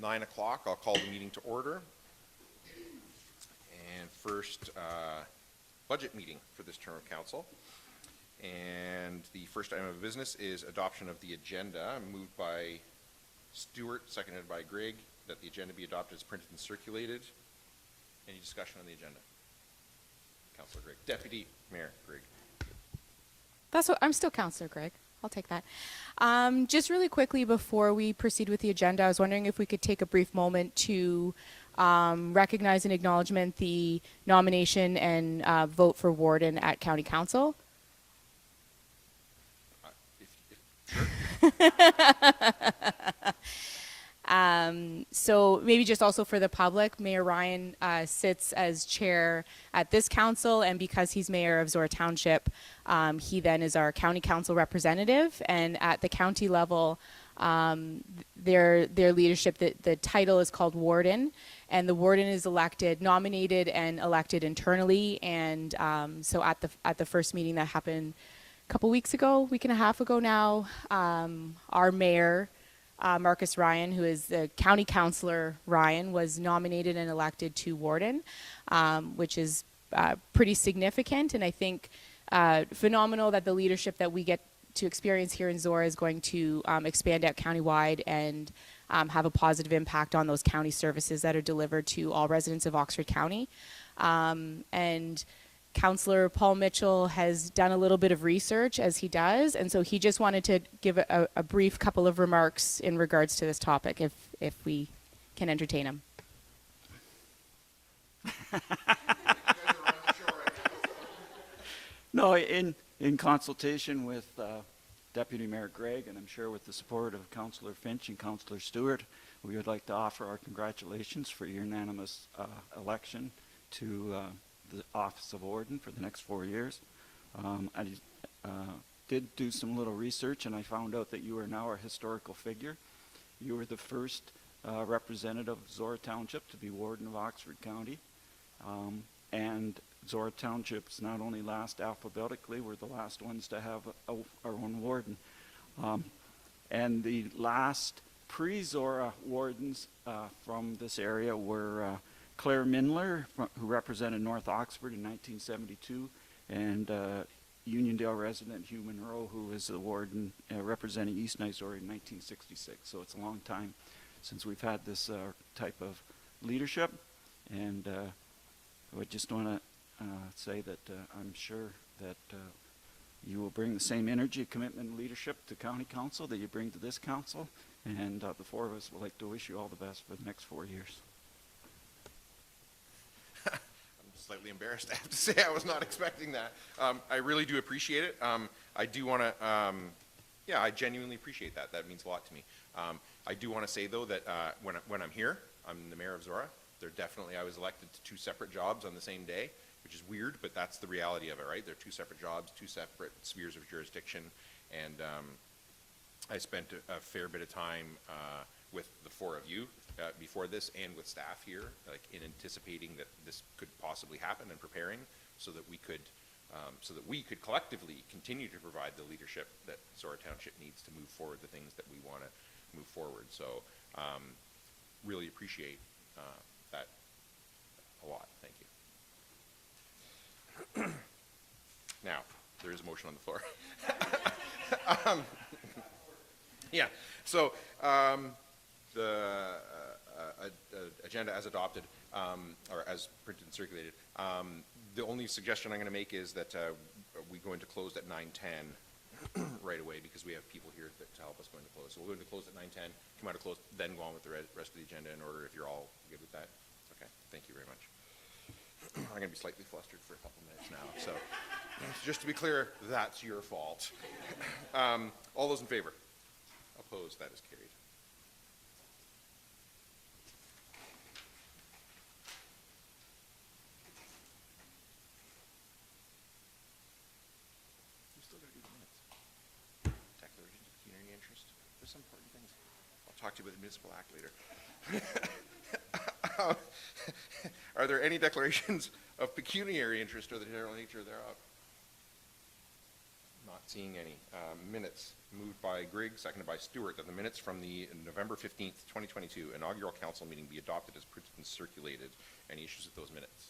9 o'clock. I'll call the meeting to order. And first, budget meeting for this term of council. And the first item of business is adoption of the agenda, moved by Stuart, seconded by Greg, that the agenda be adopted as printed and circulated. Any discussion on the agenda? Councillor Greg. Deputy Mayor Greg. That's what, I'm still Councillor Greg. I'll take that. Just really quickly before we proceed with the agenda, I was wondering if we could take a brief moment to recognize and acknowledgement the nomination and vote for warden at County Council. Sure. So maybe just also for the public, Mayor Ryan sits as chair at this council, and because he's mayor of Zorra Township, he then is our county council representative. And at the county level, their leadership, the title is called warden, and the warden is nominated and elected internally. And so at the first meeting that happened a couple week and a half ago now, our mayor, Marcus Ryan, who is the county councillor Ryan, was nominated and elected to warden, which is pretty significant, and I think phenomenal that the leadership that we get to experience here in Zorra is going to expand out countywide and have a positive impact on those county services that are delivered to all residents of Oxford County. And Councillor Paul Mitchell has done a little bit of research, as he does, and so he just wanted to give a brief couple of remarks in regards to this topic, if we can entertain him. No, in consultation with Deputy Mayor Gregg, and I'm sure with the support of Councillor Finch and Councillor Stewart, we would like to offer our congratulations for your unanimous election to the office of warden for the next 4 years. I did do some little research, and I found out that you are now a historical figure. You were the first representative of Zorra Township to be warden of Oxford County, and Zorra Township's not only last alphabetically, we're the last ones to have our own warden. And the last pre-Zorra wardens from this area were Claire Mindler, who represented North Oxford in 1972, and Uniondale resident Hugh Monroe, who was the warden representing East Mysore in 1966. So it's a long time since we've had this type of leadership, and I would just want to say that I'm sure that you will bring the same energy, commitment, and leadership to County Council that you bring to this council, and the four of us would like to wish you all the best for the next 4 years. Slightly embarrassed, I have to say. I was not expecting that. I really do appreciate it. I do want to, I genuinely appreciate that. That means a lot to me. I do want to say, though, that when I'm here, I'm the mayor of Zorra. I was elected to 2 separate jobs on the same day, which is weird, but that's the reality of it, right? They're 2 separate jobs, 2 separate spheres of jurisdiction, and I spent a fair bit of time with the 4 of you before this, and with staff here, like in anticipating that this could possibly happen and preparing so that we could collectively continue to provide the leadership that Zorra Township needs to move forward the things that we want to move forward. So really appreciate that a lot. Thank you. Now, there is a motion on the floor. Yeah, so the agenda as adopted, or as printed and circulated, the only suggestion I'm going to make is that we go into closed at 9:10 right away, because we have people here to help us go into closed. So we'll go into closed at 9:10, come out of closed, then go on with the rest of the agenda in order, if you're all good with that. Okay, thank you very much. I'm going to be slightly flustered for a couple minutes now, so just to be clear, that's your fault. All those in favor? Opposed? That is carried. We still got to do the minutes. Declaration of pecuniary interest. There's some important things. I'll talk to you about the Municipal Act later. Are there any declarations of pecuniary interest or the general nature thereof? Not seeing any. Minutes, moved by Grigg, seconded by Stewart, that the minutes from the November 15th, 2022 inaugural council meeting be adopted as printed and circulated. Any issues with those minutes?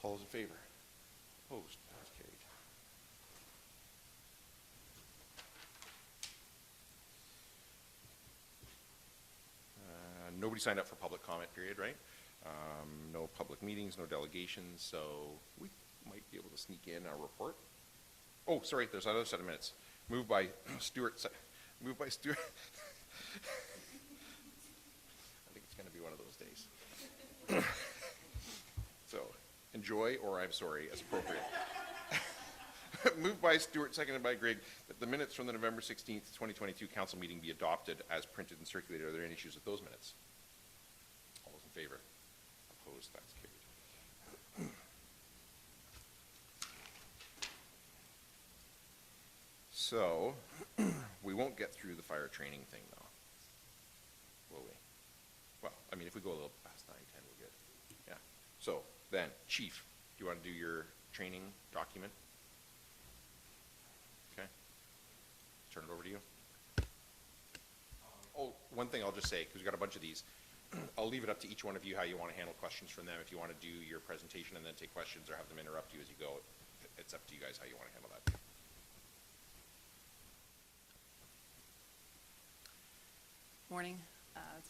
All those in favor? Opposed? That's carried. Nobody signed up for public comment period, right? No public meetings, no delegations, so we might be able to sneak in a report. Oh, sorry, there's another set of minutes. Moved by Stewart. Moved by Stewart. I think it's going to be one of those days. So, enjoy or I'm sorry, as appropriate. Moved by Stewart, seconded by Grigg, that the minutes from the November 16th, 2022 council meeting be adopted as printed and circulated. Are there any issues with those minutes? All those in favor? Opposed? That's carried. So, we won't get through the fire training thing, though, will we? Well, I mean, if we go a little past 9:10, we're good. Yeah. So, then, Chief, do you want to do your training document? Okay. Turn it over to you. Oh, one thing I'll just say, because we've got a bunch of these, I'll leave it up to each one of you how you want to handle questions from them. If you want to do your presentation and then take questions or have them interrupt you as you go, it's up to you guys how you want to handle that. Morning.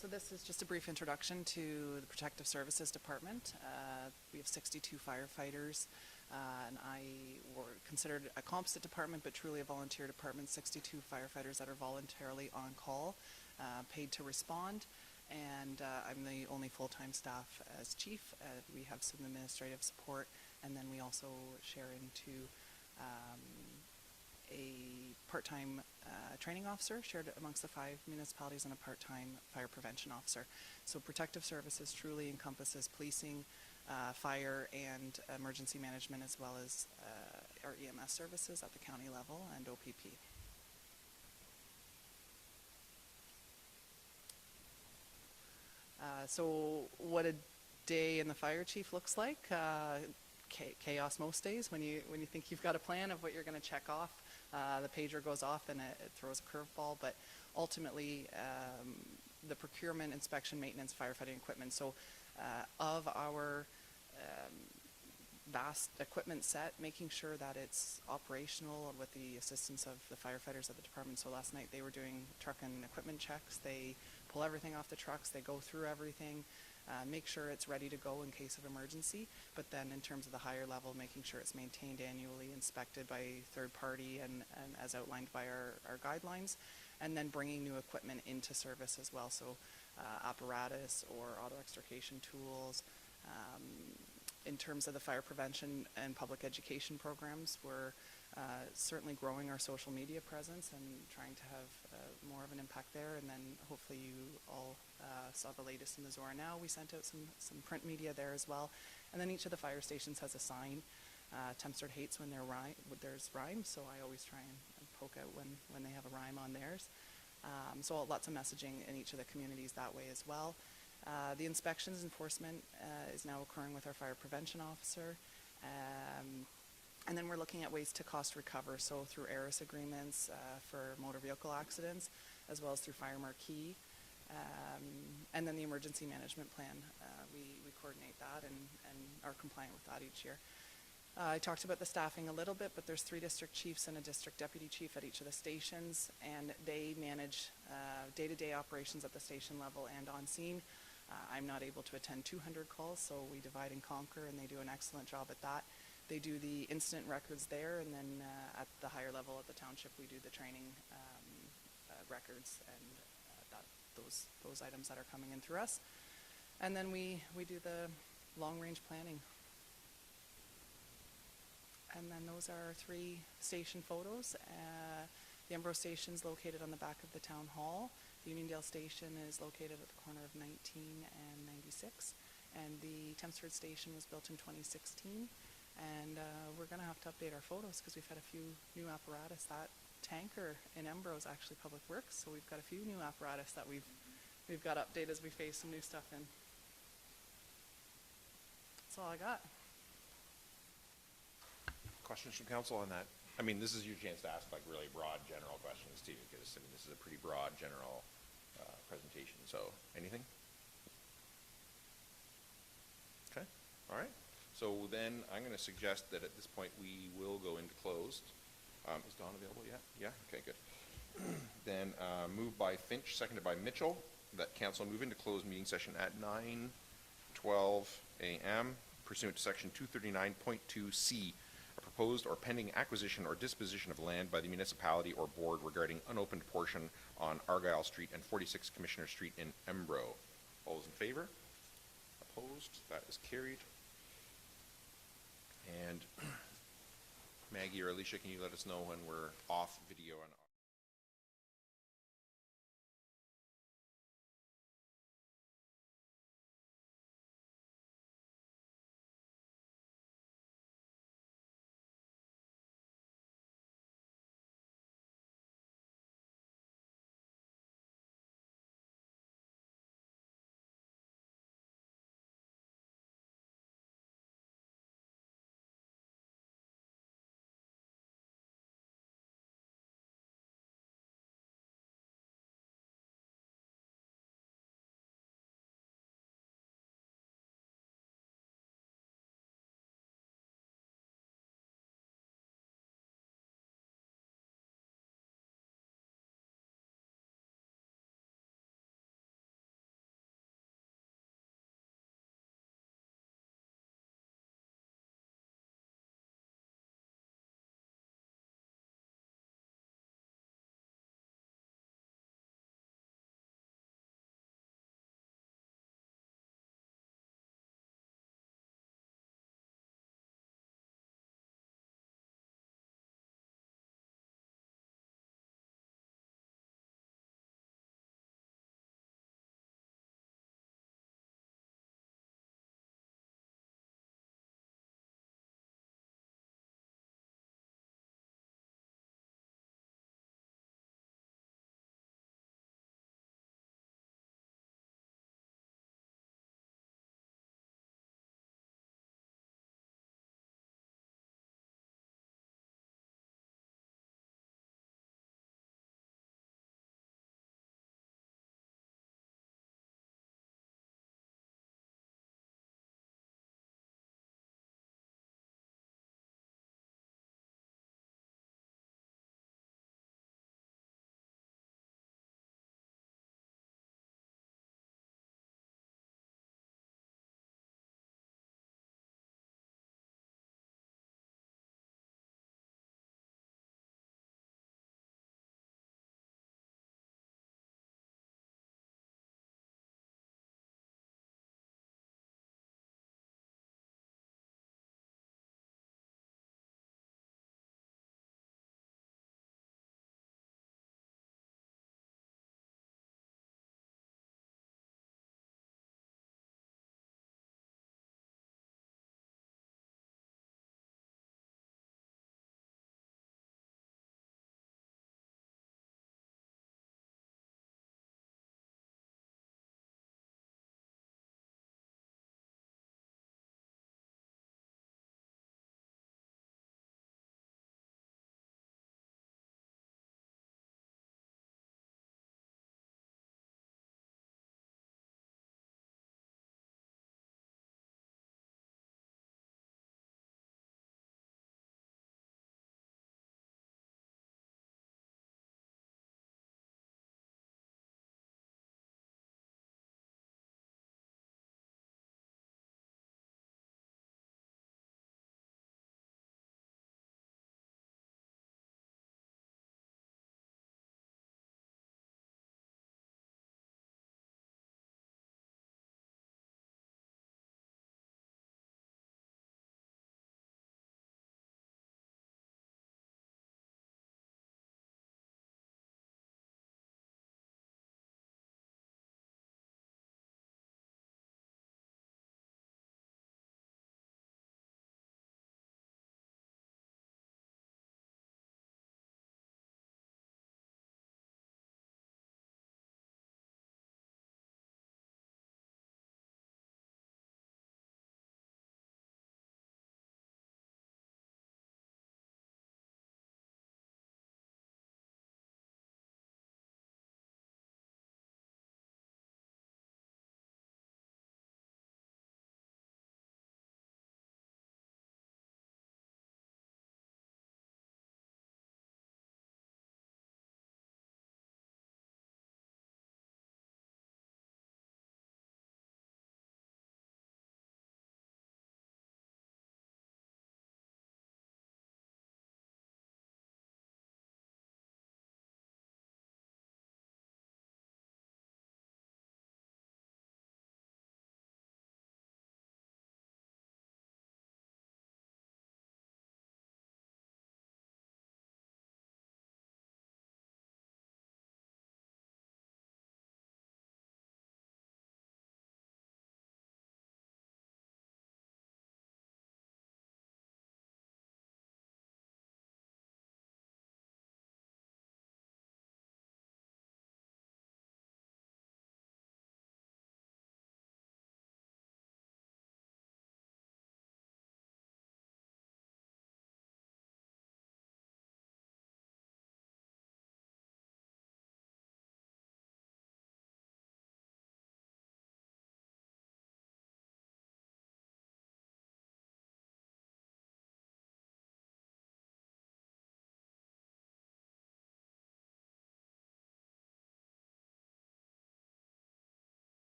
So this is just a brief introduction to the Protective Services Department. We have 62 firefighters, and I were considered a composite department, but truly a volunteer department. 62 firefighters that are voluntarily on call, paid to respond, and I'm the only full-time staff as chief. We have some administrative support, and then we also share into a part-time training officer shared amongst the 5 municipalities and a part-time fire prevention officer. So Protective Services truly encompasses policing, fire, and emergency management, as well as our EMS services at the county level and OPP. So what a day in the fire chief looks like. Chaos most days when you think you've got a plan of what you're going to check off. The pager goes off and it throws a curveball, but ultimately the procurement, inspection, maintenance, firefighting equipment. So of our vast equipment set, making sure that it's operational with the assistance of the firefighters at the department. So last night they were doing truck and equipment checks. They pull everything off the trucks, they go through everything, make sure it's ready to go in case of emergency, but then in terms of the higher level, making sure it's maintained annually, inspected by third party and as outlined by our guidelines, and then bringing new equipment into service as well, so apparatus or auto extrication tools. In terms of the fire prevention and public education programs, we're certainly growing our social media presence and trying to have more of an impact there. And then hopefully you all saw the latest in the Zorra Now. We sent out some print media there as well. And then each of the fire stations has a sign. Tempsford hates when there's rhymes, so I always try and poke out when they have a rhyme on theirs. So lots of messaging in each of the communities that way as well. The inspections enforcement is now occurring with our fire prevention officer. And then we're looking at ways to cost recover, so through ARIS agreements for motor vehicle accidents, as well as through Fire Marquee. And then the emergency management plan, we coordinate that and are compliant with that each year. I talked about the staffing a little bit, but there's 3 district chiefs and a district deputy chief at each of the stations, and they manage day-to-day operations at the station level and on scene. I'm not able to attend 200 calls, so we divide and conquer, and they do an excellent job at that. They do the incident records there, and then at the higher level at the township, we do the training records and those items that are coming in through us. And then we do the long-range planning. And then those are 3 station photos. The Embrose Station is located on the back of the town hall. The Uniondale Station is located at the corner of 19 and 96. And the Tempsford Station was built in 2016. And we're going to have to update our photos because we've had a few new apparatus. That tanker in Embrose actually Public Works, so we've got a few new apparatus that we've got to update as we phase some new stuff in. That's all I got. Questions from council on that? I mean, this is your chance to ask like really broad general questions too, because I mean, this is a pretty broad general presentation. So anything? Okay, all right. So then I'm going to suggest that at this point we will go into closed. Is Dawn available yet? Yeah, okay, good. Then moved by Finch, seconded by Mitchell, that council move into closed meeting session at 9:12 a.m. pursuant to section 239.2C, a proposed or pending acquisition or disposition of land by the municipality or board regarding unopened portion on Argyle Street and 46 Commissioner Street in Embro. All those in favor? Opposed? That is carried. And Maggie or Alicia, can you let us know when we're off video and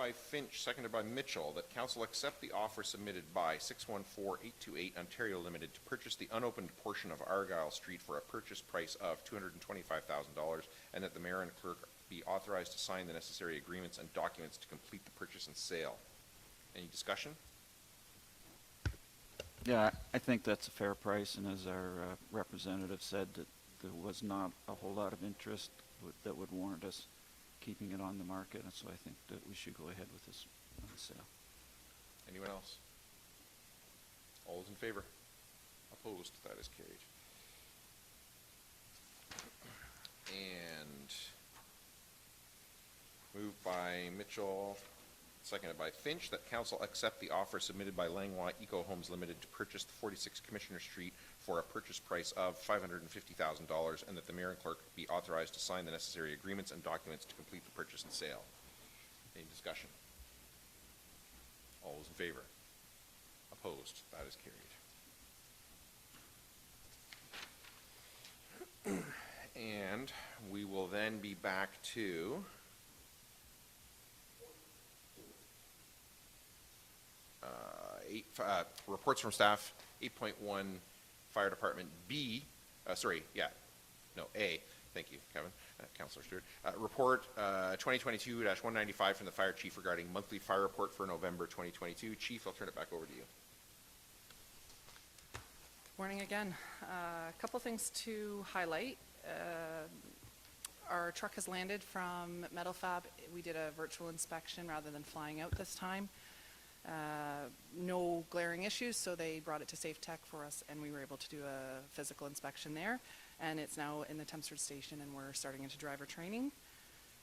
by Finch, seconded by Mitchell, that council accept the offer submitted by 614828 Ontario Limited to purchase the unopened portion of Argyle Street for a purchase price of $225,000, and that the mayor and clerk be authorized to sign the necessary agreements and documents to complete the purchase and sale. Any discussion? Yeah, I think that's a fair price, and as our representative said, that there was not a whole lot of interest that would warrant us keeping it on the market, and so I think that we should go ahead with this sale. Anyone else? All those in favor? Opposed? That is carried. And moved by Mitchell, seconded by Finch, that council accept the offer submitted by Langlois Eco Homes Limited to purchase the 46 Commissioner Street for a purchase price of $550,000, and that the mayor and clerk be authorized to sign the necessary agreements and documents to complete the purchase and sale. Any discussion? All those in favor? Opposed? That is carried. And we will then be back to reports from staff, 8.1 Fire Department B, A, thank you, Kevin, Councillor Stewart. Report 2022-195 from the Fire Chief regarding monthly fire report for November 2022. Chief, I'll turn it back over to you. Morning again. A couple things to highlight. Our truck has landed from Metal Fab. We did a virtual inspection rather than flying out this time. No glaring issues, so they brought it to Safe Tech for us, and we were able to do a physical inspection there. And it's now in the Tempsford station, and we're starting into driver training.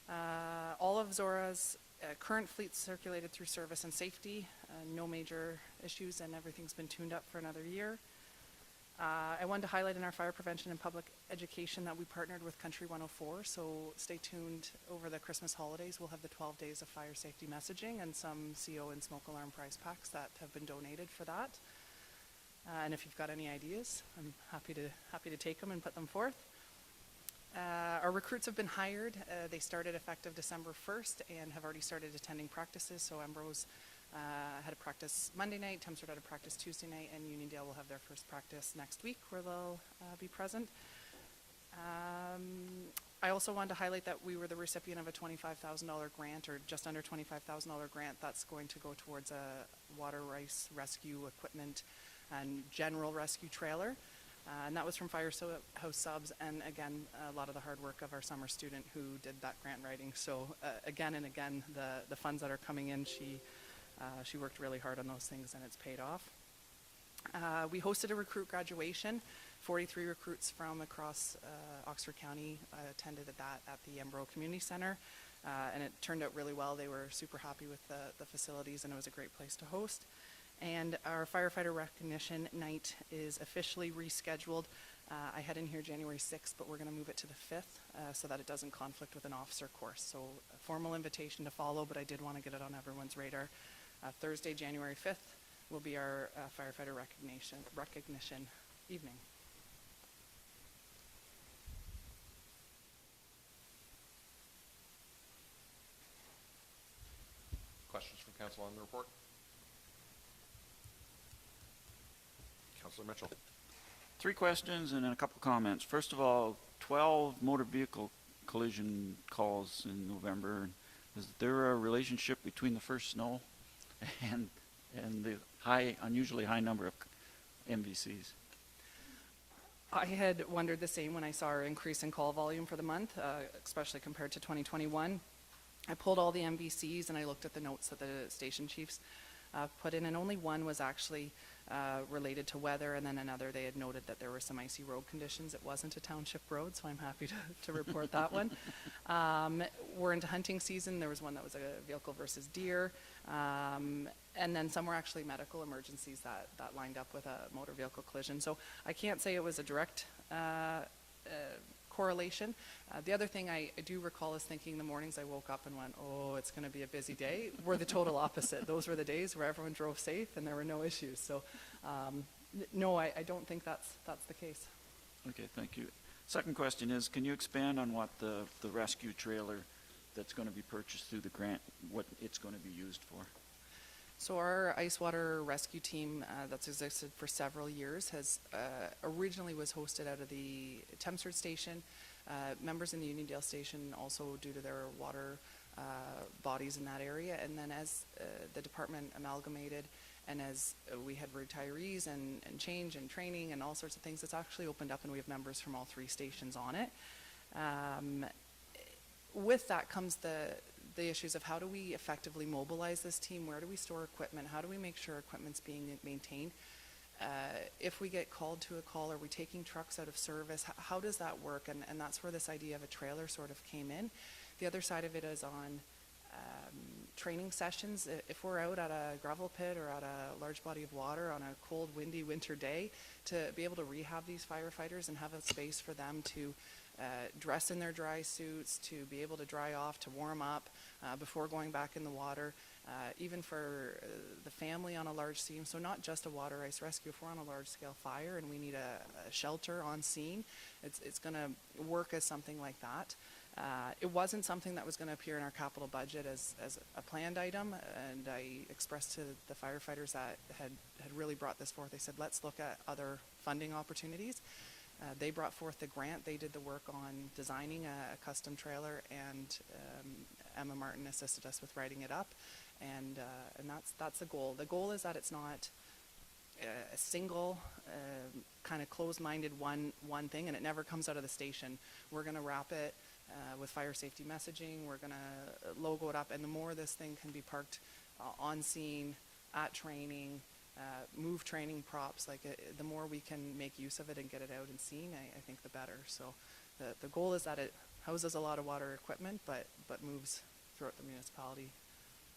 All of Zorra's current fleet circulated through service and safety. No major issues, and everything's been tuned up for another year. I wanted to highlight in our fire prevention and public education that we partnered with Country 104, so stay tuned over the Christmas holidays. We'll have the 12 days of fire safety messaging and some CO and smoke alarm prize packs that have been donated for that. And if you've got any ideas, I'm happy to take them and put them forth. Our recruits have been hired. They started effective December 1st and have already started attending practices, so Ambrose had a practice Monday night, Tempsford had a practice Tuesday night, and Uniondale will have their first practice next week where they'll be present. I also wanted to highlight that we were the recipient of a $25,000 grant, or just under $25,000 grant, that's going to go towards a water rice rescue equipment and general rescue trailer. And that was from Firehouse Subs, and again, a lot of the hard work of our summer student who did that grant writing. So again and again, the funds that are coming in, she worked really hard on those things, and it's paid off. We hosted a recruit graduation. 43 recruits from across Oxford County attended that at the Embro Community Center, and it turned out really well. They were super happy with the facilities, and it was a great place to host. And our firefighter recognition night is officially rescheduled. I had in here January 6th, but we're going to move it to the 5th so that it doesn't conflict with an officer course. So a formal invitation to follow, but I did want to get it on everyone's radar. Thursday, January 5th will be our firefighter recognition evening. Questions from council on the report? Councillor Mitchell. 3 questions and then a couple comments. First of all, 12 motor vehicle collision calls in November. Is there a relationship between the first snow and the unusually high number of MVCs? I had wondered the same when I saw our increase in call volume for the month, especially compared to 2021. I pulled all the MVCs and I looked at the notes that the station chiefs put in, and only one was actually related to weather, and then another they had noted that there were some icy road conditions. It wasn't a township road, so I'm happy to report that one. We're into hunting season. There was one that was a vehicle versus deer, and then some were actually medical emergencies that lined up with a motor vehicle collision. So I can't say it was a direct correlation. The other thing I do recall is thinking the mornings I woke up and went, oh, it's going to be a busy day, were the total opposite. Those were the days where everyone drove safe and there were no issues. So no, I don't think that's the case. Okay, thank you. Second question is, can you expand on what the rescue trailer that's going to be purchased through the grant, what it's going to be used for. So our ice water rescue team that's existed for several years has originally was hosted out of the Thamesford station. Members in the Uniondale station also due to their water bodies in that area. And then as the department amalgamated and as we had retirees and change and training and all sorts of things, it's actually opened up and we have members from all 3 stations on it. With that comes the issues of how do we effectively mobilize this team, where do we store equipment, how do we make sure equipment's being maintained. If we get called to a call, are we taking trucks out of service, how does that work? And that's where this idea of a trailer sort of came in. The other side of it is on training sessions. If we're out at a gravel pit or at a large body of water on a cold, windy winter day, to be able to rehab these firefighters and have a space for them to dress in their dry suits, to be able to dry off, to warm up before going back in the water, even for the family on a large scene. So not just a water ice rescue. If we're on a large scale fire and we need a shelter on scene, it's going to work as something like that. It wasn't something that was going to appear in our capital budget as a planned item, and I expressed to the firefighters that had really brought this forth. They said, let's look at other funding opportunities. They brought forth the grant. They did the work on designing a custom trailer, and Emma Martin assisted us with writing it up. And that's the goal. The goal is that it's not a single kind of closed-minded one thing, and it never comes out of the station. We're going to wrap it with fire safety messaging. We're going to logo it up, and the more this thing can be parked on scene, at training, move training props, like the more we can make use of it and get it out and seen, I think the better. So the goal is that it houses a lot of water equipment, but moves throughout the municipality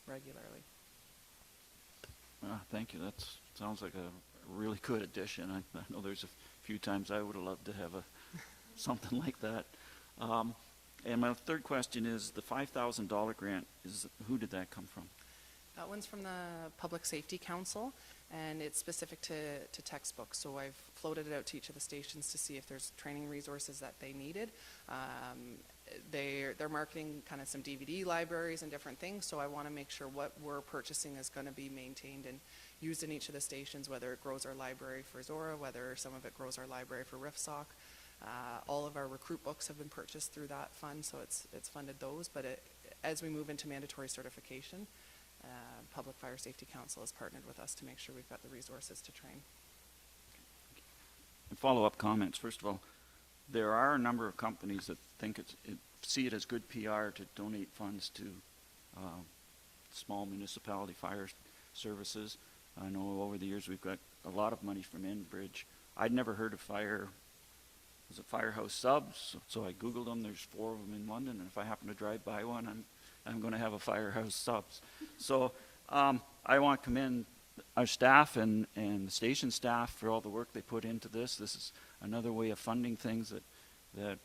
regularly. Thank you. That sounds like a really good addition. I know there's a few times I would have loved to have something like that. And my third question is the $5,000 grant. Who did that come from? That one's from the Public Safety Council, and it's specific to textbooks. So I've floated it out to each of the stations to see if there's training resources that they needed. They're marketing kind of some DVD libraries and different things, so I want to make sure what we're purchasing is going to be maintained and used in each of the stations, whether it grows our library for Zorra, whether some of it grows our library for RIFSOC. All of our recruit books have been purchased through that fund, so it's funded those. But as we move into mandatory certification, Public Fire Safety Council has partnered with us to make sure we've got the resources to train. And follow-up comments. First of all, there are a number of companies that think see it as good PR to donate funds to small municipality fire services. I know over the years we've got a lot of money from Enbridge. I'd never heard of Firehouse Subs, so I Googled them. There's 4 of them in London, and if I happen to drive by one, I'm going to have a Firehouse Subs. So I want to commend our staff and the station staff for all the work they put into this. This is another way of funding things that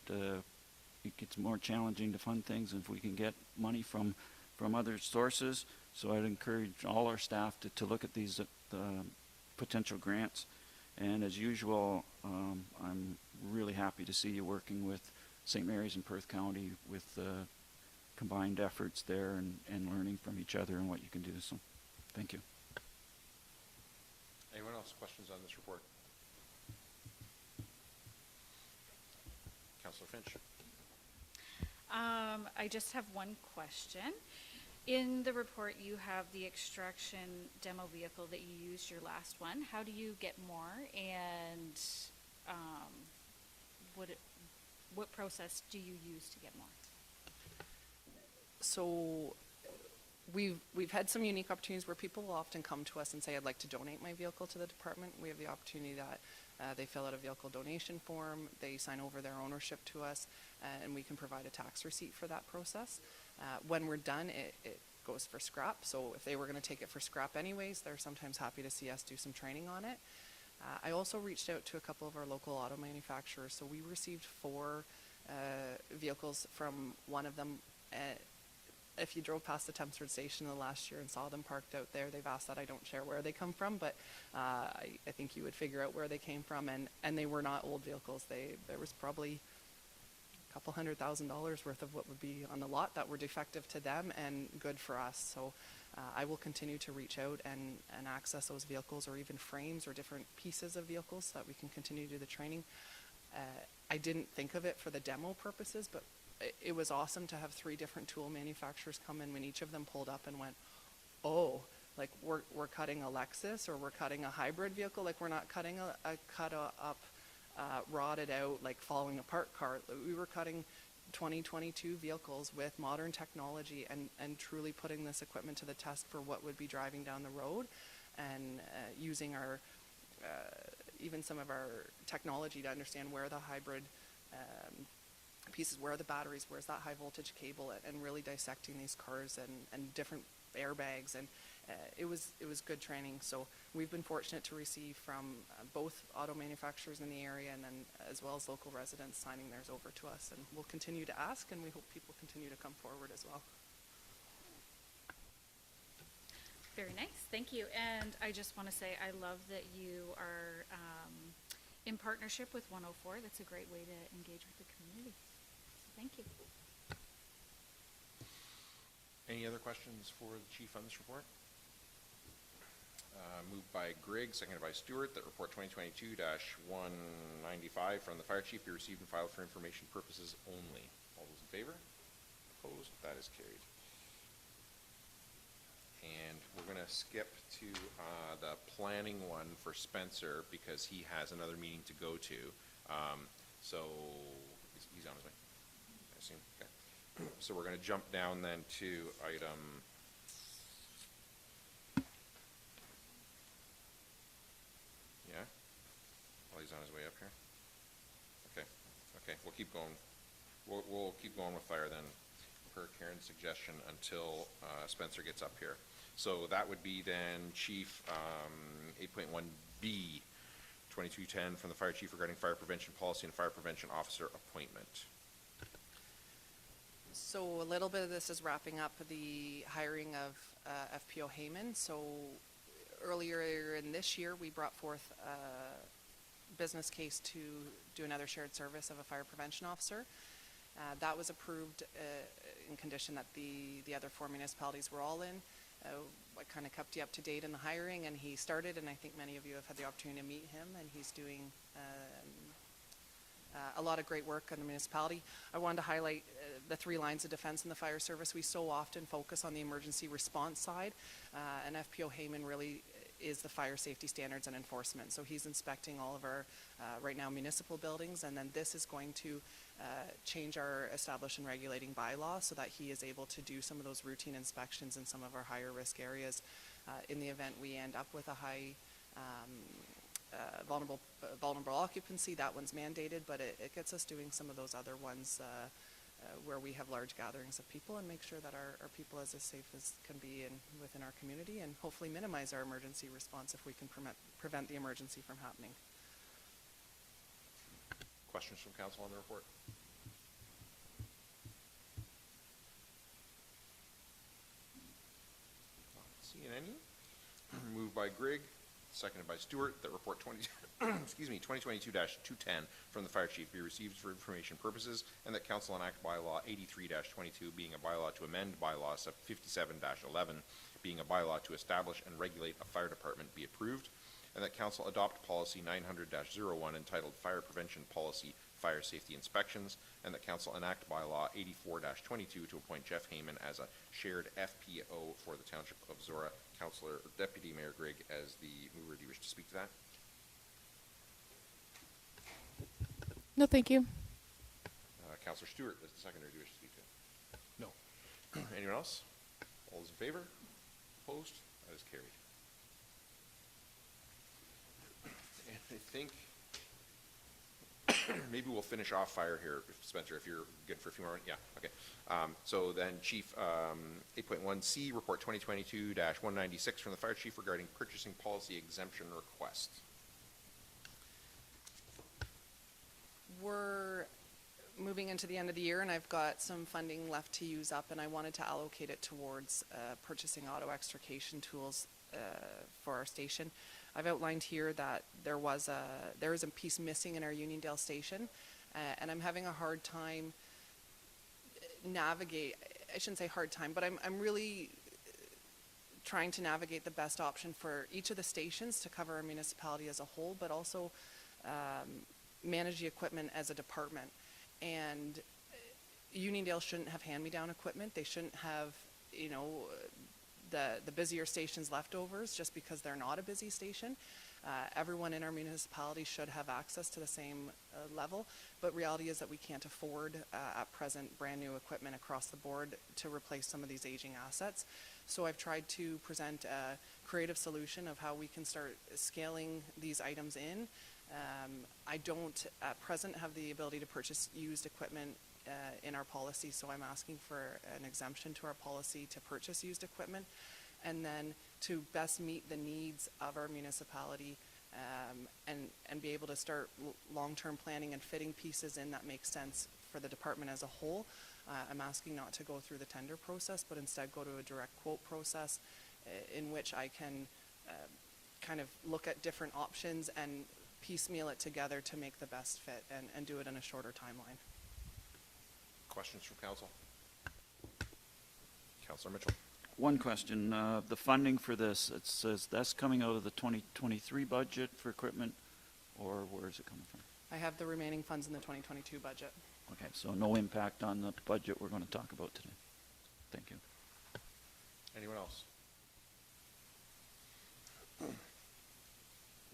it gets more challenging to fund things if we can get money from other sources. So I'd encourage all our staff to look at these potential grants. And as usual, I'm really happy to see you working with St. Mary's and Perth County with combined efforts there and learning from each other and what you can do. So thank you. Anyone else questions on this report? Councillor Finch. I just have one question. In the report, you have the extraction demo vehicle that you used your last one. How do you get more, and what process do you use to get more? So we've had some unique opportunities where people will often come to us and say, I'd like to donate my vehicle to the department. We have the opportunity that they fill out a vehicle donation form, they sign over their ownership to us, and we can provide a tax receipt for that process. When we're done, it goes for scrap. So if they were going to take it for scrap anyways, they're sometimes happy to see us do some training on it. I also reached out to a couple of our local auto manufacturers. So we received 4 vehicles from one of them. If you drove past the Thamesford station in the last year and saw them parked out there, they've asked that I don't share where they come from, but I think you would figure out where they came from, and they were not old vehicles. There was probably a couple $100,000 worth of what would be on the lot that were defective to them and good for us. So I will continue to reach out and access those vehicles, or even frames or different pieces of vehicles, so that we can continue to do the training. I didn't think of it for the demo purposes, but it was awesome to have 3 different tool manufacturers come in when each of them pulled up and went, oh, like we're cutting a Lexus, or we're cutting a hybrid vehicle. Like, we're not cutting a cut up, rotted out, like falling apart car. We were cutting 2022 vehicles with modern technology and truly putting this equipment to the test for what would be driving down the road, and using our even some of our technology to understand where the hybrid pieces, where are the batteries, where's that high voltage cable, and really dissecting these cars and different airbags, and it was good training. So we've been fortunate to receive from both auto manufacturers in the area, and then as well as local residents signing theirs over to us, and we'll continue to ask, and we hope people continue to come forward as well. Very nice, thank you. And I just want to say, I love that you are in partnership with 104. That's a great way to engage with the community. So thank you. Any other questions for the chief on this report? Moved by Grigg, seconded by Stewart, that report 2022-195 from the fire chief be received and filed for information purposes only. All those in favor? Opposed? That is carried. And we're going to skip to the planning one for Spencer, because he has another meeting to go to. So he's on his way, I assume. Okay. So we're going to jump down then to item while he's on his way up here. Okay, we'll keep going. We'll keep going with fire then, per Karen's suggestion, until Spencer gets up here. So that would be then Chief 8.1B, 2210 from the fire chief regarding fire prevention policy and fire prevention officer appointment. So a little bit of this is wrapping up the hiring of FPO Heyman. So earlier in this year, we brought forth a business case to do another shared service of a fire prevention officer. That was approved in condition that the other 4 municipalities were all in. I kind of kept you up to date in the hiring, and he started, and I think many of you have had the opportunity to meet him, and he's doing a lot of great work on the municipality. I wanted to highlight the 3 lines of defense in the fire service. We so often focus on the emergency response side, and FPO Heyman really is the fire safety standards and enforcement. So he's inspecting all of our, right now, municipal buildings, and then this is going to change our establish and regulating bylaw so that he is able to do some of those routine inspections in some of our higher risk areas. In the event we end up with a high vulnerable occupancy, that one's mandated, but it gets us doing some of those other ones where we have large gatherings of people, and make sure that our people is as safe as can be within our community, and hopefully minimize our emergency response if we can prevent the emergency from happening. Questions from council on the report? Not seeing any. Moved by Grigg, seconded by Stewart, that report 2022-210 from the fire chief be received for information purposes, and that council enact bylaw 83-22 being a bylaw to amend bylaw 57-11 being a bylaw to establish and regulate a fire department be approved, and that council adopt policy 900-01 entitled Fire Prevention Policy Fire Safety Inspections, and that council enact bylaw 84-22 to appoint Jeff Heyman as a shared FPO for the township of Zorra. Councillor Deputy Mayor Grigg as the mover. Do you wish to speak to that? No, thank you. Councillor Stewart as the seconder. Do you wish to speak to it? No. Anyone else? All those in favor? Opposed? That is carried. And I think maybe we'll finish off fire here, Spencer, if you're good for a few more. Yeah, okay. So then Chief 8.1C, report 2022-196 from the fire chief regarding purchasing policy exemption request. We're moving into the end of the year, and I've got some funding left to use up, and I wanted to allocate it towards purchasing auto extrication tools for our station. I've outlined here that there is a piece missing in our Uniondale station, and I'm having a hard time I shouldn't say hard time, but I'm really trying to navigate the best option for each of the stations to cover our municipality as a whole, but also manage the equipment as a department. And Uniondale shouldn't have hand-me-down equipment. They shouldn't have, you know, the busier stations leftovers just because they're not a busy station. Everyone in our municipality should have access to the same level, but reality is that we can't afford at present brand new equipment across the board to replace some of these aging assets. So I've tried to present a creative solution of how we can start scaling these items in. I don't at present have the ability to purchase used equipment in our policy, so I'm asking for an exemption to our policy to purchase used equipment, and then to best meet the needs of our municipality and be able to start long-term planning and fitting pieces in that make sense for the department as a whole. I'm asking not to go through the tender process, but instead go to a direct quote process in which I can kind of look at different options and piecemeal it together to make the best fit and do it in a shorter timeline. Questions from council? Councillor Mitchell. One question, the funding for this, it says that's coming out of the 2023 budget for equipment, or where is it coming from? I have the remaining funds in the 2022 budget. Okay, so no impact on the budget we're going to talk about today. Thank you. Anyone else?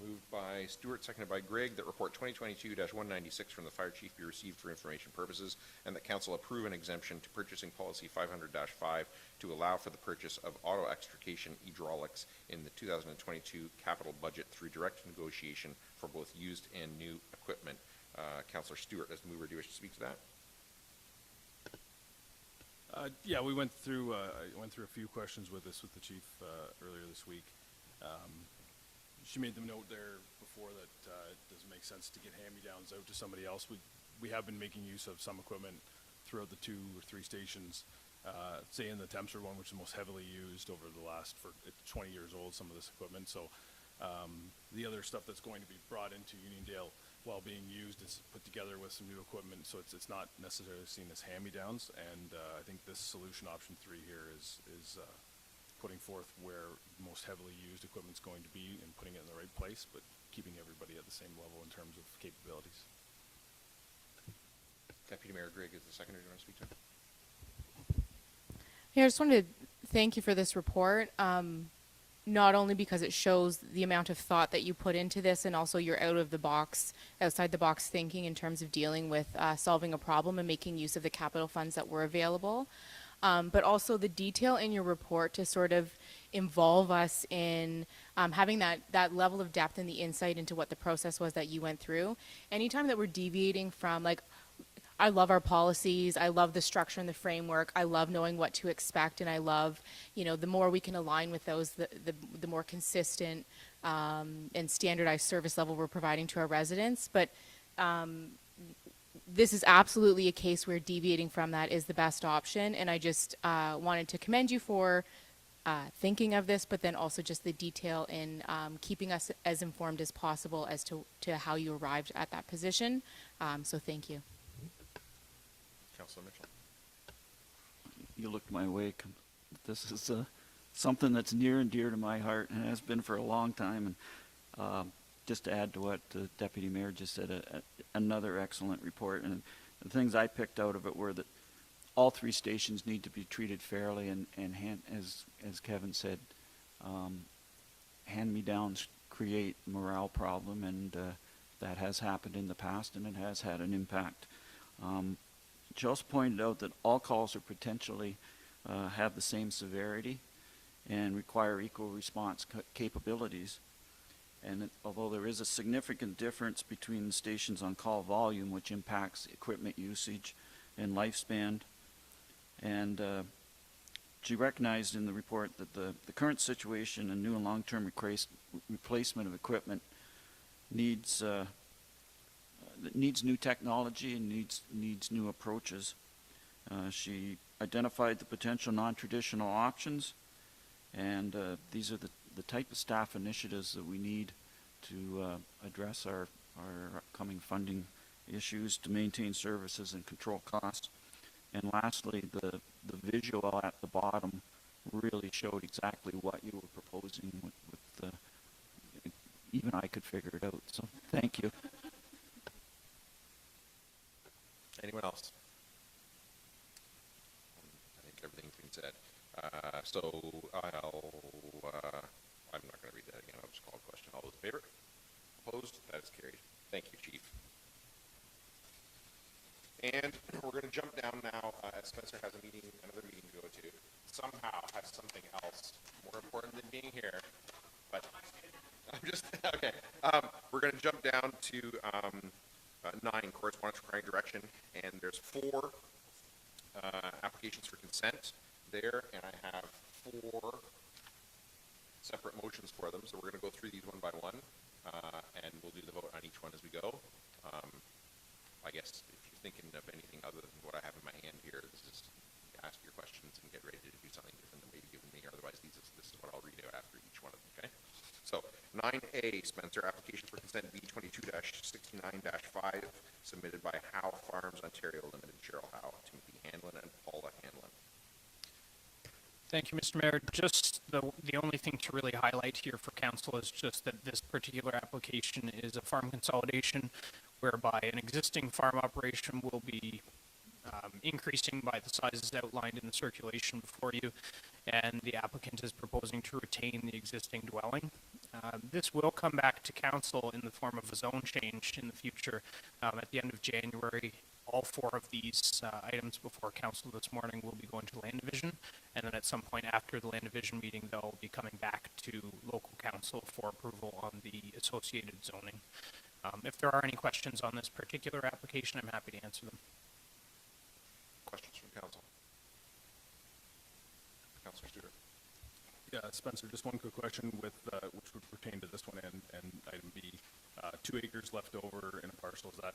Moved by Stuart, seconded by Greg, that report 2022-196 from the fire chief be received for information purposes, and that council approve an exemption to purchasing policy 500-5 to allow for the purchase of auto extrication hydraulics in the 2022 capital budget through direct negotiation for both used and new equipment. Councillor Stewart, as the mover, do you wish to speak to that? Yeah, we went through a few questions with the chief earlier this week. She made the note there before that it doesn't make sense to get hand-me-downs out to somebody else. We have been making use of some equipment throughout the 2 or 3 stations, say in the Thamesford one, which is the most heavily used over the last, it's 20 years old, some of this equipment. So the other stuff that's going to be brought into Uniondale while being used is put together with some new equipment, so it's not necessarily seen as hand-me-downs. And I think this solution option 3 here is putting forth where most heavily used equipment is going to be and putting it in the right place, but keeping everybody at the same level in terms of capabilities. Deputy Mayor Greg is the seconder. Do you want to speak to him? Yeah, I just wanted to thank you for this report. Not only because it shows the amount of thought that you put into this, and also your outside the box thinking in terms of dealing with solving a problem and making use of the capital funds that were available. But also the detail in your report to sort of involve us in having that level of depth and the insight into what the process was that you went through. Anytime that we're deviating from, like, I love our policies, I love the structure and the framework, I love knowing what to expect, and I love, you know, the more we can align with those, the more consistent and standardized service level we're providing to our residents. But this is absolutely a case where deviating from that is the best option, and I just wanted to commend you for thinking of this, but then also just the detail in keeping us as informed as possible as to how you arrived at that position. So thank you. Councillor Mitchell. You looked my way. This is something that's near and dear to my heart, and has been for a long time. And just to add to what the Deputy Mayor just said, another excellent report. And the things I picked out of it were that all 3 stations need to be treated fairly, and as Kevin said, hand-me-downs create a morale problem, and that has happened in the past, and it has had an impact. She also pointed out that all calls are potentially have the same severity and require equal response capabilities. And although there is a significant difference between the stations on call volume, which impacts equipment usage and lifespan, and she recognized in the report that the current situation and new and long-term replacement of equipment needs new technology and needs new approaches. She identified the potential non-traditional options, and these are the type of staff initiatives that we need to address our upcoming funding issues to maintain services and control costs. And lastly, the visual at the bottom really showed exactly what you were proposing with the, even I could figure it out. So thank you. Anyone else? I think everything's been said. I'm not going to read that again. I'll just call a question. All those in favor? Opposed? That is carried. Thank you, Chief. And we're going to jump down now, as Spencer has another meeting to go to. Somehow has something else more important than being here. But I'm just, okay. We're going to jump down to 9, correspondence requiring direction. And there's 4 applications for consent there. And I have 4 separate motions for them. So we're going to go through these one by one. And we'll do the vote on each one as we go. I guess if you're thinking of anything other than what I have in my hand here, this is ask your questions and get ready to do something different than what you've given me. Otherwise, this is what I'll read out after each one of them, okay? So 9A, Spencer, application for consent B22-69-5, submitted by Howe Farms, Ontario Limited, Cheryl Howe, Timothy Hanlon, and Paula Hanlon. Thank you, Mr. Mayor. Just the only thing to really highlight here for council is just that this particular application is a farm consolidation whereby an existing farm operation will be increasing by the sizes outlined in the circulation before you, and the applicant is proposing to retain the existing dwelling. This will come back to council in the form of a zone change in the future. At the end of January, all 4 of these items before council this morning will be going to land division, and then at some point after the land division meeting, they'll be coming back to local council for approval on the associated zoning. If there are any questions on this particular application, I'm happy to answer them. Questions from council? Councilor Stewart. Yeah, Spencer, just one quick question with, which would pertain to this one and item B. 2 acres left over in a parcel, is that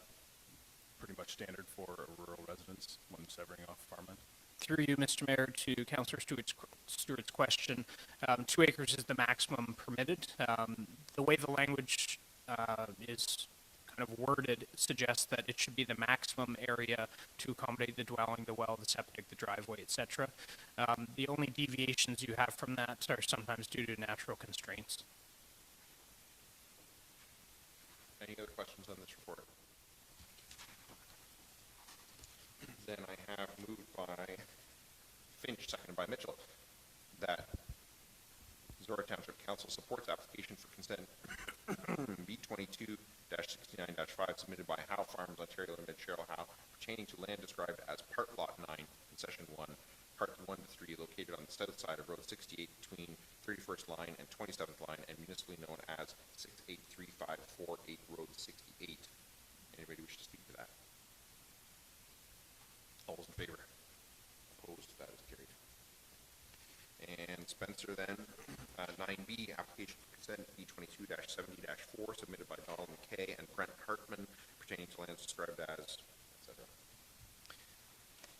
pretty much standard for a rural residence when severing off farmland? Through you, Mr. Mayor, to Councillor Stewart's question, 2 acres is the maximum permitted. The way the language is kind of worded suggests that it should be the maximum area to accommodate the dwelling, the well, the septic, the driveway, etc. The only deviations you have from that are sometimes due to natural constraints. Any other questions on this report? Then I have moved by Finch, seconded by Mitchell, that Zorra Township Council supports application for consent B22-69-5 submitted by Howe Farms, Ontario Limited, Cheryl Howe, pertaining to land described as Part Lot 9, Concession 1, Part 1 to 3, located on the south side of Road 68 between 31st Line and 27th Line, and municipally known as 683548 Road 68. Anybody wish to speak to that? All those in favor? Opposed? That is carried. And Spencer then, 9B, application for consent B22-70-4, submitted by Donald McKay and Brent Hartman, pertaining to lands described as, etc.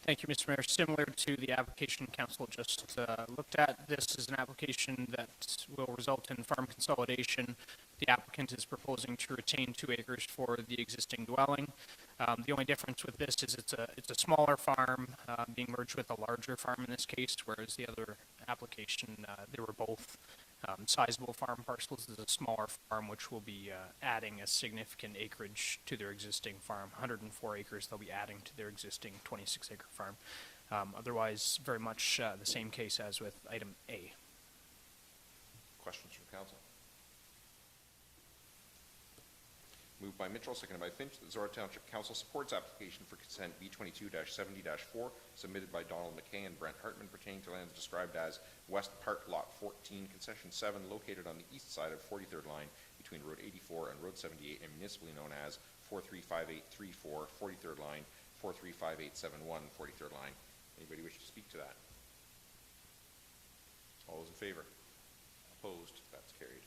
Thank you, Mr. Mayor. Similar to the application council just looked at, this is an application that will result in farm consolidation. The applicant is proposing to retain 2 acres for the existing dwelling. The only difference with this is it's a smaller farm being merged with a larger farm in this case, whereas the other application, they were both sizable farm parcels. This is a smaller farm which will be adding a significant acreage to their existing farm. 104 acres they'll be adding to their existing 26-acre farm. Otherwise, very much the same case as with item A. Questions from council? Moved by Mitchell, seconded by Finch, that Zorra Township Council supports application for consent B22-70-4, submitted by Donald McKay and Brent Hartman, pertaining to lands described as West Park Lot 14, Concession 7, located on the east side of 43rd Line between Road 84 and Road 78, and municipally known as 435834 43rd Line, 435871 43rd Line. Anybody wish to speak to that? All those in favor? Opposed? That's carried.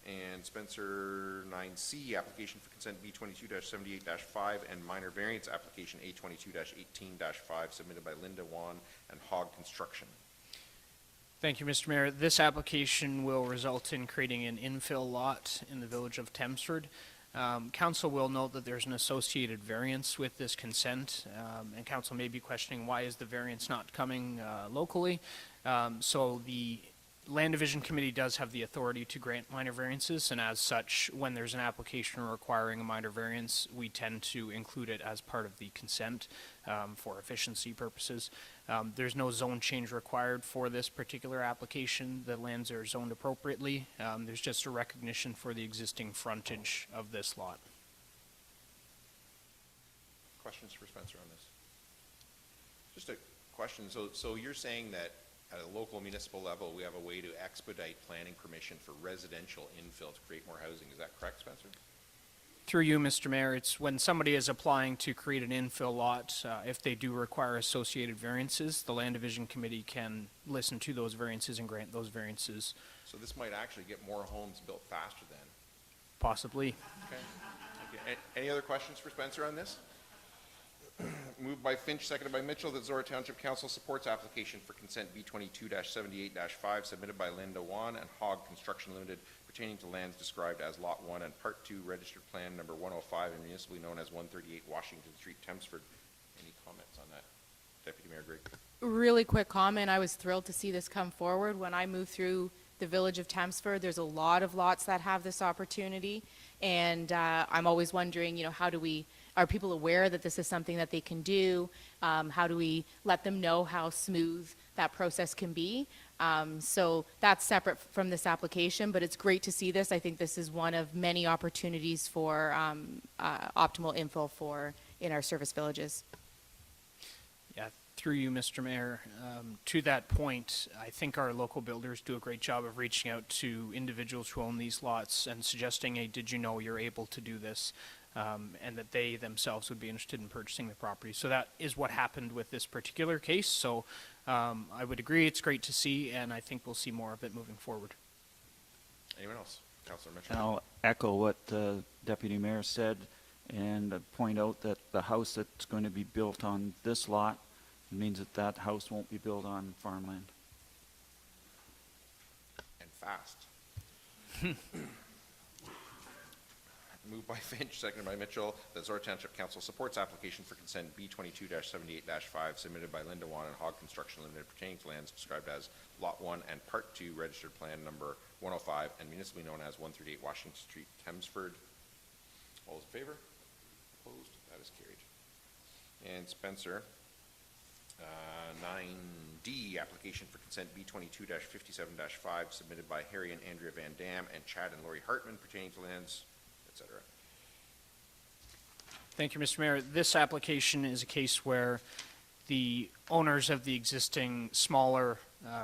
And Spencer, 9C, application for consent B22-78-5 and minor variance application A22-18-5, submitted by Linda Wan and Hogg Construction. Thank you, Mr. Mayor. This application will result in creating an infill lot in the village of Temsford. Council will note that there's an associated variance with this consent, and council may be questioning why is the variance not coming locally. So the Land Division Committee does have the authority to grant minor variances, and as such, when there's an application requiring a minor variance, we tend to include it as part of the consent for efficiency purposes. There's no zone change required for this particular application. The lands are zoned appropriately. There's just a recognition for the existing frontage of this lot. Questions for Spencer on this? Just a question. So you're saying that at a local municipal level, we have a way to expedite planning permission for residential infill to create more housing. Is that correct, Spencer? Through you, Mr. Mayor, it's when somebody is applying to create an infill lot, if they do require associated variances, the Land Division Committee can listen to those variances and grant those variances. So this might actually get more homes built faster then. Possibly. Okay. Any other questions for Spencer on this? Moved by Finch, seconded by Mitchell, that Zorra Township Council supports application for consent B22-78-5 submitted by Linda Wan and Hogg Construction Limited pertaining to lands described as Lot 1 and Part 2 Registered Plan Number 105 and municipally known as 138 Washington Street, Thamesford. Any comments on that? Deputy Mayor Grigg. Really quick comment. I was thrilled to see this come forward. When I moved through the village of Thamesford, there's a lot of lots that have this opportunity. And I'm always wondering, are people aware that this is something that they can do? How do we let them know how smooth that process can be? So that's separate from this application, but it's great to see this. I think this is one of many opportunities for optimal infill in our service villages. Yeah, through you, Mr. Mayor. To that point, I think our local builders do a great job of reaching out to individuals who own these lots and suggesting, hey, did you know you're able to do this? And that they themselves would be interested in purchasing the property. So that is what happened with this particular case. So I would agree it's great to see, and I think we'll see more of it moving forward. Anyone else? Councillor Mitchell. And I'll echo what Deputy Mayor said and point out that the house that's going to be built on this lot means that that house won't be built on farmland. And fast. Moved by Finch, seconded by Mitchell, that Zorra Township Council supports application for consent B22-78-5 submitted by Linda Wan and Hogg Construction Limited pertaining to lands described as Lot 1 and Part 2 Registered Plan Number 105 and municipally known as 138 Washington Street, Thamesford. All those in favor? Opposed? That is carried. And Spencer, 9D, application for consent B22-57-5 submitted by Harry and Andrea Van Dam and Chad and Lori Hartman pertaining to lands, etc. Thank you, Mr. Mayor. This application is a case where the owners of the existing smaller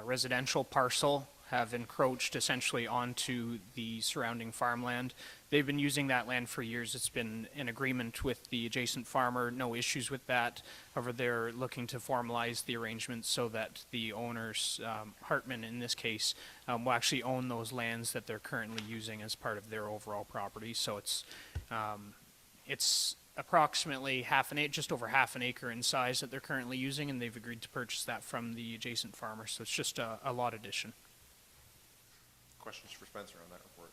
residential parcel have encroached essentially onto the surrounding farmland. They've been using that land for years. It's been in agreement with the adjacent farmer, no issues with that. However, they're looking to formalize the arrangement so that the owners, Hartman in this case, will actually own those lands that they're currently using as part of their overall property. So it's approximately just over half an acre in size that they're currently using, and they've agreed to purchase that from the adjacent farmer. So it's just a lot addition. Questions for Spencer on that report?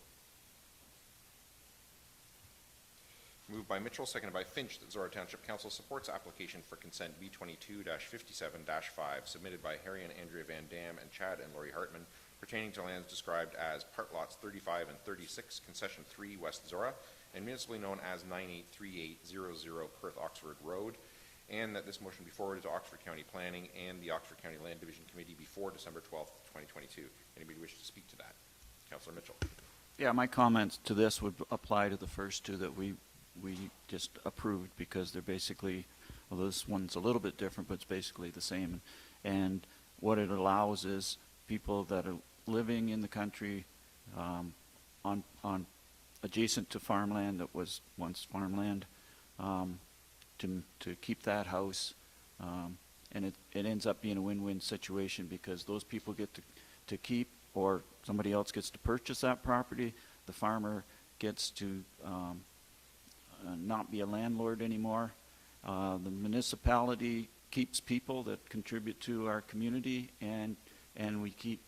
Moved by Mitchell, seconded by Finch, that Zorra Township Council supports application for consent B22-57-5 submitted by Harry and Andrea Van Dam and Chad and Lori Hartman pertaining to lands described as part lots 35 and 36, concession 3 West Zorra, and municipally known as 983800 Perth Oxford Road, and that this motion be forwarded to Oxford County Planning and the Oxford County Land Division Committee before December 12th, 2022. Anybody wish to speak to that? Councillor Mitchell. Yeah, my comments to this would apply to the first two that we just approved because they're basically, well, this one's a little bit different, but it's basically the same. And what it allows is people that are living in the country on adjacent to farmland that was once farmland to keep that house. And it ends up being a win-win situation because those people get to keep, or somebody else gets to purchase that property. The farmer gets to not be a landlord anymore. The municipality keeps people that contribute to our community, and we keep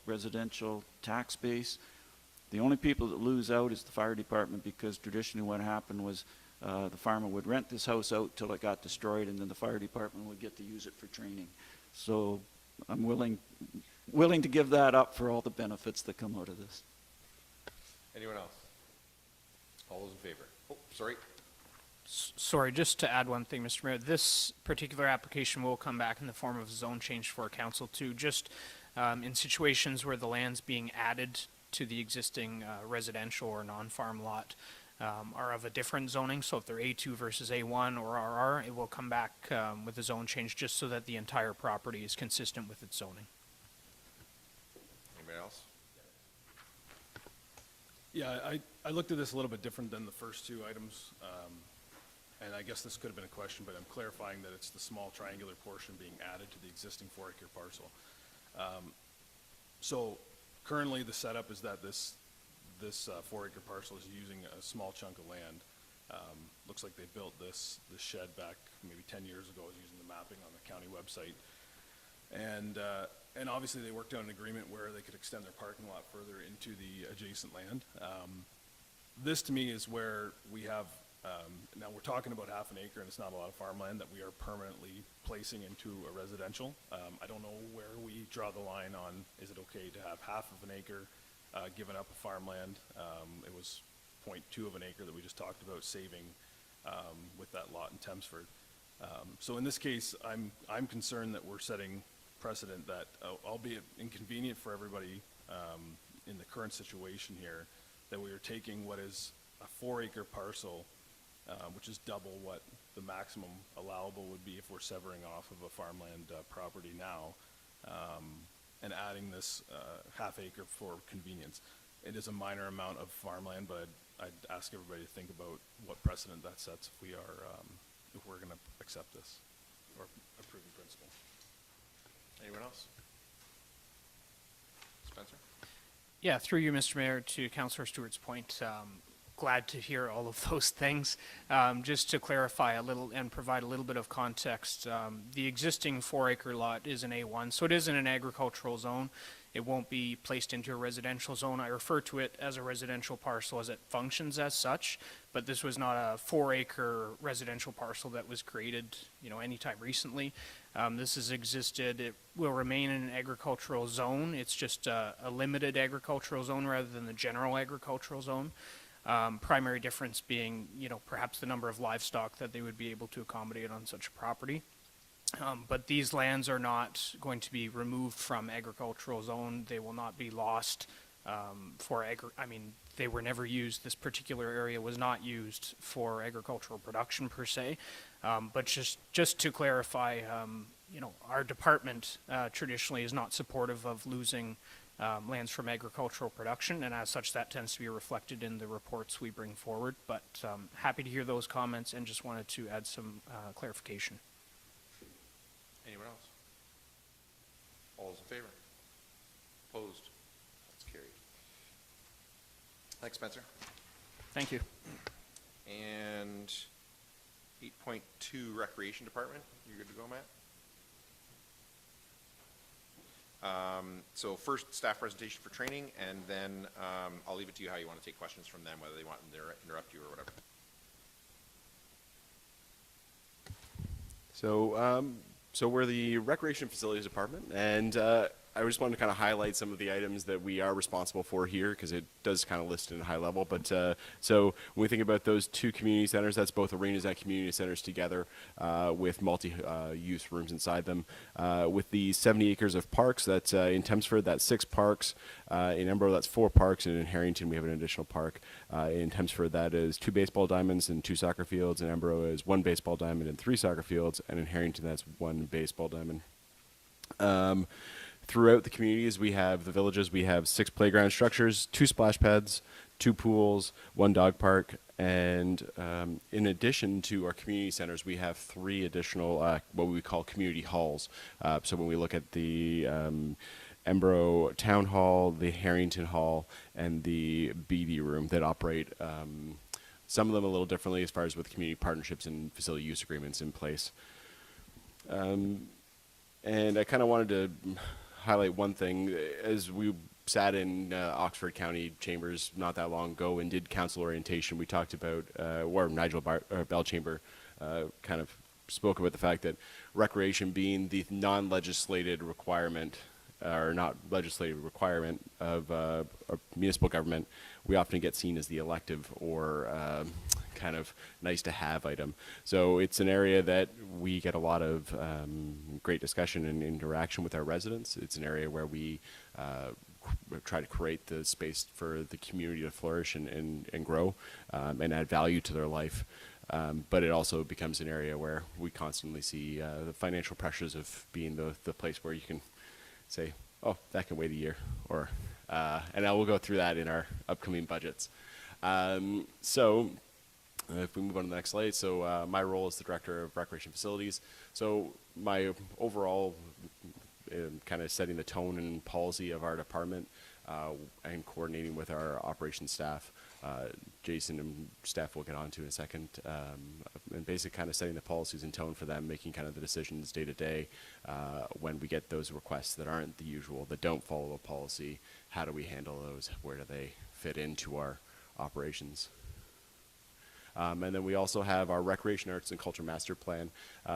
residential tax base. The only people that lose out is the fire department, because traditionally what happened was the farmer would rent this house out till it got destroyed, and then the fire department would get to use it for training. So I'm willing to give that up for all the benefits that come out of this. Anyone else? All those in favor? Oh, sorry. Sorry, just to add one thing, Mr. Mayor, this particular application will come back in the form of a zone change for council too, just in situations where the land's being added to the existing residential or non-farm lot are of a different zoning. So if they're A2 versus A1 or RR, it will come back with a zone change just so that the entire property is consistent with its zoning. Anybody else? Yeah, I looked at this a little bit different than the first two items. And I guess this could have been a question, but I'm clarifying that it's the small triangular portion being added to the existing 4-acre parcel. So currently the setup is that this 4-acre parcel is using a small chunk of land. Looks like they built this shed back maybe 10 years ago using the mapping on the county website. And obviously they worked out an agreement where they could extend their parking lot further into the adjacent land. This to me is where we have, now we're talking about half an acre and it's not a lot of farmland that we are permanently placing into a residential. I don't know where we draw the line on, is it okay to have half of an acre given up of farmland? It was 0.2 of an acre that we just talked about saving with that lot in Thamesford. So in this case, I'm concerned that we're setting precedent that, albeit inconvenient for everybody in the current situation here, that we are taking what is a 4-acre parcel, which is double what the maximum allowable would be if we're severing off of a farmland property now, and adding this half acre for convenience. It is a minor amount of farmland, but I'd ask everybody to think about what precedent that sets if we're going to accept this or approve in principle. Anyone else? Spencer? Yeah, through you, Mr. Mayor, to Councillor Stewart's point, glad to hear all of those things. Just to clarify a little and provide a little bit of context, the existing 4-acre lot is an A1, so it is in an agricultural zone. It won't be placed into a residential zone. I refer to it as a residential parcel as it functions as such, but this was not a 4-acre residential parcel that was created, anytime recently. This has existed. It will remain in an agricultural zone. It's just a limited agricultural zone rather than the general agricultural zone. Primary difference being, perhaps the number of livestock that they would be able to accommodate on such a property. But these lands are not going to be removed from agricultural zone. They will not be lost they were never used. This particular area was not used for agricultural production per se. But just to clarify, our department traditionally is not supportive of losing lands from agricultural production, and as such that tends to be reflected in the reports we bring forward. But happy to hear those comments and just wanted to add some clarification. Anyone else? All those in favor? Opposed? That's carried. Thanks, Spencer. Thank you. And 8.2 Recreation Department, you're good to go, Matt? So first, staff presentation for training, and then I'll leave it to you how you want to take questions from them, whether they want to interrupt you or whatever. So we're the Recreation Facilities Department, and I just wanted to kind of highlight some of the items that we are responsible for here, because it does kind of list it in high level. But so when we think about those two community centers, that's both arenas and community centers together with multi-use rooms inside them. With the 70 acres of parks, that's in Thamesford, that's 6 parks. In Embro, that's 4 parks, and in Harrington, we have an additional park. In Thamesford, that is 2 baseball diamonds and 2 soccer fields. In Embro is 1 baseball diamond and 3 soccer fields, and in Harrington, that's 1 baseball diamond. Throughout the communities, we have the villages, we have 6 playground structures, 2 splash pads, 2 pools, 1 dog park, and in addition to our community centers, we have 3 additional what we call community halls. So when we look at the Embro Town Hall, the Harrington Hall, and the BD Room that operate some of them a little differently as far as with community partnerships and facility use agreements in place. And I kind of wanted to highlight one thing. As we sat in Oxford County Chambers not that long ago and did council orientation. We talked about, or Nigel Bell Chamber kind of spoke about the fact that recreation being the non-legislated requirement, or not legislative requirement of municipal government, we often get seen as the elective or kind of nice to have item. So it's an area that we get a lot of great discussion and interaction with our residents. It's an area where we try to create the space for the community to flourish and grow and add value to their life. But it also becomes an area where we constantly see the financial pressures of being the place where you can say, oh, that can wait a year, or, and I will go through that in our upcoming budgets. So if we move on to the next slide, so my role is the Director of Recreation Facilities. So my overall kind of setting the tone and policy of our department and coordinating with our operations staff. Jason and staff will get on to in a second, and basically kind of setting the policies and tone for them, making kind of the decisions day to day when we get those requests that aren't the usual, that don't follow a policy. How do we handle those? Where do they fit into our operations? And then we also have our Recreation, Arts, and Culture Master Plan.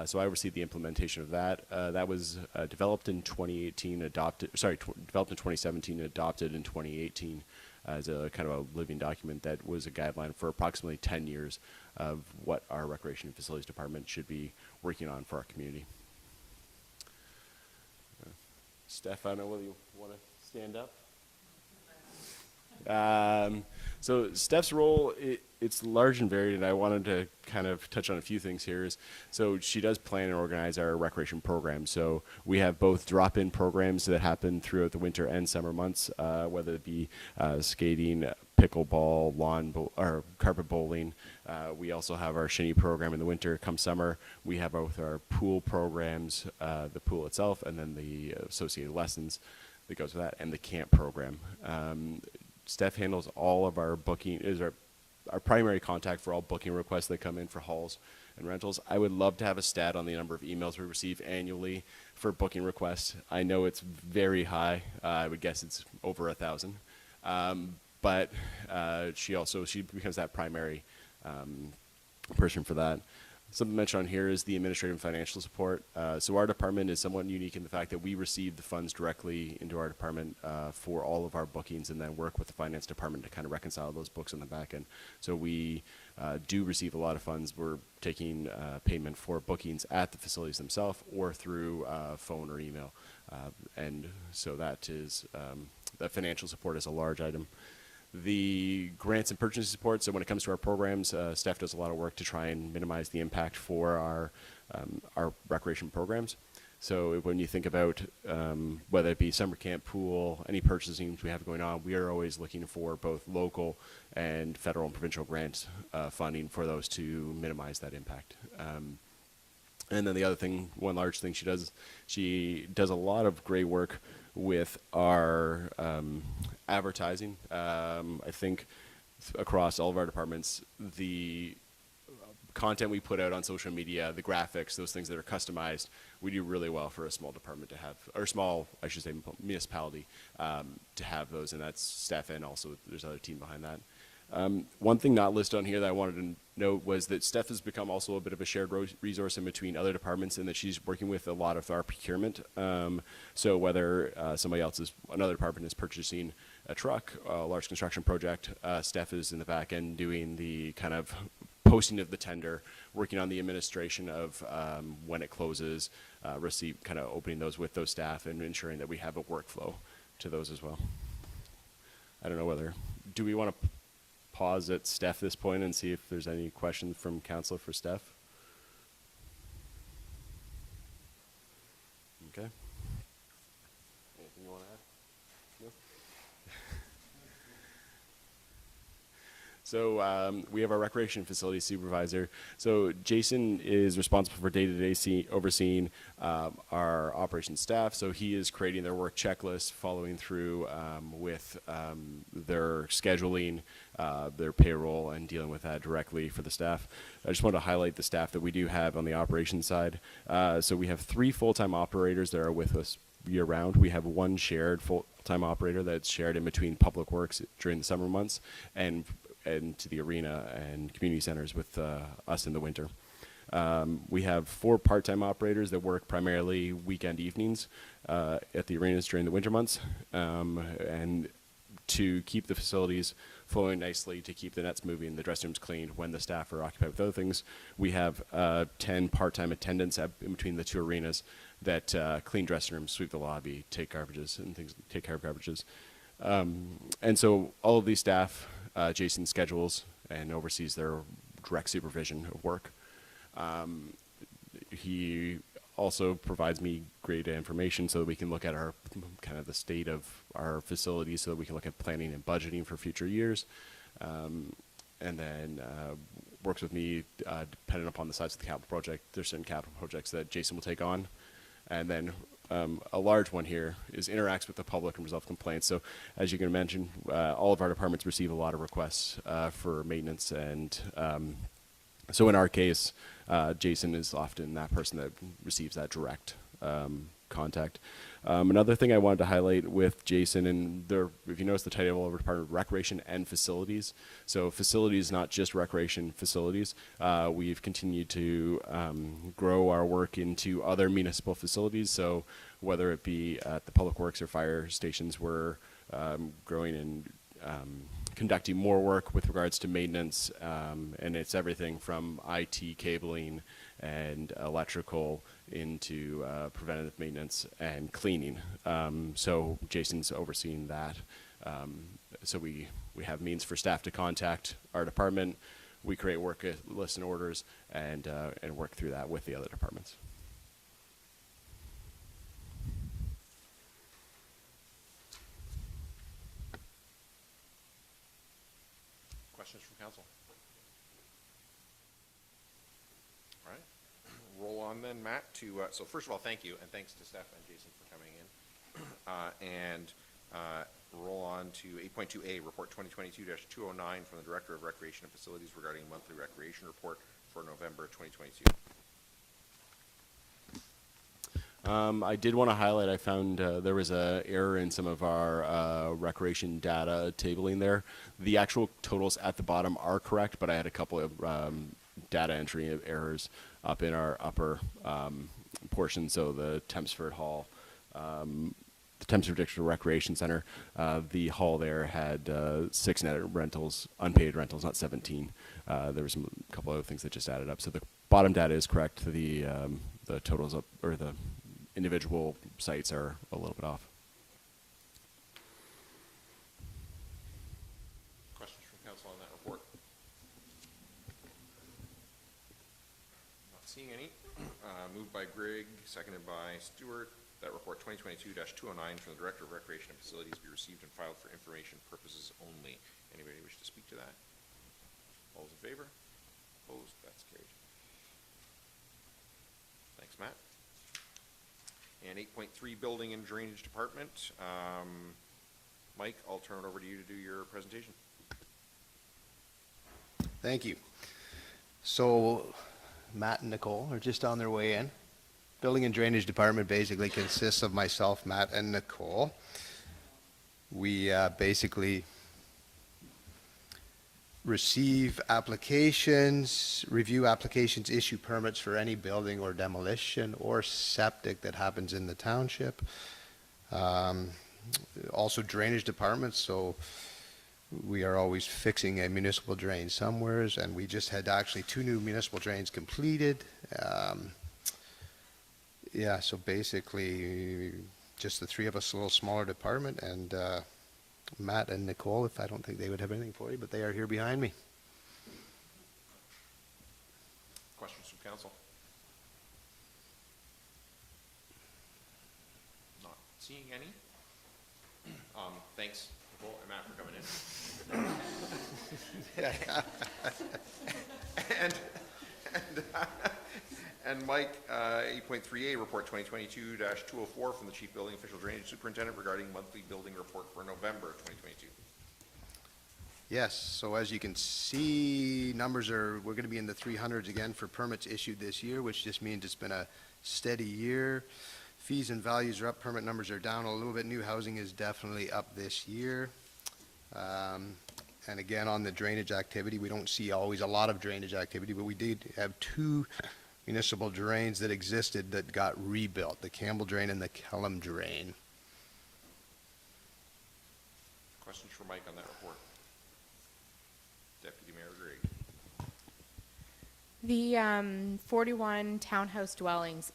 So I oversee the implementation of that. That was developed in 2018, developed in 2017, adopted in 2018 as a kind of a living document that was a guideline for approximately 10 years of what our Recreation and Facilities Department should be working on for our community. Steph, I don't know whether you want to stand up. So Steph's role, it's large and varied, and I wanted to kind of touch on a few things here. So she does plan and organize our recreation programs. So we have both drop-in programs that happen throughout the winter and summer months, whether it be skating, pickleball, or carpet bowling. We also have our shinny program in the winter. Come summer, we have both our pool programs, the pool itself, and then the associated lessons that goes with that, and the camp program. Steph handles all of our booking, is our primary contact for all booking requests that come in for halls and rentals. I would love to have a stat on the number of emails we receive annually for booking requests. I know it's very high. I would guess it's over 1,000. But she becomes that primary person for that. Something mentioned on here is the administrative and financial support. So our department is somewhat unique in the fact that we receive the funds directly into our department for all of our bookings, and then work with the finance department to kind of reconcile those books on the back end. So we do receive a lot of funds. We're taking payment for bookings at the facilities themselves or through phone or email. And so that is, that financial support is a large item. The grants and purchasing support, so when it comes to our programs, staff does a lot of work to try and minimize the impact for our recreation programs. So when you think about whether it be summer camp, pool, any purchasing we have going on, we are always looking for both local and federal and provincial grant funding for those to minimize that impact. And then the other thing, one large thing she does a lot of great work with our advertising. I think across all of our departments, the content we put out on social media, the graphics, those things that are customized, we do really well for a small department to have, or small, I should say, municipality to have those, and that's staff, and also there's another team behind that. One thing not listed on here that I wanted to note was that Steph has become also a bit of a shared resource in between other departments, in that she's working with a lot of our procurement. So whether another department is purchasing a truck, a large construction project, Steph is in the back end doing the kind of posting of the tender, working on the administration of when it closes, kind of opening those with those staff and ensuring that we have a workflow to those as well. I don't know do we want to pause at Steph this point and see if there's any questions from council for Steph? Okay. Anything you want to add? No? So we have our recreation facility supervisor. So Jason is responsible for day-to-day overseeing our operations staff. So he is creating their work checklist, following through with their scheduling, their payroll, and dealing with that directly for the staff. I just want to highlight the staff that we do have on the operations side. So we have 3 full-time operators that are with us year-round. We have 1 shared full-time operator that's shared in between Public Works during the summer months and to the arena and community centers with us in the winter. We have 4 part-time operators that work primarily weekend evenings at the arenas during the winter months, and to keep the facilities flowing nicely, to keep the nets moving, the dressing rooms clean when the staff are occupied with other things. We have 10 part-time attendants in between the 2 arenas that clean dressing rooms, sweep the lobby, take garbages and things, take care of garbages. And so all of these staff, Jason schedules and oversees their direct supervision of work. He also provides me great information so that we can look at our kind of the state of our facilities, so that we can look at planning and budgeting for future years, and then works with me depending upon the size of the capital project. There's certain capital projects that Jason will take on, and then a large one here is interacts with the public and resolve complaints. So as you can imagine, all of our departments receive a lot of requests for maintenance, and so in our case, Jason is often that person that receives that direct contact. Another thing I wanted to highlight with Jason, and there, if you notice the title of our department, recreation and facilities. So facilities, not just recreation facilities. We've continued to grow our work into other municipal facilities. So whether it be at the public works or fire stations, we're growing and conducting more work with regards to maintenance, and it's everything from IT cabling and electrical into preventative maintenance and cleaning. So Jason's overseeing that. So we have means for staff to contact our department. We create work lists and orders and work through that with the other departments. Questions from council? All right. Roll on then, Matt, to, so first of all, thank you, and thanks to Steph and Jason for coming in. Roll on to 8.2A, Report 2022-209 from the Director of Recreation and Facilities regarding monthly recreation report for November 2022. I did want to highlight, I found there was an error in some of our recreation data tabling there. The actual totals at the bottom are correct, but I had a couple of data entry errors up in our upper portion. So the Tempsford Hall, the Tempsford District Recreation Center, the hall there had 6 net rentals, unpaid rentals, not 17. There was a couple other things that just added up. So the bottom data is correct. The totals up, or the individual sites are a little bit off. Questions from council on that report? Not seeing any. Moved by Grigg, seconded by Stewart, that report 2022-209 from the Director of Recreation and Facilities be received and filed for information purposes only. Anybody wish to speak to that? All those in favor? Opposed? That's carried. Thanks, Matt. And 8.3, Building and Drainage Department. Mike, I'll turn it over to you to do your presentation. Thank you. So Matt and Nicole are just on their way in. Building and Drainage Department basically consists of myself, Matt, and Nicole. We basically receive applications, review applications, issue permits for any building or demolition or septic that happens in the township. Also drainage departments, so we are always fixing a municipal drain somewheres, and we just had actually 2 new municipal drains completed. Yeah, so basically just the 3 of us, a little smaller department, and Matt and Nicole, if I don't think they would have anything for you, but they are here behind me. Questions from council? Not seeing any. Thanks, Nicole and Matt, for coming in. And Mike, 8.3A, Report 2022-204 from the Chief Building Official Drainage Superintendent regarding monthly building report for November 2022. Yes, so as you can see, we're going to be in the 300s again for permits issued this year, which just means it's been a steady year. Fees and values are up, permit numbers are down a little bit. New housing is definitely up this year. And again, on the drainage activity, we don't see always a lot of drainage activity, but we did have 2 municipal drains that existed that got rebuilt, the Campbell Drain and the Kellum Drain. Questions for Mike on that report? Deputy Mayor Gregg. The 41 townhouse dwellings,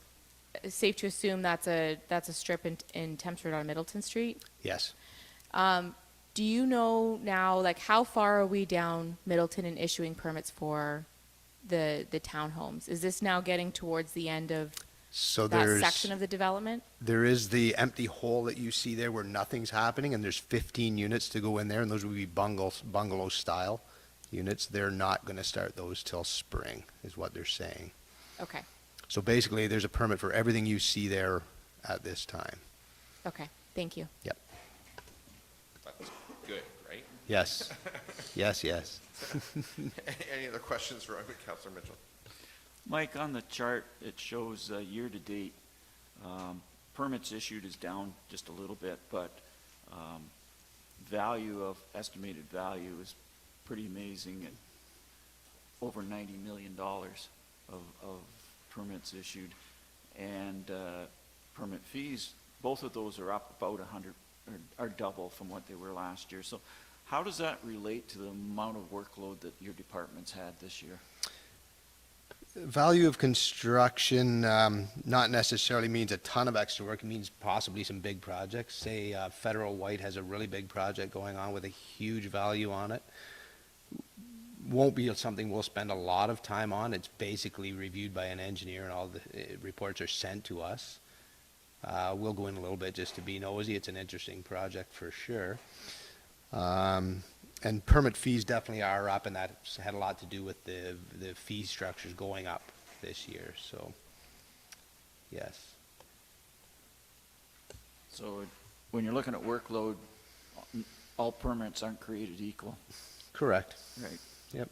safe to assume that's a strip in Thames Road on Middleton Street. Yes. Do you know now, like, how far are we down Middleton in issuing permits for the townhomes? Is this now getting towards the end of So that section of the development? there is the empty hole that you see there where nothing's happening, and there's 15 units to go in there, and those would be bungalow style units. They're not going to start those till spring, is what they're saying. Okay, So basically, there's a permit for everything you see there at this time. okay, thank you. Yep. That's good, right? Yes. Yes, yes. Any other questions for Councillor Mitchell? Mike, on the chart, it shows year-to-date, permits issued is down just a little bit, but estimated value is pretty amazing at over $90 million of permits issued. And permit fees, both of those are up about 100, are double from what they were last year. So how does that relate to the amount of workload that your departments had this year? Value of construction not necessarily means a ton of extra work. It means possibly some big projects. Say Federal White has a really big project going on with a huge value on it. Won't be something we'll spend a lot of time on. It's basically reviewed by an engineer, and all the reports are sent to us. We'll go in a little bit just to be nosy. It's an interesting project for sure. And permit fees definitely are up, and that's had a lot to do with the fee structures going up this year, so, yes. So when you're looking at workload, all permits aren't created equal. Correct. Right. Yep.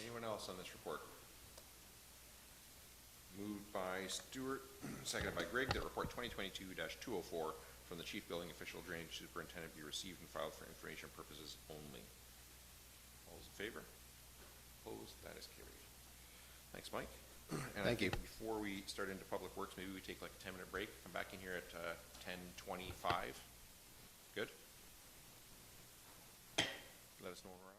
Anyone else on this report? Moved by Stewart, seconded by Grigg, that report 2022-204 from the Chief Building Official Drainage Superintendent be received and filed for information purposes only. All those in favor? Opposed? That is carried. Thanks, Mike. And Thank you. Before we start into Public Works, maybe we take like a 10-minute break, come back in here at 10:25. Good? Let us know when we're out.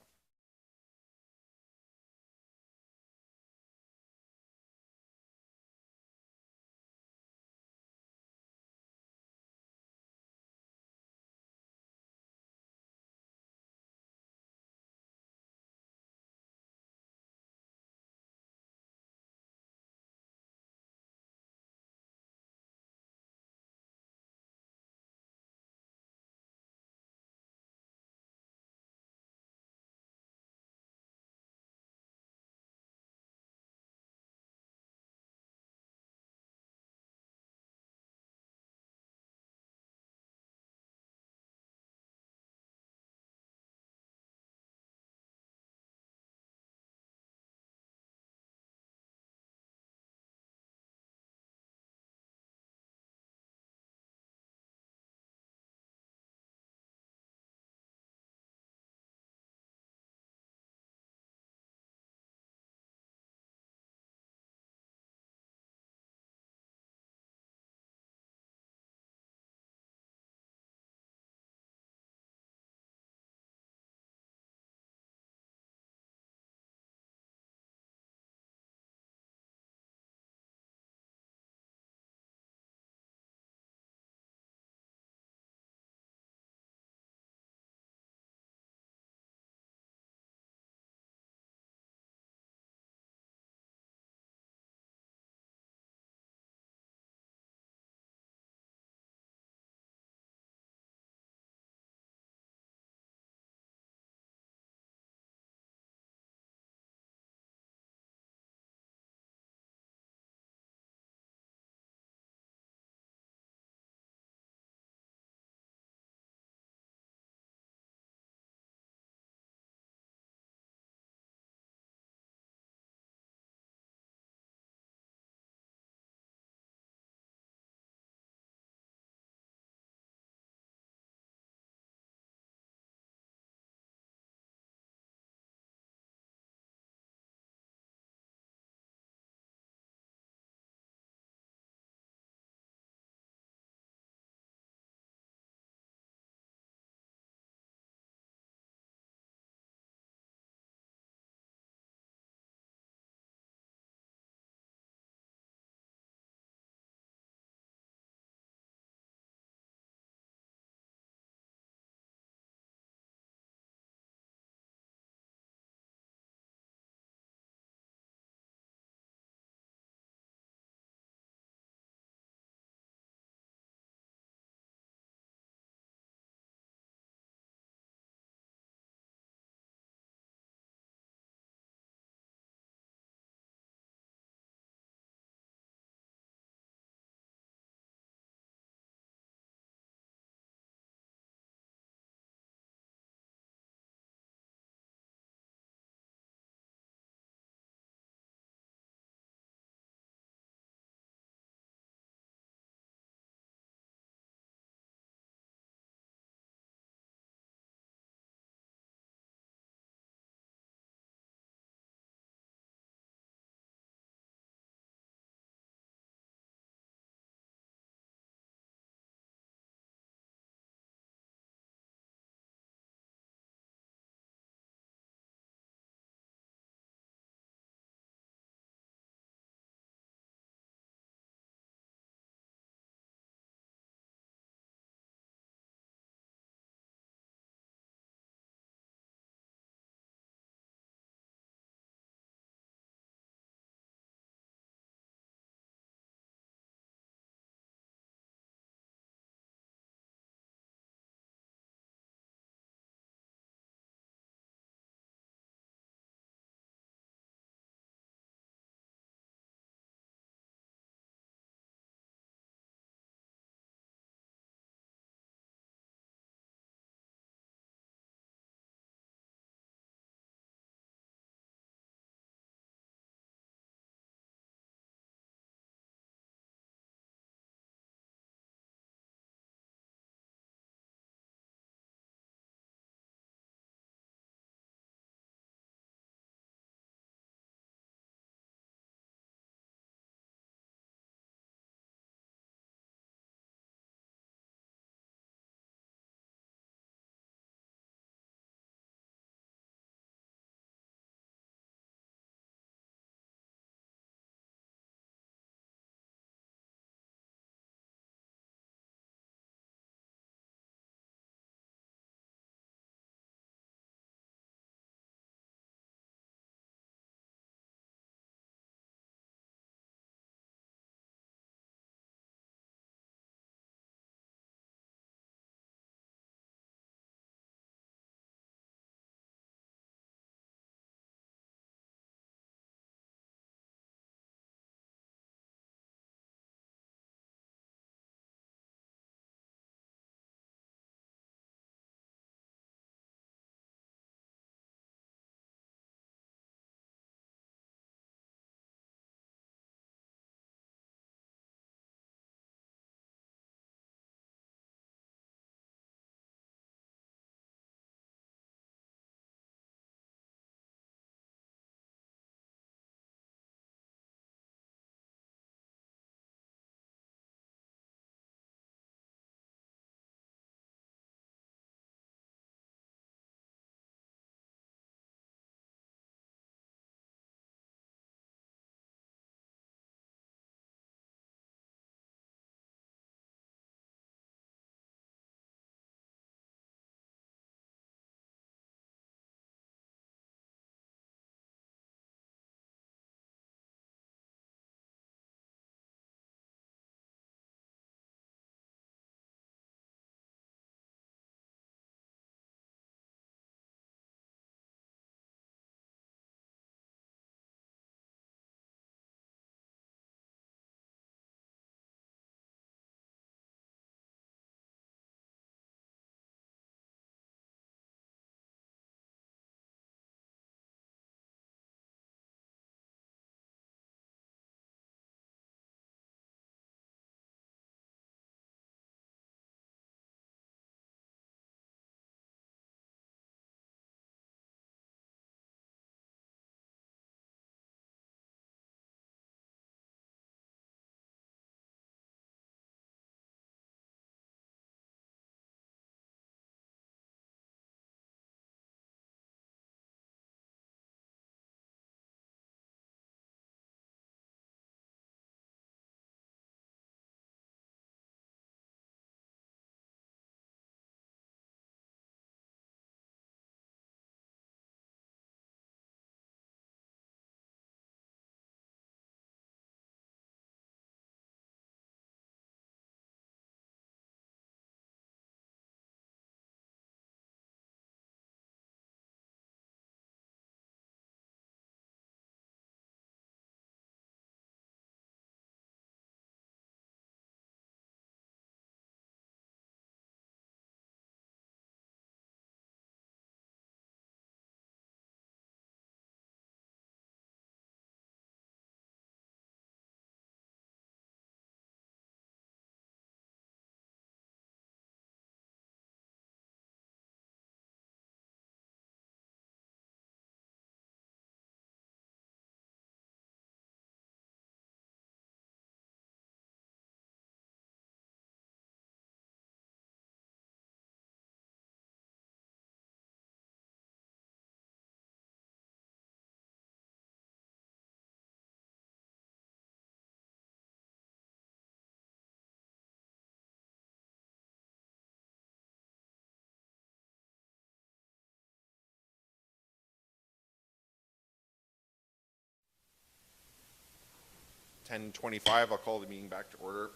10:25, I'll call the meeting back to order,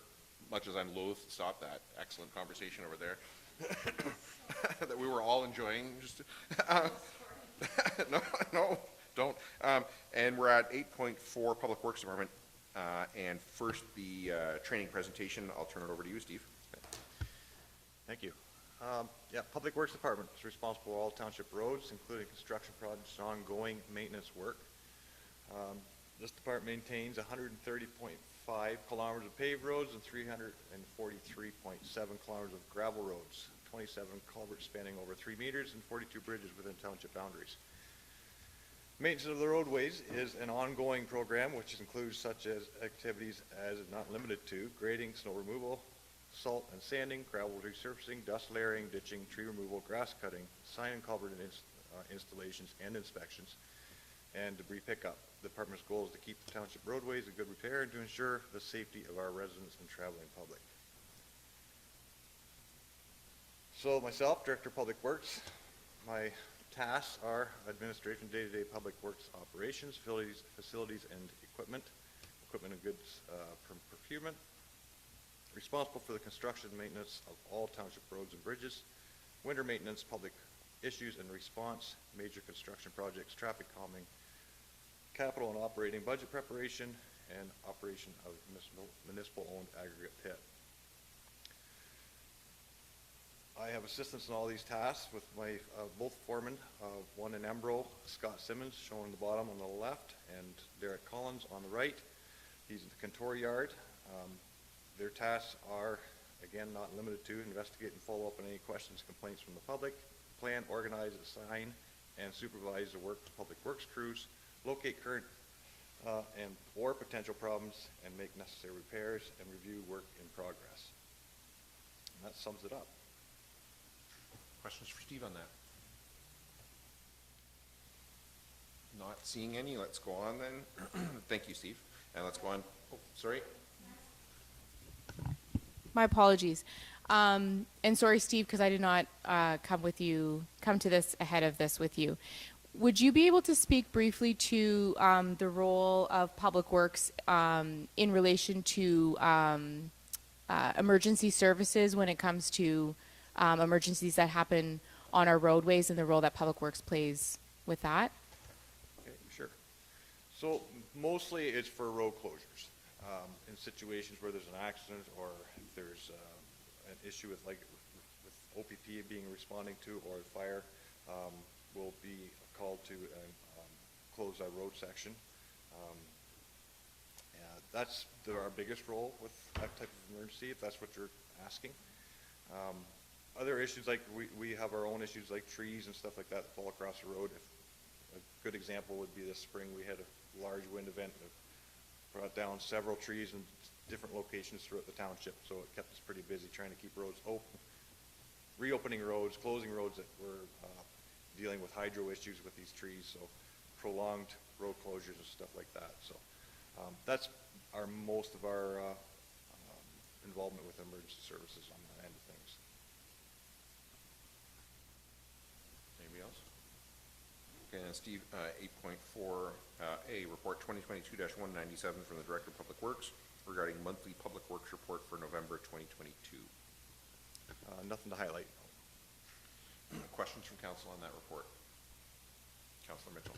much as I'm loath to stop that excellent conversation over there that we were all enjoying. Just, no, don't. And we're at 8.4, Public Works Department. And first, the training presentation. I'll turn it over to you, Steve. Thank you. Yeah, Public Works Department is responsible for all township roads, including construction projects and ongoing maintenance work. This department maintains 130.5 kilometers of paved roads and 343.7 kilometers of gravel roads, 27 culverts spanning over 3 meters, and 42 bridges within township boundaries. Maintenance of the roadways is an ongoing program which includes such as activities as not limited to grading, snow removal, salt and sanding, gravel resurfacing, dust layering, ditching, tree removal, grass cutting, sign and culvert installations and inspections, and debris pickup. The department's goal is to keep the township roadways in good repair and to ensure the safety of our residents and traveling public. So myself, Director of Public Works, my tasks are administration, day-to-day public works operations, facilities and equipment and goods procurement, responsible for the construction and maintenance of all township roads and bridges, winter maintenance, public issues and response, major construction projects, traffic calming, capital and operating budget preparation, and operation of municipal-owned aggregate pit. I have assistance in all these tasks with my both foremen, one in Embro, Scott Simmons, shown in the bottom on the left, and Derek Collins on the right. He's in the Contour Yard. Their tasks are, again, not limited to investigate and follow up on any questions, complaints from the public, plan, organize, assign, and supervise the work of public works crews, locate current and or potential problems, and make necessary repairs and review work in progress. And that sums it up. Questions for Steve on that? Not seeing any. Let's go on then. Thank you, Steve. And let's go on. Oh, sorry. My apologies. And sorry, Steve, because I did not come to this ahead of this with you. Would you be able to speak briefly to the role of Public Works in relation to emergency services when it comes to emergencies that happen on our roadways and the role that Public Works plays with that? Okay, sure. So mostly it's for road closures. In situations where there's an accident or if there's an issue with OPP being responding to or a fire, will be called to close our road section. That's our biggest role with that type of emergency, if that's what you're asking. Other issues, like we have our own issues like trees and stuff like that fall across the road. A good example would be this spring we had a large wind event that brought down several trees in different locations throughout the township, so it kept us pretty busy trying to keep roads open, reopening roads, closing roads that were dealing with hydro issues with these trees, so prolonged road closures and stuff like that. So that's most of our involvement with emergency services on that end of things. Anybody else? Okay, and Steve, 8.4A, Report 2022-197 from the Director of Public Works regarding monthly Public Works report for November 2022. Nothing to highlight. Questions from council on that report? Councilor Mitchell.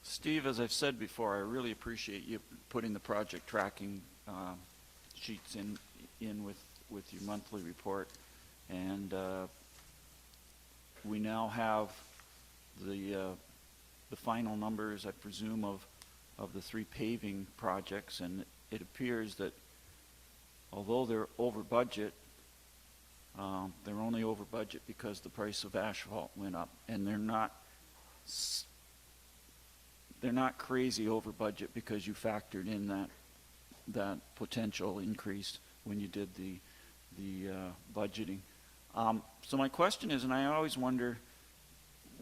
Steve, as I've said before, I really appreciate you putting the project tracking sheets in with your monthly report, and we now have the final numbers, I presume, of the 3 paving projects, and it appears that although they're over budget, they're only over budget because the price of asphalt went up, and they're not crazy over budget because you factored in that potential increase when you did the budgeting. So my question is, and I always wonder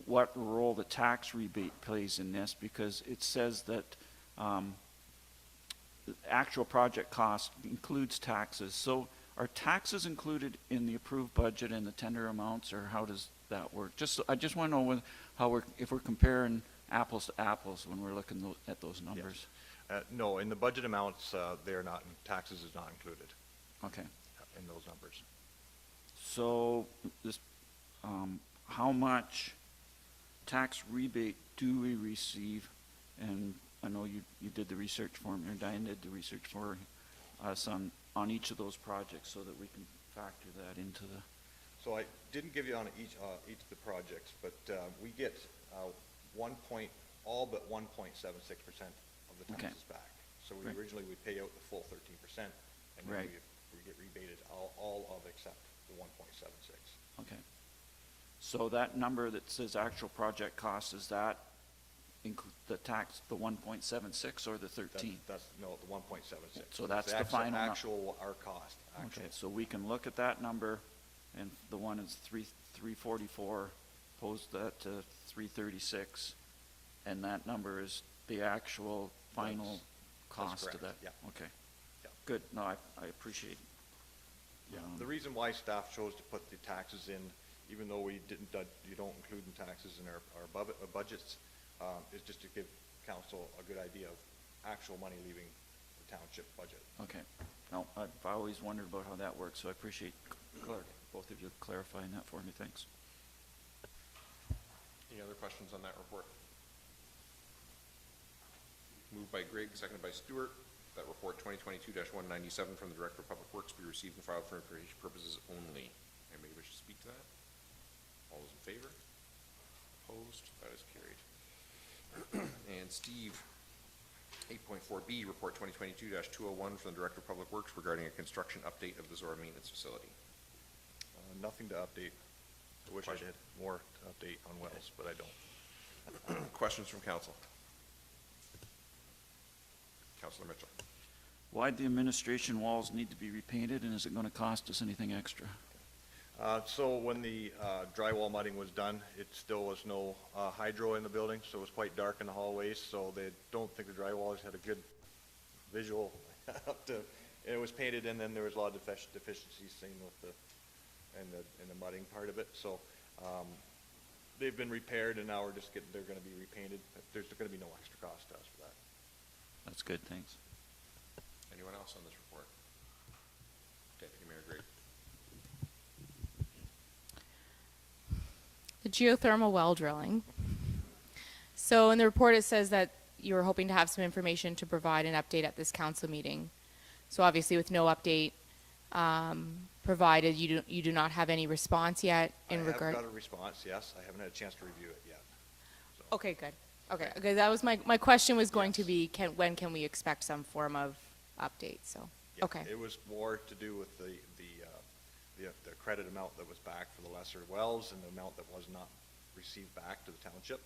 what role the tax rebate plays in this, because it says that the actual project cost includes taxes. So are taxes included in the approved budget and the tender amounts, or how does that work? I just want to know if we're comparing apples to apples when we're looking at those numbers. No, in the budget amounts, they are not, taxes is not included Okay. in those numbers. So this, how much tax rebate do we receive? And I know you did the research for me, or Diane did the research for us on each of those projects so that we can factor that into the, So I didn't give you on each of the projects, but we get all but 1.76% of the Okay. taxes back. So Right. originally we pay out the full 13%, and then Right. we get rebated all of except the 1.76. okay. So that number that says actual project cost, is that include the tax, the 1.76 or the 13? That's, no, the 1.76. So that's It's the final nu- actual, our cost, actual. Okay, so we can look at that number, and the one is 344, pose that to 336, and that number is the actual final That's cost of correct, that? yeah. Okay, Yeah. good, no, I appreciate. Yeah, the reason why staff chose to put the taxes in, even though we you don't include the taxes in our budgets, is just to give council a good idea of actual money leaving the township budget. Okay, no, I've always wondered about how that works, so I appreciate both of you clarifying that for me, thanks. Any other questions on that report? Moved by Greg, seconded by Stewart, that report 2022-197 from the Director of Public Works be received and filed for information purposes only. Anybody wish to speak to that? All those in favor? Opposed? That is carried. And Steve, 8.4B, report 2022-201 from the Director of Public Works regarding a construction update of the Zorra Maintenance Facility. Nothing to update. I wish I Question. did more to update on wells, but I don't. Questions from council? Councilor Mitchell. Why'd the administration walls need to be repainted, and is it gonna cost us anything extra? So when the drywall mudding was done, it still was no hydro in the building, so it was quite dark in the hallways, so they don't think the drywallers had a good visual up to, it was painted, and then there was a lot of deficiencies seen with the mudding part of it, so they've been repaired, and now they're gonna be repainted. There's gonna be no extra cost to us for that. That's good, thanks. Anyone else on this report? Deputy Mayor Gray. The geothermal well drilling. So in the report, it says that you were hoping to have some information to provide an update at this council meeting. So obviously with no update provided, you do not have any response yet in regard. I have got a response, yes. I haven't had a chance to review it yet. So, Okay, good. Okay, that was my question was going to be, when can we expect some form of update, so, yeah, okay. It was more to do with the credit amount that was back for the lesser wells and the amount that was not received back to the township.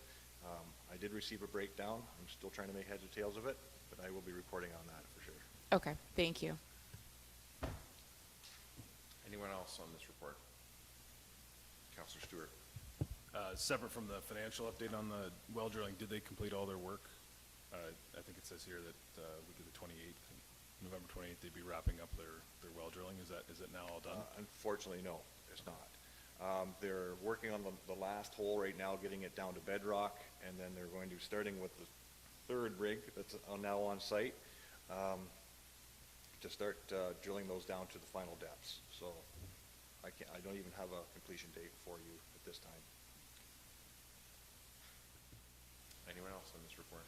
I did receive a breakdown. I'm still trying to make heads or tails of it, but I will be reporting on that for sure. Okay, thank you. Anyone else on this report? Councilor Stewart. Separate from the financial update on the well drilling, did they complete all their work? I think it says here that we did the 28th, November 28th, they'd be wrapping up their well drilling. Is it now all done? Unfortunately, no, it's not. They're working on the last hole right now, getting it down to bedrock, and then they're going to be starting with the third rig that's now on site to start drilling those down to the final depths. So I don't even have a completion date for you at this time. Anyone else on this report?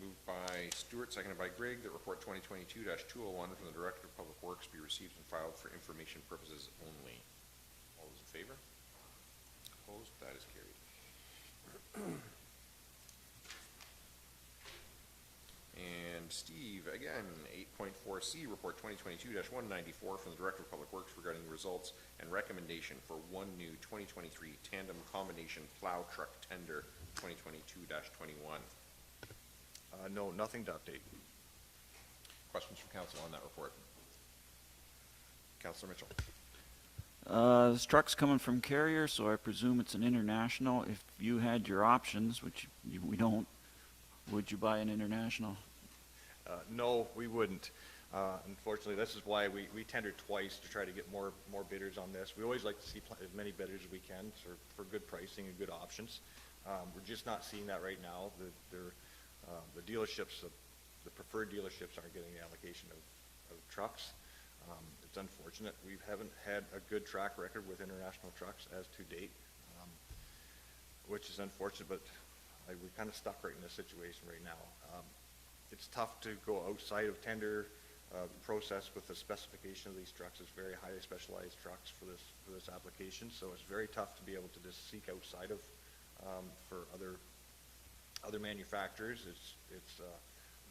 Moved by Stewart, seconded by Gregg, that report 2022-201 from the Director of Public Works be received and filed for information purposes only. All those in favor? Opposed? That is carried. And Steve, again, 8.4C, report 2022-194 from the Director of Public Works regarding results and recommendation for one new 2023 Tandem combination plow truck tender 2022-21. No, nothing to update. Questions from council on that report? Councilor Mitchell. This truck's coming from Carrier, so I presume it's an international. If you had your options, which we don't, would you buy an international? No, we wouldn't. Unfortunately, this is why we tendered twice to try to get more bidders on this. We always like to see as many bidders as we can for good pricing and good options. We're just not seeing that right now. The dealerships, the preferred dealerships aren't getting the allocation of trucks. It's unfortunate. We haven't had a good track record with international trucks as to date, which is unfortunate, but we're kind of stuck right in this situation right now. It's tough to go outside of tender process with the specification of these trucks. It's very highly specialized trucks for this application, so it's very tough to be able to just seek outside of for other manufacturers. It's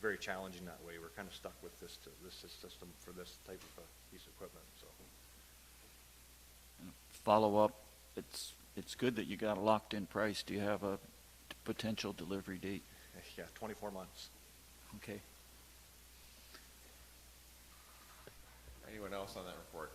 very challenging that way. We're kind of stuck with this system for this type of a piece of equipment. So Follow up, it's good that you got a locked-in price. Do you have a potential delivery date? yeah, 24 months. Okay. Anyone else on that report?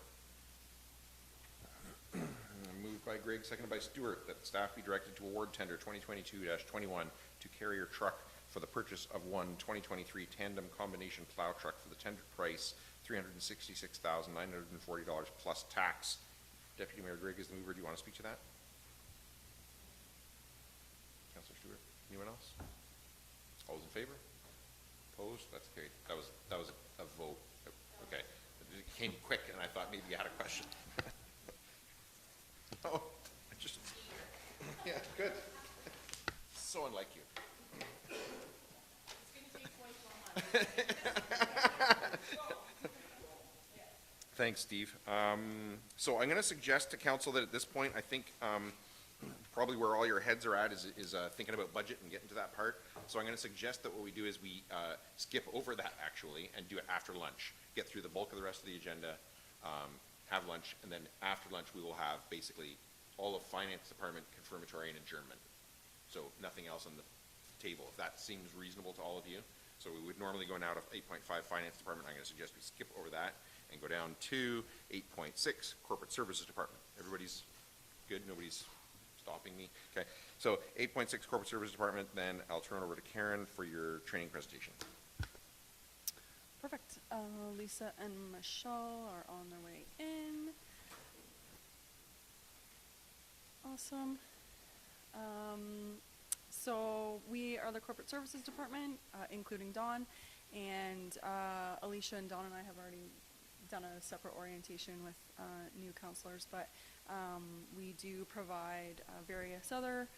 Moved by Greg, seconded by Stewart, that staff be directed to award tender 2022-21 to Carrier Truck for the purchase of one 2023 Tandem combination plow truck for the tender price $366,940 plus tax. Deputy Mayor Greg is the mover. Do you want to speak to that? Councillor Stewart. Anyone else? All those in favor? Opposed? That's carried. That was a vote. Okay. It came quick, and I thought maybe you had a question. No, I just, yeah, good. So unlike you. Thanks, Steve. So I'm going to suggest to council that at this point, I think probably where all your heads are at is thinking about budget and getting to that part. So I'm going to suggest that what we do is we skip over that actually and do it after lunch. Get through the bulk of the rest of the agenda, have lunch, and then after lunch we will have basically all of Finance Department, Confirmatory, and Adjournment. So nothing else on the table, if that seems reasonable to all of you. So we would normally go now to 8.5 Finance Department. I'm going to suggest we skip over that and go down to 8.6 Corporate Services Department. Everybody's good? Nobody's stopping me? Okay. So 8.6 Corporate Services Department, then I'll turn it over to Karen for your training presentation. Perfect. Lisa and Michelle are on their way in. Awesome. So we are the Corporate Services Department, including Dawn, and Alicia and Dawn and I have already done a separate orientation with new counselors, but we do provide various other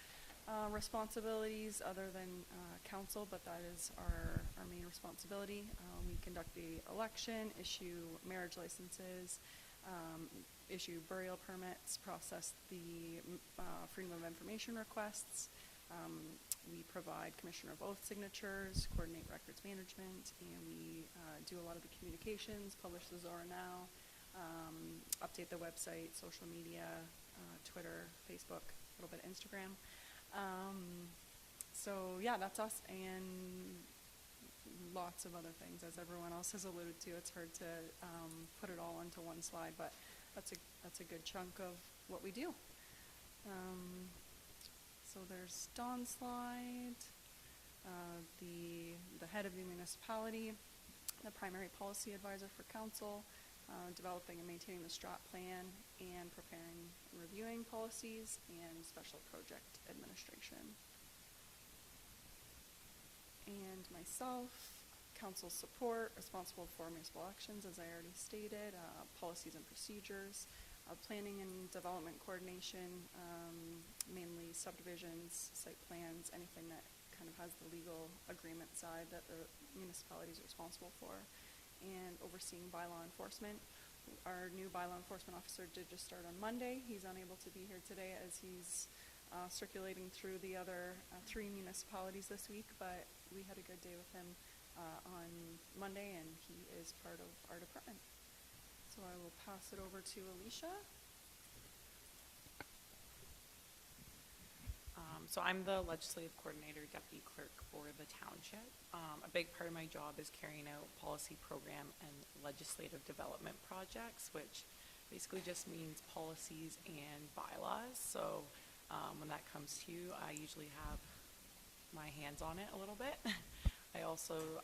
responsibilities other than council, but that is our main responsibility. We conduct the election, issue marriage licenses, issue burial permits, process the Freedom of Information requests. We provide Commissioner of Oath signatures, coordinate records management, and we do a lot of the communications, publish the Zorra Now, update the website, social media, Twitter, Facebook, a little bit of Instagram. So yeah, that's us, and lots of other things, as everyone else has alluded to. It's hard to put it all onto one slide, but that's a good chunk of what we do. So there's Dawn's slide, the head of the municipality, the primary policy advisor for council, developing and maintaining the strat plan, and preparing and reviewing policies, and special project administration. And myself, council support, responsible for municipal elections, as I already stated, policies and procedures, planning and development coordination, mainly subdivisions, site plans, anything that kind of has the legal agreement side that the municipality is responsible for, and overseeing bylaw enforcement. Our new bylaw enforcement officer did just start on Monday. He's unable to be here today as he's circulating through the other 3 municipalities this week, but we had a good day with him on Monday, and he is part of our department. So I will pass it over to Alicia. So I'm the legislative coordinator, deputy clerk for the township. A big part of my job is carrying out policy program and legislative development projects, which basically just means policies and bylaws. So when that comes to you, I usually have my hands on it a little bit. I also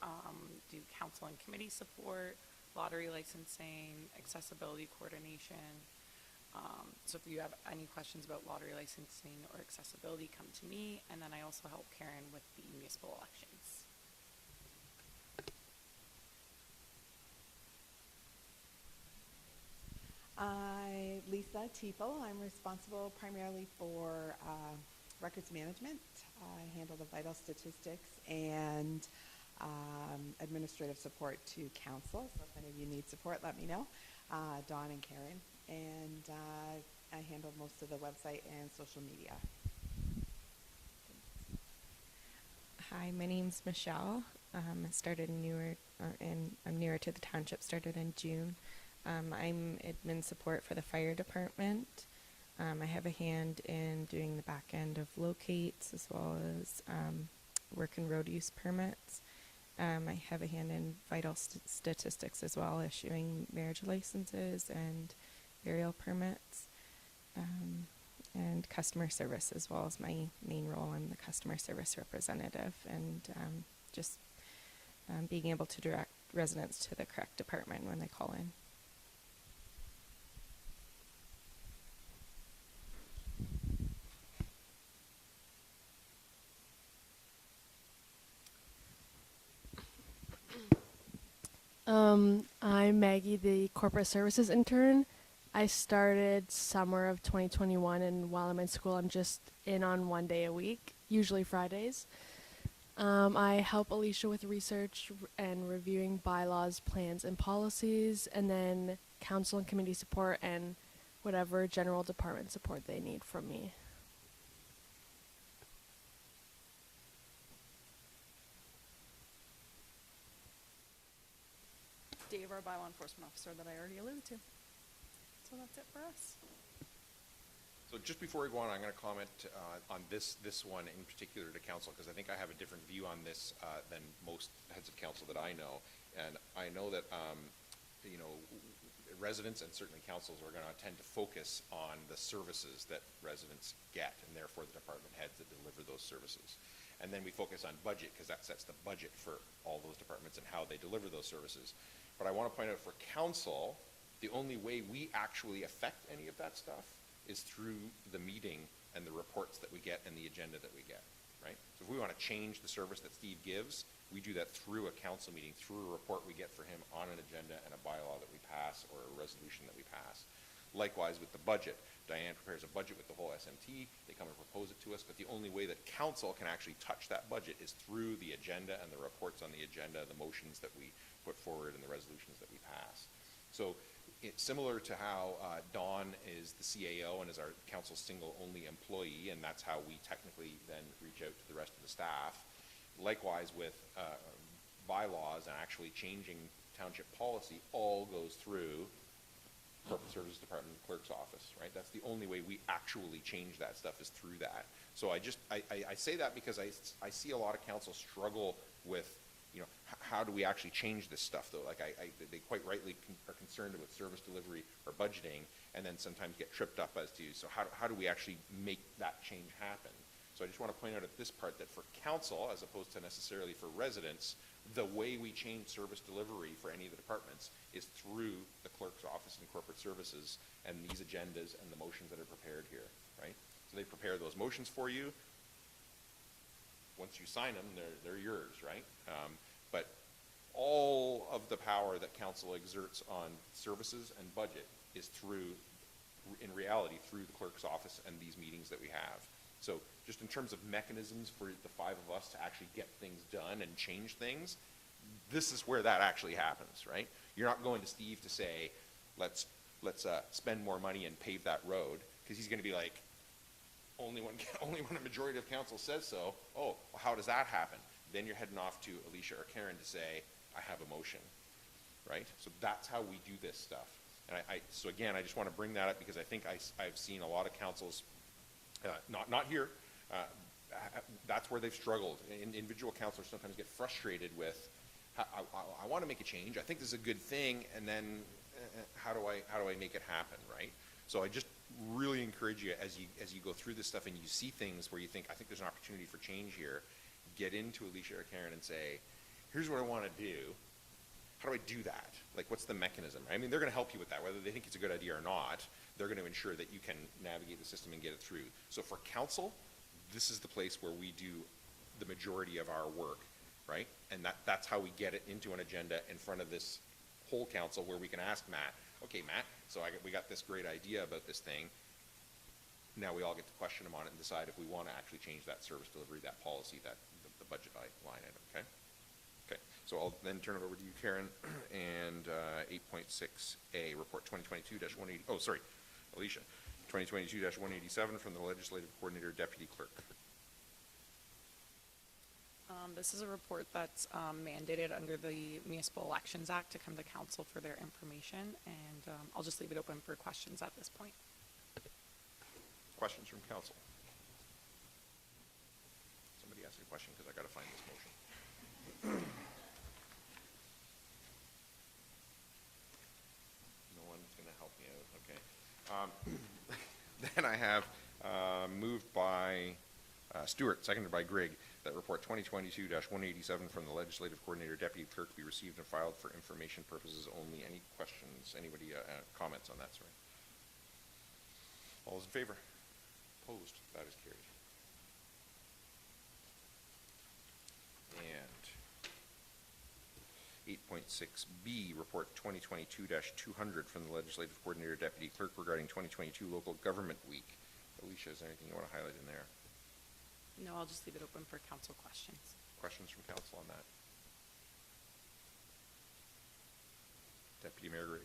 do council and committee support, lottery licensing, accessibility coordination. So if you have any questions about lottery licensing or accessibility, come to me. And then I also help Karen with the municipal elections. Tiefel. I'm responsible primarily for records management. I handle the vital statistics and administrative support to council. So if any of you need support, let me know. Dawn and Karen. And I handle most of the website and social media. Hi, my name's Michelle. I started newer, and I'm newer to the township. Started in June. I'm admin support for the fire department. I have a hand in doing the back end of locates as well as work in road use permits. I have a hand in vital statistics as well, issuing marriage licenses and burial permits. And customer service as well as my main role. I'm the customer service representative, and just being able to direct residents to the correct department when they call in. I'm Maggie, the corporate services intern. I started summer of 2021, and while I'm in school, I'm just in on 1 day a week, usually Fridays. I help Alicia with research and reviewing bylaws, plans, and policies, and then council and committee support and whatever general department support they need from me. Dave, our bylaw enforcement officer that I already alluded to. So that's it for us. So just before we go on, I'm going to comment on this one in particular to council, because I think I have a different view on this than most heads of council that I know. And I know that residents and certainly councils are going to tend to focus on the services that residents get, and therefore the department heads that deliver those services. And then we focus on budget, because that sets the budget for all those departments and how they deliver those services. But I want to point out for council, the only way we actually affect any of that stuff is through the meeting and the reports that we get and the agenda that we get, right? So if we want to change the service that Steve gives, we do that through a council meeting, through a report we get for him on an agenda and a bylaw that we pass or a resolution that we pass. Likewise with the budget. Diane prepares a budget with the whole SMT. They come and propose it to us, but the only way that council can actually touch that budget is through the agenda and the reports on the agenda, the motions that we put forward and the resolutions that we pass. So it's similar to how Dawn is the CAO and is our council's single only employee, and that's how we technically then reach out to the rest of the staff. Likewise with bylaws and actually changing township policy all goes through Corporate Services Department and Clerk's office, right? That's the only way we actually change that stuff is through that. So I say that because I see a lot of council struggle with, how do we actually change this stuff though? Like they quite rightly are concerned with service delivery or budgeting, and then sometimes get tripped up as to, so how do we actually make that change happen? So I just want to point out at this part that for council, as opposed to necessarily for residents, the way we change service delivery for any of the departments is through the clerk's office and corporate services and these agendas and the motions that are prepared here, right? So they prepare those motions for you. Once you sign them, they're yours, right? But all of the power that council exerts on services and budget is through, in reality, through the clerk's office and these meetings that we have. So just in terms of mechanisms for the five of us to actually get things done and change things, this is where that actually happens, right? You're not going to Steve to say, let's spend more money and pave that road, because he's going to be like, only when a majority of council says so. Oh, well, how does that happen? Then you're heading off to Alicia or Karen to say, I have a motion, right? So that's how we do this stuff. And so again, I just want to bring that up because I think I've seen a lot of councils, not here, that's where they've struggled. Individual councilors sometimes get frustrated with, I want to make a change. I think this is a good thing, and then how do I make it happen, right? So I just really encourage you as you go through this stuff and you see things where you think, I think there's an opportunity for change here, get into Alicia or Karen and say, here's what I want to do. How do I do that? Like, what's the mechanism? I mean, they're going to help you with that, whether they think it's a good idea or not. They're going to ensure that you can navigate the system and get it through. So for council, this is the place where we do the majority of our work, right? And that's how we get it into an agenda in front of this whole council where we can ask Matt, okay, Matt, so we got this great idea about this thing. Now we all get to question them on it and decide if we want to actually change that service delivery, that policy, that the budget line item, okay? Okay, so I'll then turn it over to you, Karen, and 8.6A, Report 2022-180, oh, sorry, Alicia, 2022-187 from the Legislative Coordinator, Deputy Clerk. This is a report that's mandated under the Municipal Elections Act to come to council for their information, and I'll just leave it open for questions at this point. Questions from council? Somebody ask a question because I got to find this motion. No one's going to help me out, okay. Then I have moved by Stewart, seconded by Grigg, that report 2022-187 from the Legislative Coordinator Deputy Clerk be received and filed for information purposes only. Any questions? Anybody comments on that, sorry? All those in favor? Opposed? That is carried. And 8.6B, report 2022-200 from the Legislative Coordinator Deputy Clerk regarding 2022 Local Government Week. Alicia, is there anything you want to highlight in there? No, I'll just leave it open for council questions. Questions from council on that? Deputy Mayor Grigg.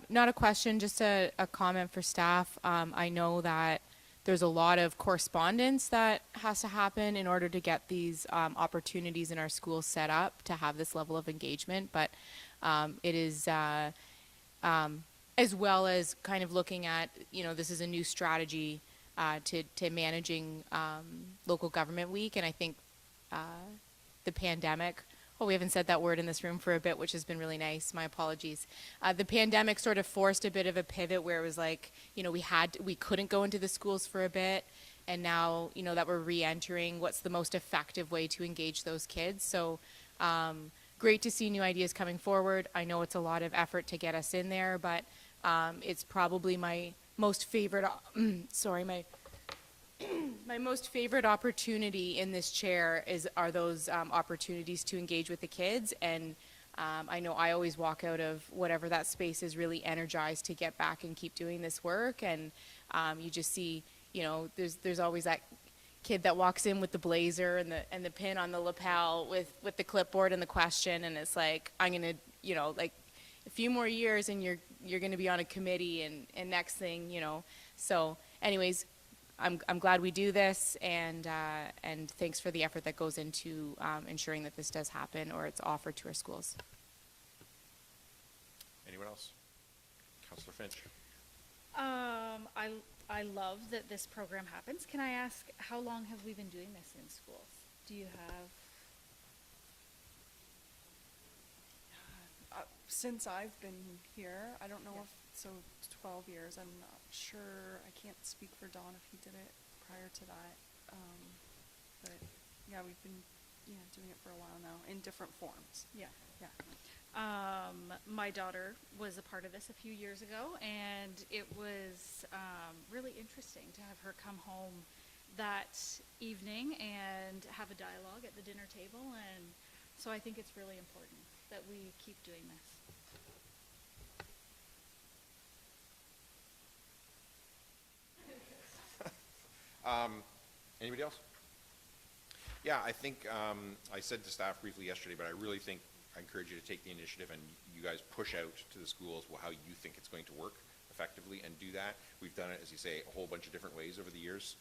Not a question, just a comment for staff. I know that there's a lot of correspondence that has to happen in order to get these opportunities in our schools set up to have this level of engagement, but it is as well as kind of looking at, this is a new strategy to managing local government week, and I think the pandemic, we haven't said that word in this room for a bit, which has been really nice. My apologies. The pandemic sort of forced a bit of a pivot where it was like, we couldn't go into the schools for a bit, and now, that we're re-entering, what's the most effective way to engage those kids? So great to see new ideas coming forward. I know it's a lot of effort to get us in there, but it's probably my most favorite, my most favorite opportunity in this chair are those opportunities to engage with the kids, and I know I always walk out of whatever that space is really energized to get back and keep doing this work, and you just see, there's always that kid that walks in with the blazer and the pin on the lapel with the clipboard and the question, and it's like, I'm gonna, like a few more years and you're gonna be on a committee and next thing, so anyways, I'm glad we do this, and thanks for the effort that goes into ensuring that this does happen or it's offered to our schools. Anyone else? Councillor Finch. I love that this program happens. Can I ask, how long have we been doing this in schools? Do you have? Since I've been here, I don't know if, so 12 years, I'm not sure, I can't speak for Don if he did it prior to that, but yeah, we've been, doing it for a while now, in different forms. Yeah. Yeah. My daughter was a part of this a few years ago, and it was really interesting to have her come home that evening and have a dialogue at the dinner table, and so I think it's really important that we keep doing this. Anybody else? Yeah, I think I said to staff briefly yesterday, but I really think I encourage you to take the initiative and you guys push out to the schools how you think it's going to work effectively and do that. We've done it, as you say, a whole bunch of different ways over the years.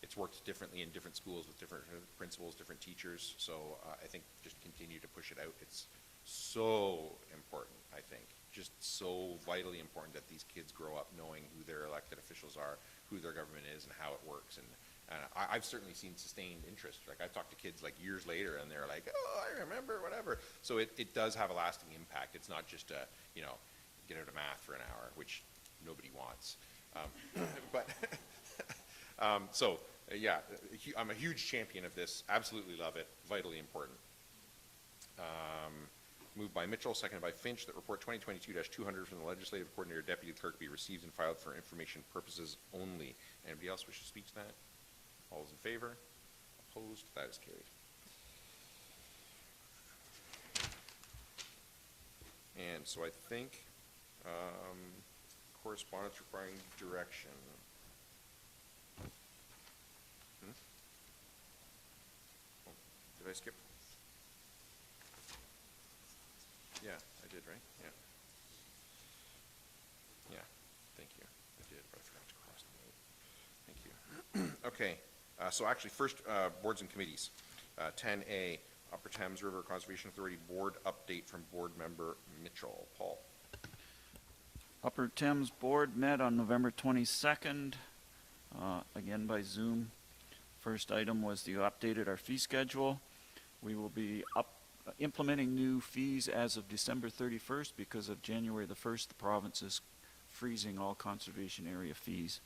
It's worked differently in different schools with different principals, different teachers. So I think just continue to push it out. It's so important, I think. Just so vitally important that these kids grow up knowing who their elected officials are, who their government is, and how it works. And I've certainly seen sustained interest. Like, I've talked to kids like years later, and they're like, "Oh, I remember," whatever. So it does have a lasting impact. It's not just a, get out of math for an hour, which nobody wants. Yeah, I'm a huge champion of this. Absolutely love it. Vitally important. Moved by Mitchell, seconded by Finch, that report 2022-200 from the Legislative Coordinator Deputy Clerk be received and filed for information purposes only. Anybody else wish to speak to that? All those in favor? Opposed? That is carried. items. So I think correspondence requiring direction. Oh, did I skip? Yeah, I did, right? Yeah. Yeah, thank you. I did, but I forgot to cross the note. Thank you. Okay, so actually, first, boards and committees. 10A, Upper Thames River Conservation Authority Board update from Board Member Mitchell. Paul. Upper Thames Board met on November 22nd, again by Zoom. First item was the updated our fee schedule. We will be implementing new fees as of December 31st because of January the 1st, the province is freezing all conservation area fees.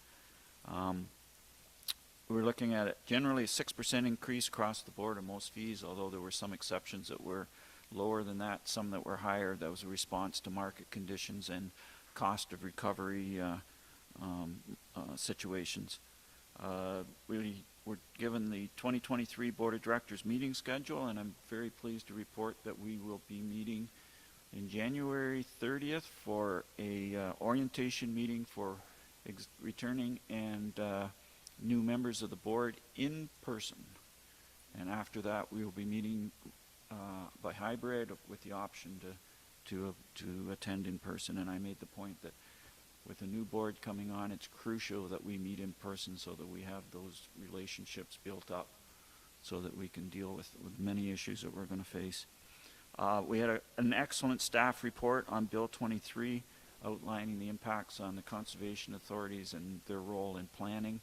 We're looking at generally a 6% increase across the board on most fees, although there were some exceptions that were lower than that, some that were higher. That was a response to market conditions and cost of recovery situations. We were given the 2023 Board of Directors meeting schedule, and I'm very pleased to report that we will be meeting in January 30th for a orientation meeting for returning and new members of the board in person. And after that, we will be meeting by hybrid with the option to attend in person. And I made the point that with a new board coming on, it's crucial that we meet in person so that we have those relationships built up so that we can deal with many issues that we're going to face. We had an excellent staff report on Bill 23 outlining the impacts on the conservation authorities and their role in planning.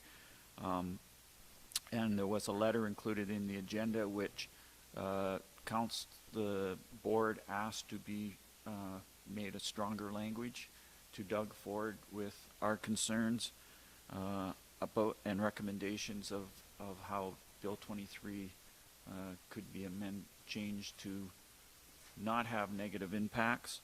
And there was a letter included in the agenda which the board asked to be made a stronger language to Doug Ford with our concerns about and recommendations of how Bill 23 could be changed to not have negative impacts.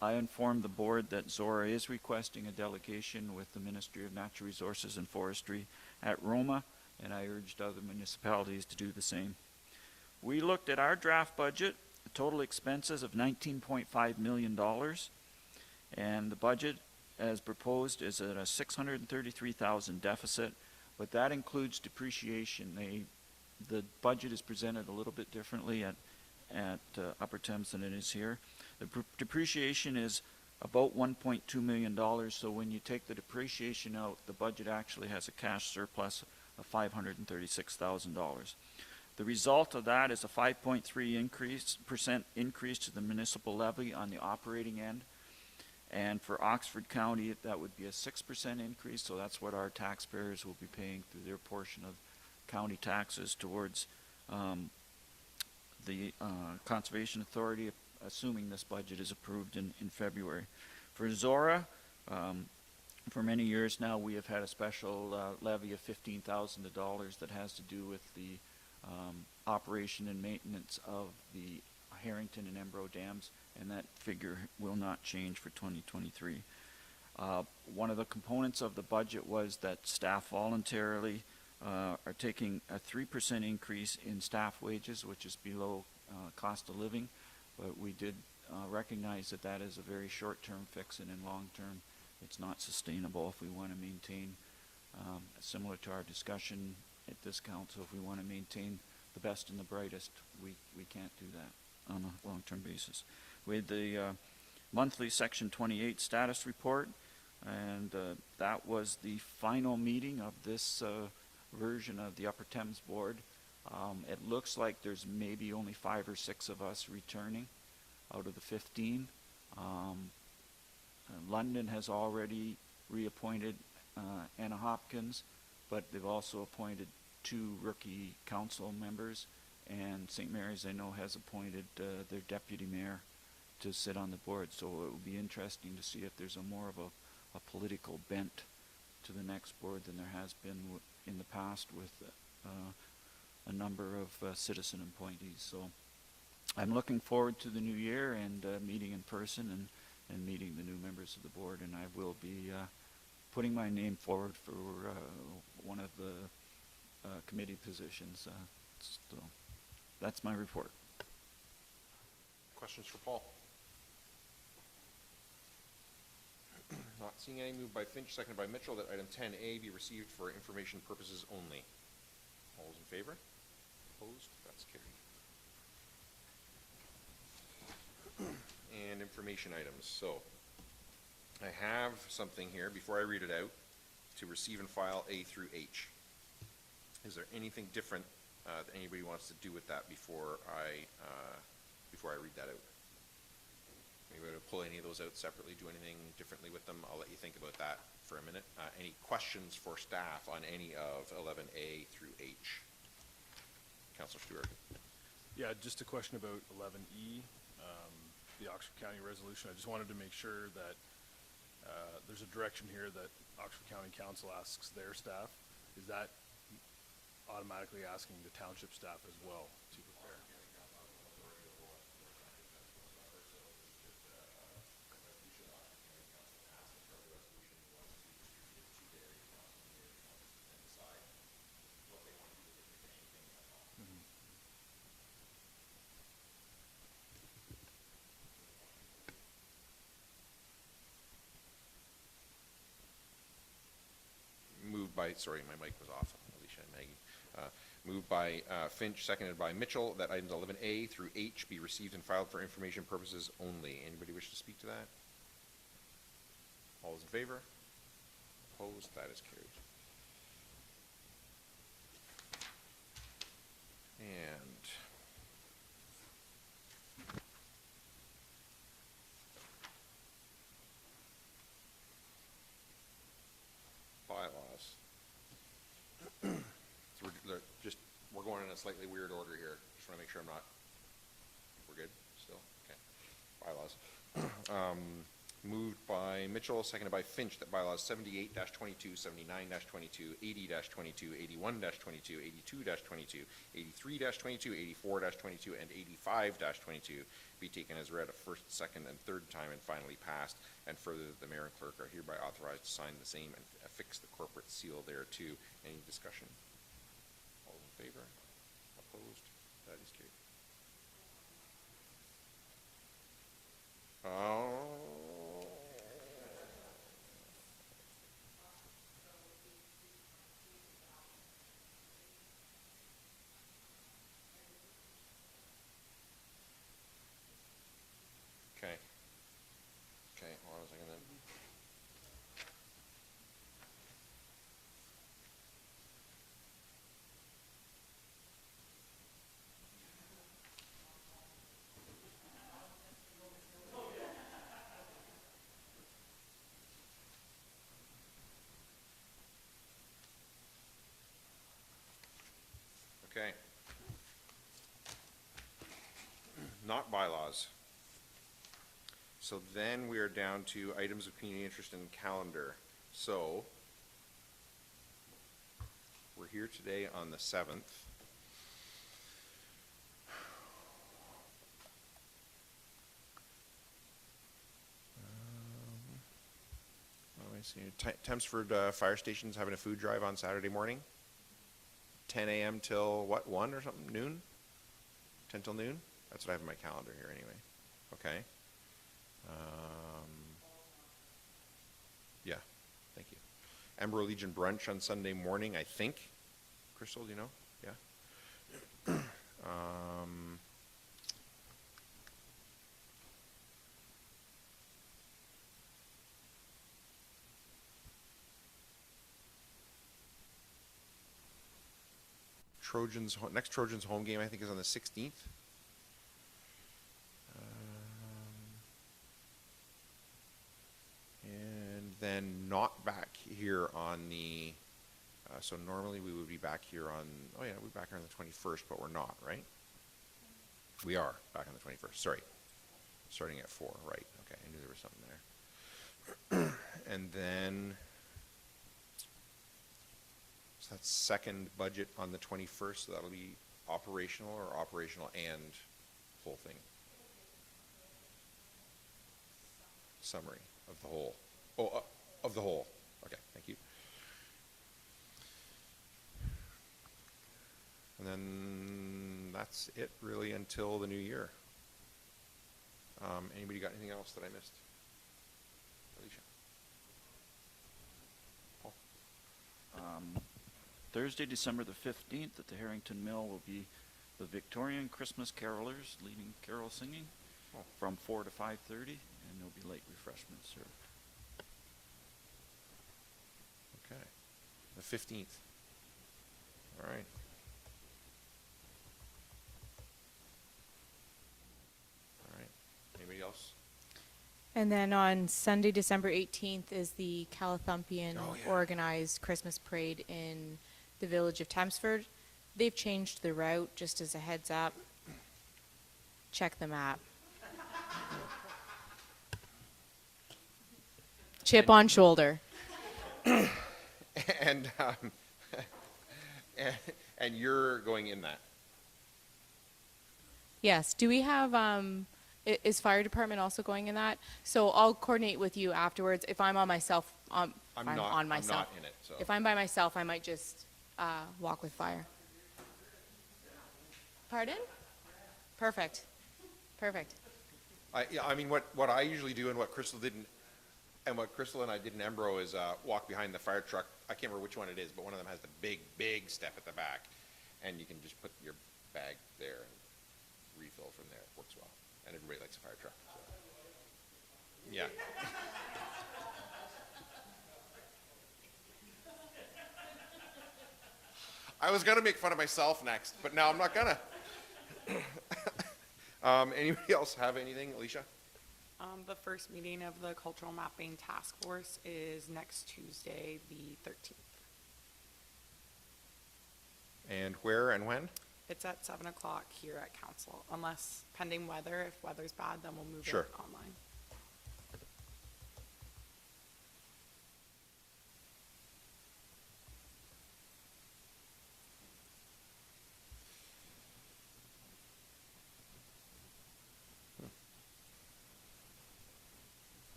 I informed the board that Zorra is requesting a delegation with the Ministry of Natural Resources and Forestry at Roma, and I urged other municipalities to do the same. We looked at our draft budget, total expenses of $19.5 million, and the budget as proposed is at a $633,000 deficit, but that includes depreciation. The budget is presented a little bit differently at Upper Thames than it is here. The depreciation is about $1.2 million, so when you take the depreciation out, the budget actually has a cash surplus of $536,000. The result of that is a 5.3% increase to the municipal levy on the operating end. And for Oxford County, that would be a 6% increase, so that's what our taxpayers will be paying through their portion of county taxes towards the Conservation Authority, assuming this budget is approved in February. For Zorra, for many years now, we have had a special levy of $15,000 that has to do with the operation and maintenance of the Harrington and Embro dams, and that figure will not change for 2023. One of the components of the budget was that staff voluntarily are taking a 3% increase in staff wages, which is below cost of living, but we did recognize that that is a very short-term fix, and in long-term it's not sustainable if we want to maintain, similar to our discussion at this council, if we want to maintain the best and the brightest, we can't do that on a long-term basis. We had the monthly Section 28 status report, and that was the final meeting of this version of the Upper Thames Board. It looks like there's maybe only 5 or 6 of us returning out of the 15. London has already reappointed Anna Hopkins, but they've also appointed 2 rookie council members, and St. Mary's, I know, has appointed their deputy mayor to sit on the board, so it will be interesting to see if there's more of a political bent to the next board than there has been in the past with a number of citizen appointees. So I'm looking forward to the new year and meeting in person and meeting the new members of the board, and I will be putting my name forward for one of the committee positions. So that's my report. Questions for Paul? Not seeing any. Moved by Finch, seconded by Mitchell, that item 10A be received for information purposes only. All those in favor? Opposed? That's carried. And information items. So I have something here, before I read it out, to receive and file A through H. Is there anything different that anybody wants to do with that before I read that out? Maybe to pull any of those out separately, do anything differently with them? I'll let you think about that for a minute. Any questions for staff on any of 11A through H? Councillor Stewart. Yeah, just a question about 11E, the Oxford County resolution. I just wanted to make sure that there's a direction here that Oxford County Council asks their staff. Is that automatically asking the township staff as well to prepare? Moved by, sorry, my mic was off, Alicia and Maggie. Moved by Finch, seconded by Mitchell, that items 11A through H be received and filed for information purposes only. Anybody wish to speak to that? All those in favor? Opposed? That is carried. And bylaws. So we're going in a slightly weird order here. Just want to make sure we're good still? Okay. Bylaws. Moved by Mitchell, seconded by Finch, that bylaws 78-22, 79-22, 80-22, 81-22, 82-22, 83-22, 84-22, and 85-22 be taken as read a first, second, and third time and finally passed, and further that the mayor and clerk are hereby authorized to sign the same and affix the corporate seal thereto. Any discussion? All in favor? Opposed? That is carried. Okay. Okay, hold on a second then. Okay. Not bylaws. So then we are down to items of community interest in the calendar. So we're here today on the 7th. What do I see? Tempsford Fire Station's having a food drive on Saturday morning. 10 a.m. till what, 1 or something, noon? 10 till noon? That's what I have in my calendar here anyway. Okay. Yeah, thank you. Ember Legion brunch on Sunday morning, I think. Crystal, do you know? Yeah. Next Trojans home game, I think, is on the 16th. And then not back here on the, so normally we would be back here on, oh yeah, we're back here on the 21st, but we're not, right? We are back on the 21st, sorry. Starting at 4, right, okay, I knew there was something there. And then, so that's second budget on the 21st, so that'll be operational or operational and whole thing? Summary of the whole. Oh, of the whole. Okay, thank you. And then that's it really until the new year. Anybody got anything else that I missed? Alicia? Thursday, December the 15th at the Harrington Mill will be the Victorian Christmas Carolers leading carol singing from 4 to 5:30, and there'll be late refreshments served. Okay. The 15th. All right. All right. Anybody else? And then on Sunday, December 18th is the Calathumpian Oh, yeah. organized Christmas parade in the village of Tempsford. They've changed the route, just as a heads up. Check the map. Chip on shoulder. And, and you're going in that. Yes. Do we have, is fire department also going in that? So I'll coordinate with you afterwards. If I'm on myself, I'm not on myself. in it, so. If I'm by myself, I might just walk with fire. Pardon? Perfect. Perfect. Yeah, I mean, what I usually do and what Crystal didn't, and what Crystal and I did in Embro is walk behind the fire truck. I can't remember which one it is, but one of them has the big step at the back, and you can just put your bag there and refill from there. It works well, and everybody likes a fire truck. So. Yeah. I was gonna make fun of myself next, but now I'm not gonna. Anybody else have anything, Alicia? The first meeting of the Cultural Mapping Task Force is next Tuesday, the 13th. And where and when? It's at 7 o'clock here at council, unless pending weather. If weather's bad, then we'll move Sure. it online.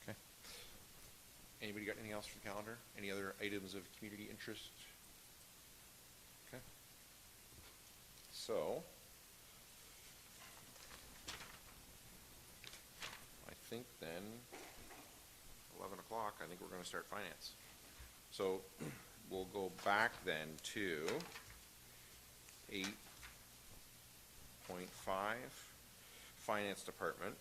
Okay. Anybody got anything else for the calendar? Any other items of community interest? Okay. So, I think then, 11 o'clock, I think we're going to start finance. So, we'll go back then to 8.5, Finance Department.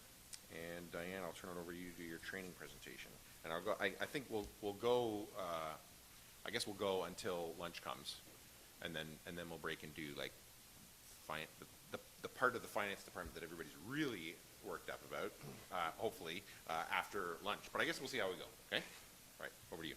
And Diane, I'll turn it over to you to do your training presentation. And I'll go, I think we'll go, I guess we'll go until lunch comes. And then we'll break and do like the part of the finance department that everybody's really worked up about, hopefully, after lunch. But I guess we'll see how we go, okay? All right, over to you.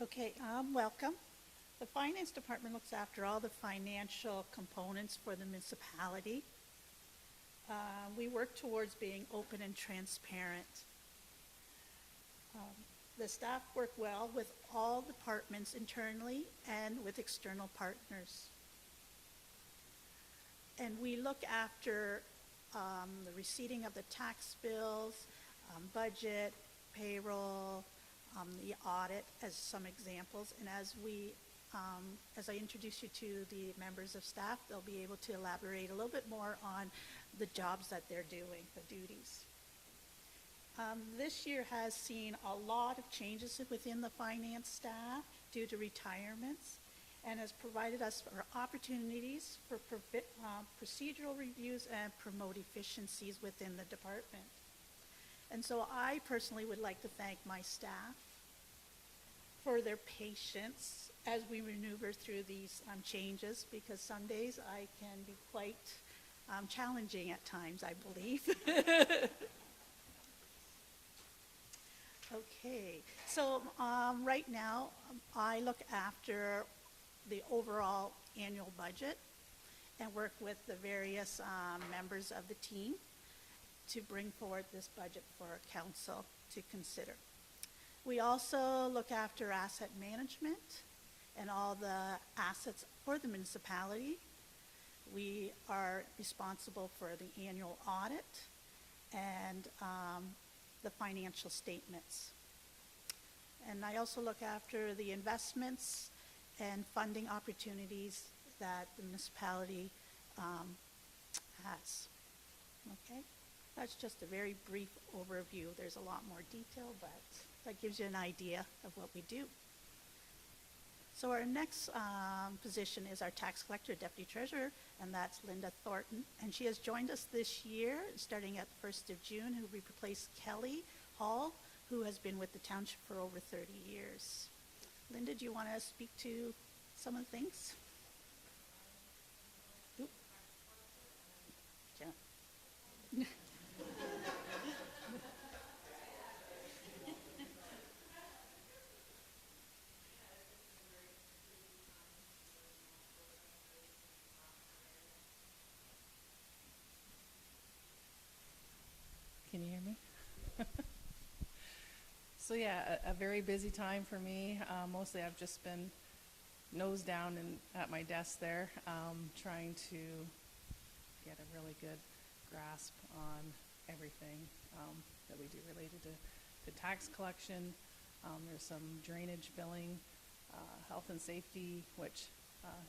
Okay, welcome. The Finance Department looks after all the financial components for the municipality. We work towards being open and transparent. The staff work well with all departments internally and with external partners. And we look after the receipting of the tax bills, budget, payroll, the audit as some examples. And as I introduce you to the members of staff, they'll be able to elaborate a little bit more on the jobs that they're doing, the duties. This year has seen a lot of changes within the finance staff due to retirements, and has provided us for opportunities for procedural reviews and promote efficiencies within the department. And so I personally would like to thank my staff for their patience as we maneuver through these changes, because some days I can be quite challenging at times, I believe. Okay, so right now I look after the overall annual budget and work with the various members of the team to bring forward this budget for council to consider. We also look after asset management and all the assets for the municipality. We are responsible for the annual audit and the financial statements. And I also look after the investments and funding opportunities that the municipality has. Okay? That's just a very brief overview. There's a lot more detail, but that gives you an idea of what we do. So our next position is our tax collector, deputy treasurer, and that's Linda Thornton. And she has joined us this year, starting at the 1st of June, who replaced Kelly Hall, who has been with the township for over 30 years. Linda, do you want to speak to some of the things? Oop. Jen. Can you hear me? So yeah, a very busy time for me. Mostly I've just been nose down and at my desk there, trying to get a really good grasp on everything that we do related to tax collection. There's some drainage billing, health and safety, which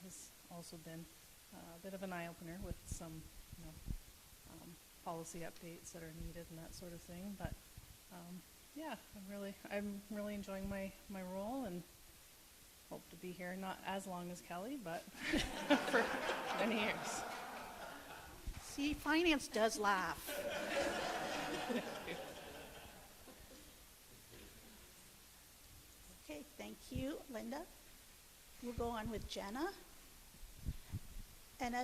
has also been a bit of an eye-opener with some, policy updates that are needed and that sort of thing. But yeah, I'm really enjoying my role and hope to be here not as long as Kelly, but for many years. See, finance does laugh. Okay, thank you, Linda. We'll go on with Jenna. And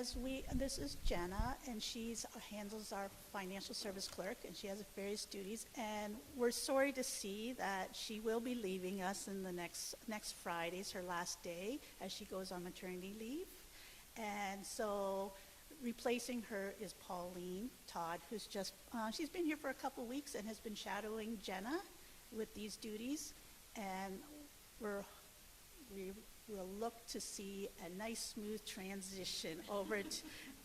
this is Jenna, and she's handles our financial service clerk, and she has various duties. And we're sorry to see that she will be leaving us in the next Friday is her last day as she goes on maternity leave. And so replacing her is Pauline Todd, who's just, she's been here for a couple weeks and has been shadowing Jenna with these duties. And we will look to see a nice smooth transition over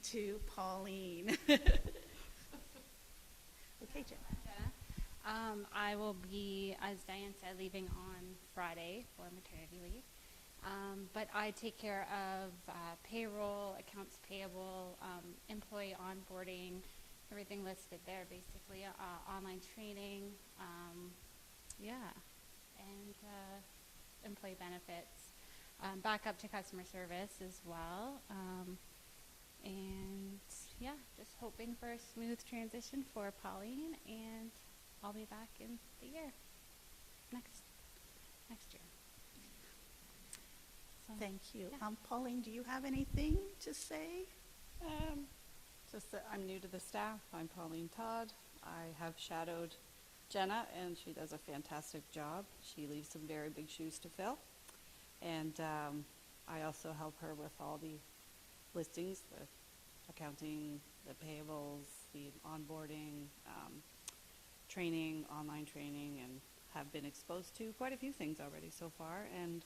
to Pauline. Okay, Jenna. I will be, as Diane said, leaving on Friday for maternity leave. But I take care of payroll, accounts payable, employee onboarding, everything listed there basically, online training, and employee benefits. Back up to customer service as well. And yeah, just hoping for a smooth transition for Pauline, and I'll be back in the year, next year. So, Thank you. Yeah. Pauline, do you have anything to say? Just that I'm new to the staff. I'm Pauline Todd. I have shadowed Jenna, and she does a fantastic job. She leaves some very big shoes to fill. And I also help her with all the listings, the accounting, the payables, the onboarding, training, online training, and have been exposed to quite a few things already so far, and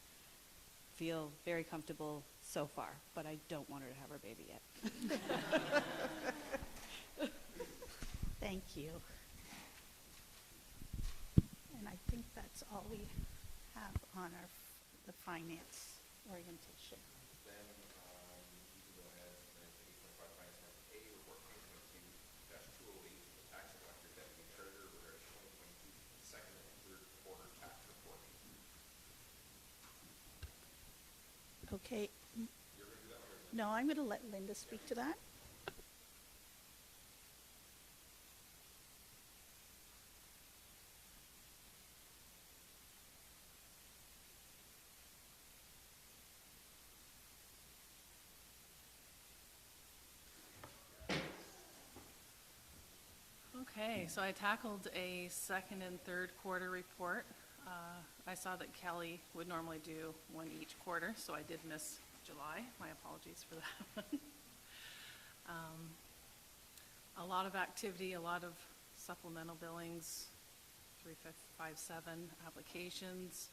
feel very comfortable so far, but I don't want her to have her baby yet. Thank you. And I think that's all we have on the finance orientation. Then you can go ahead and take 25 finance market A, report 2022-208, the tax collector, deputy treasurer, we're at 2022 second and third quarter tax reporting. Okay. You're going to do that one, or is it? No, I'm going to let Linda speak to that. Okay, so I tackled a second and third quarter report. I saw that Kelly would normally do one each quarter, so I did miss July. My apologies for that one. A lot of activity, a lot of supplemental billings, 3557 applications,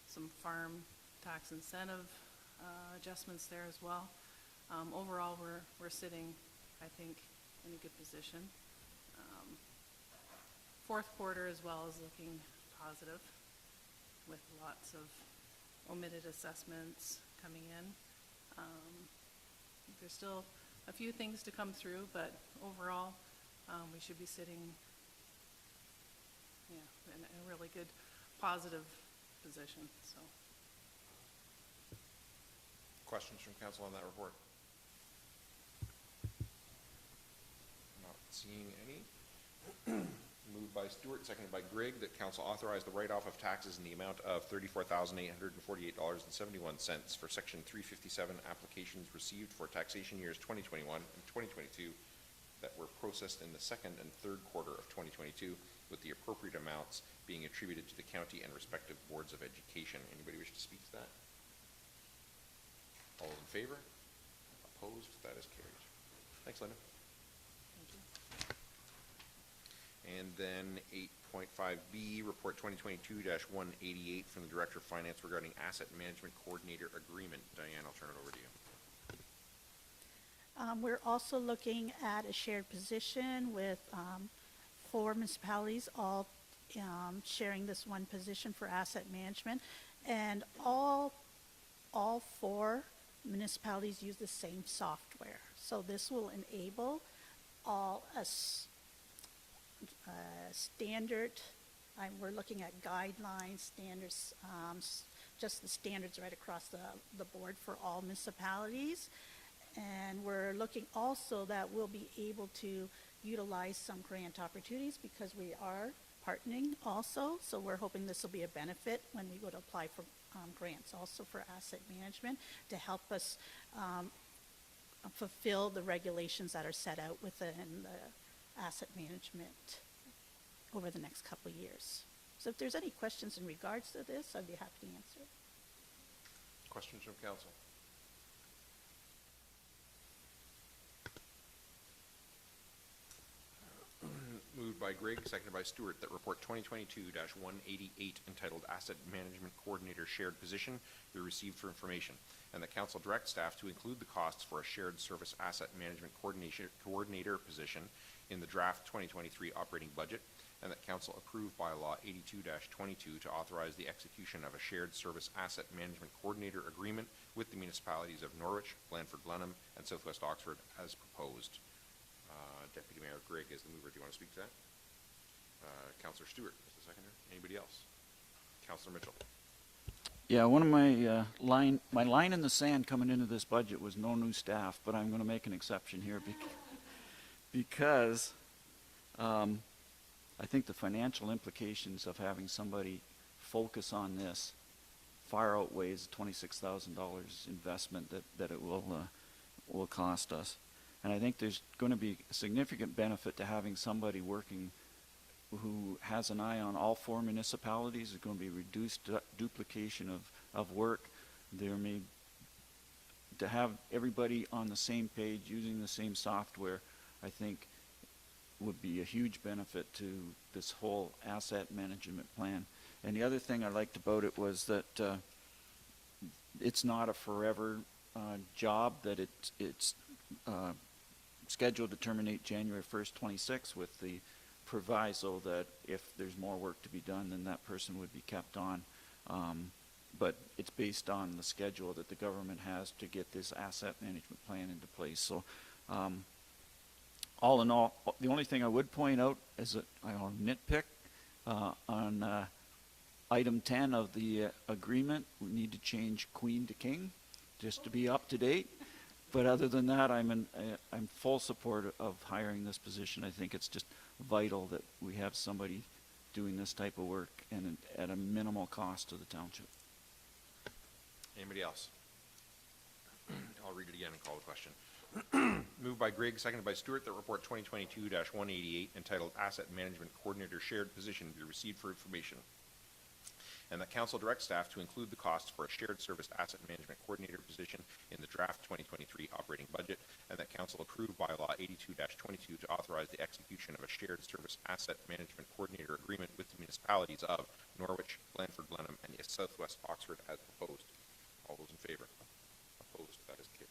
some farm tax incentive adjustments there as well. Overall, we're sitting, I think, in a good position. Fourth quarter as well is looking positive, with lots of omitted assessments coming in. There's still a few things to come through, but overall, we should be sitting, in a really good, positive position. So, Questions from council on that report? Not seeing any. Moved by Stewart, seconded by Grigg, that council authorize the write-off of taxes in the amount of $34,848.71 for Section 357 applications received for taxation years 2021 and 2022 that were processed in the second and third quarter of 2022, with the appropriate amounts being attributed to the county and respective boards of education. Anybody wish to speak to that? All in favor? Opposed? That is carried. Thanks, Linda. And then 8.5B, Report 2022-188 from the Director of Finance regarding Asset Management Coordinator Agreement. Diane, I'll turn it over to you. We're also looking at a shared position with 4 municipalities, all sharing this one position for asset management. And all 4 municipalities use the same software. So this will enable all standard, we're looking at guidelines, standards, just the standards right across the board for all municipalities. And we're looking also that we'll be able to utilize some grant opportunities because we are partnering also. So we're hoping this will be a benefit when we go to apply for grants also for asset management to help us fulfill the regulations that are set out within the asset management over the next couple of years. So if there's any questions in regards to this, I'd be happy to answer. Questions from council? Moved by Grigg, seconded by Stewart, that Report 2022-188 entitled Asset Management Coordinator Shared Position be received for information, and that council direct staff to include the costs for a shared service asset management coordinator position in the draft 2023 operating budget, and that council approve bylaw 82-22 to authorize the execution of a shared service asset management coordinator agreement with the municipalities of Norwich, Blandford Glenham, and Southwest Oxford as proposed. Deputy Mayor Grigg is the mover. Do you want to speak to that? Councillor Stewart is the seconder. Anybody else? Councillor Mitchell. Yeah, one of my line in the sand coming into this budget was no new staff, but I'm going to make an exception here because I think the financial implications of having somebody focus on this far outweighs the $26,000 investment that it will cost us. And I think there's going to be a significant benefit to having somebody working who has an eye on all 4 municipalities. There's going to be reduced duplication of work. There may, to have everybody on the same page using the same software, I think would be a huge benefit to this whole asset management plan. And the other thing I liked about it was that it's not a forever job, that it's scheduled to terminate January 1st, 26, with the proviso that if there's more work to be done, then that person would be kept on. But it's based on the schedule that the government has to get this asset management plan into place. So all in all, the only thing I would point out is that I'll nitpick on item 10 of the agreement. We need to change queen to king just to be up to date. But other than that, I'm full support of hiring this position. I think it's just vital that we have somebody doing this type of work and at a minimal cost to the township. Anybody else? I'll read it again and call the question. Moved by Grigg, seconded by Stewart, that Report 2022-188 entitled Asset Management Coordinator Shared Position be received for information, and that council direct staff to include the costs for a shared service asset management coordinator position in the draft 2023 operating budget, and that council approve bylaw 82-22 to authorize the execution of a shared service asset management coordinator agreement with the municipalities of Norwich, Blandford, Blenheim, and Southwest Oxford as proposed. All those in favor? Opposed? That is carried.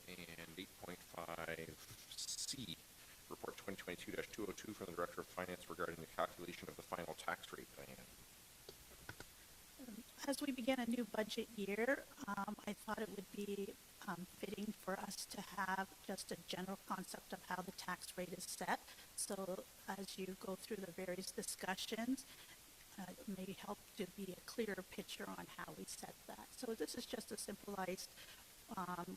And 8.5C, report 2022-202 from the Director of Finance regarding the calculation of the final tax rate. Diane. As we begin a new budget year, I thought it would be fitting for us to have just a general concept of how the tax rate is set. So as you go through the various discussions, it may help to be a clearer picture on how we set that. So this is just a simplified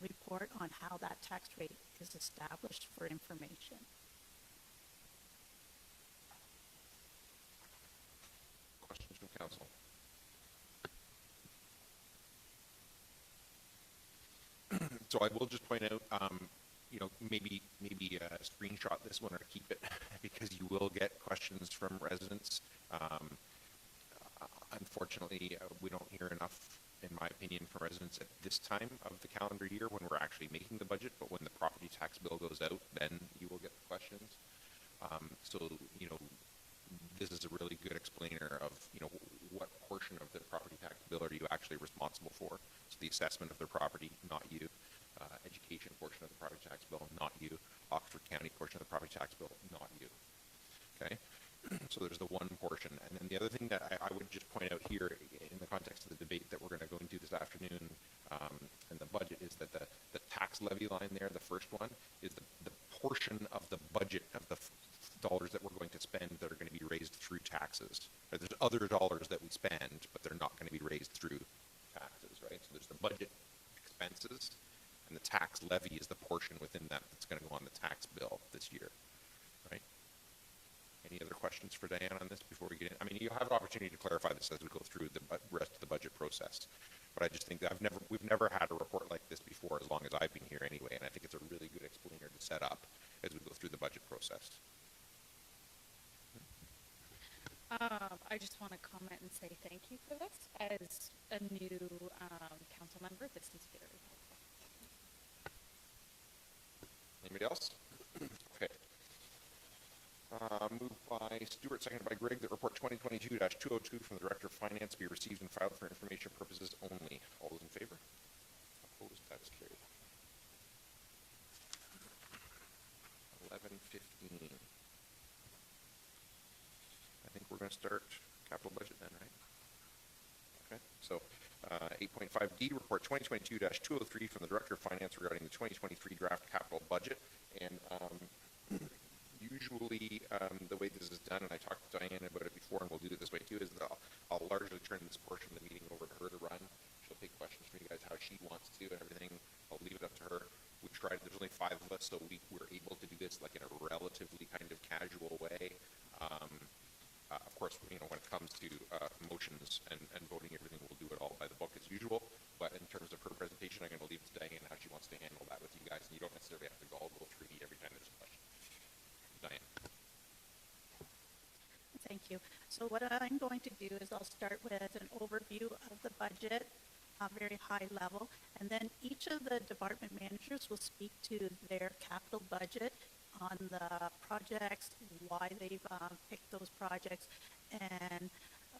report on how that tax rate is established for information. Questions from council? So I will just point out, maybe screenshot this one or keep it because you will get questions from residents. Unfortunately, we don't hear enough, in my opinion, from residents at this time of the calendar year when we're actually making the budget, but when the property tax bill goes out, then you will get the questions. This is a really good explainer of, what portion of the property tax bill are you actually responsible for. So the assessment of their property, not you. Education portion of the property tax bill, not you. Oxford County portion of the property tax bill, not you. Okay? So there's the one portion. And then the other thing that I would just point out here in the context of the debate that we're going to go into this afternoon and the budget is that the tax levy line there, the first one, is the portion of the budget of the dollars that we're going to spend that are going to be raised through taxes. Right? There's other dollars that we spend, but they're not going to be raised through taxes, right? So there's the budget expenses, and the tax levy is the portion within that that's going to go on the tax bill this year, right? Any other questions for Diane on this before we get in? I mean, you have an opportunity to clarify this as we go through the rest of the budget process. But I just think that we've never had a report like this before as long as I've been here anyway, and I think it's a really good explainer to set up as we go through the budget process. I just want to comment and say thank you for this. As a new council member, this is very helpful. Anybody else? Okay. Moved by Stuart, seconded by Greg, that report 2022-202 from the Director of Finance be received and filed for information purposes only. All those in favor? Opposed? That is carried. 11:15. I think we're going to start capital budget then, right? Okay. So 8.5D, report 2022-203 from the Director of Finance regarding the 2023 draft capital budget. And usually the way this is done, and I talked to Diane about it before, and we'll do it this way too, is that I'll largely turn this portion of the meeting over to her to run. She'll take questions from you guys how she wants to and everything. I'll leave it up to her. We tried, there's only 5 of us, so we were able to do this like in a relatively kind of casual way. Of course, when it comes to motions and voting, everything, we'll do it all by the book as usual. But in terms of her presentation, I'm going to leave it to Diane how she wants to handle that with you guys, and you don't necessarily have to all go through me every time there's a question. Diane. Thank you. So what I'm going to do is I'll start with an overview of the budget, very high level, and then each of the department managers will speak to their capital budget on the projects, why they've picked those projects, and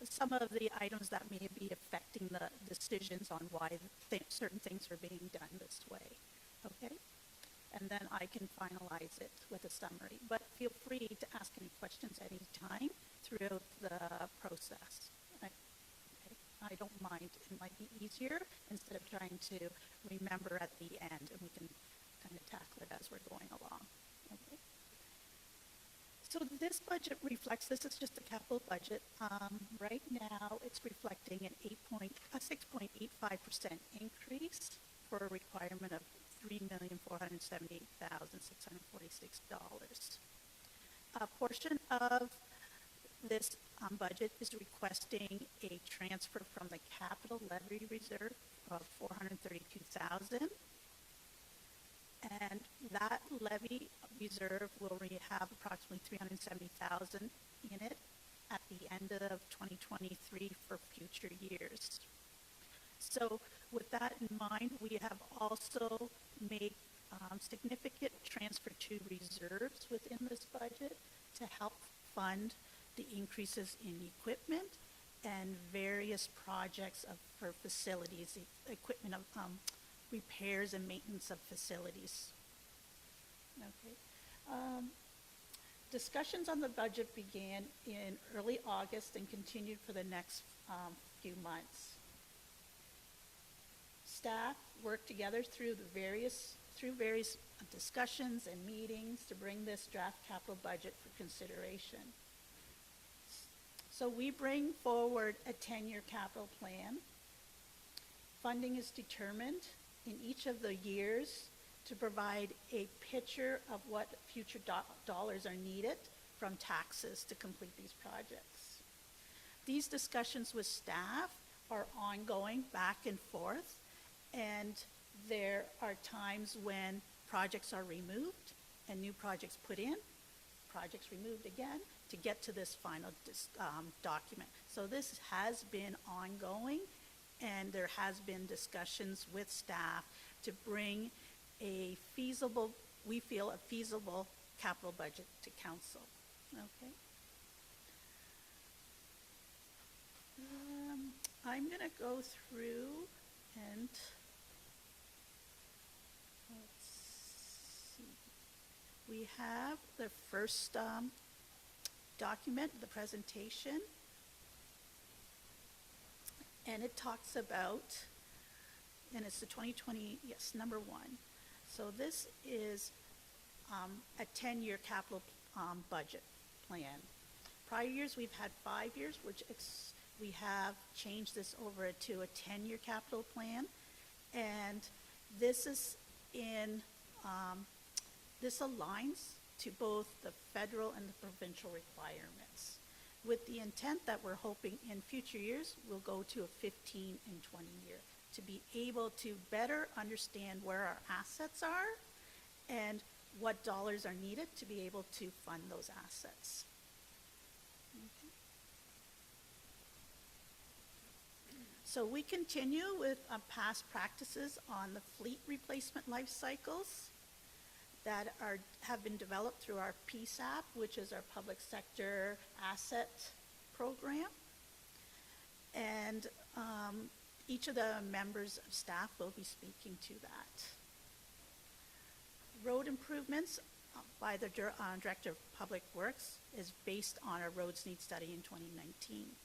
some of the items that may be affecting the decisions on why certain things are being done this way. Okay? And then I can finalize it with a summary. But feel free to ask any questions at any time throughout the process. I don't mind. It might be easier instead of trying to remember at the end, and we can kind of tackle it as we're going along. Okay. So this budget reflects, this is just a capital budget. Right now, it's reflecting a 6.85% increase for a requirement of $3,478,646. A portion of this budget is requesting a transfer from the capital levy reserve of $432,000. And that levy reserve will have approximately 370,000 in it at the end of 2023 for future years. So with that in mind, we have also made significant transfer to reserves within this budget to help fund the increases in equipment and various projects for facilities, equipment of repairs and maintenance of facilities. Okay. Discussions on the budget began in early August and continued for the next few months. Staff worked together through various discussions and meetings to bring this draft capital budget for consideration. So we bring forward a 10-year capital plan. Funding is determined in each of the years to provide a picture of what future dollars are needed from taxes to complete these projects. These discussions with staff are ongoing back and forth, and there are times when projects are removed and new projects put in, projects removed again to get to this final document. So this has been ongoing, and there has been discussions with staff to bring a feasible, we feel a feasible capital budget to council. Okay. I'm going to go through and let's see. We have the first document, the presentation, and it talks about, and it's the 2020, yes, number 1. So this is a 10-year capital budget plan. Prior years, we've had 5 years, which we have changed this over to a 10-year capital plan. And this is in, this aligns to both the federal and the provincial requirements, with the intent that we're hoping in future years we'll go to a 15 and 20 year to be able to better understand where our assets are and what dollars are needed to be able to fund those assets. Okay. So we continue with past practices on the fleet replacement life cycles that have been developed through our PSAP, which is our public sector asset program. And each of the members of staff will be speaking to that. Road improvements by the Director of Public Works is based on our roads need study in 2019.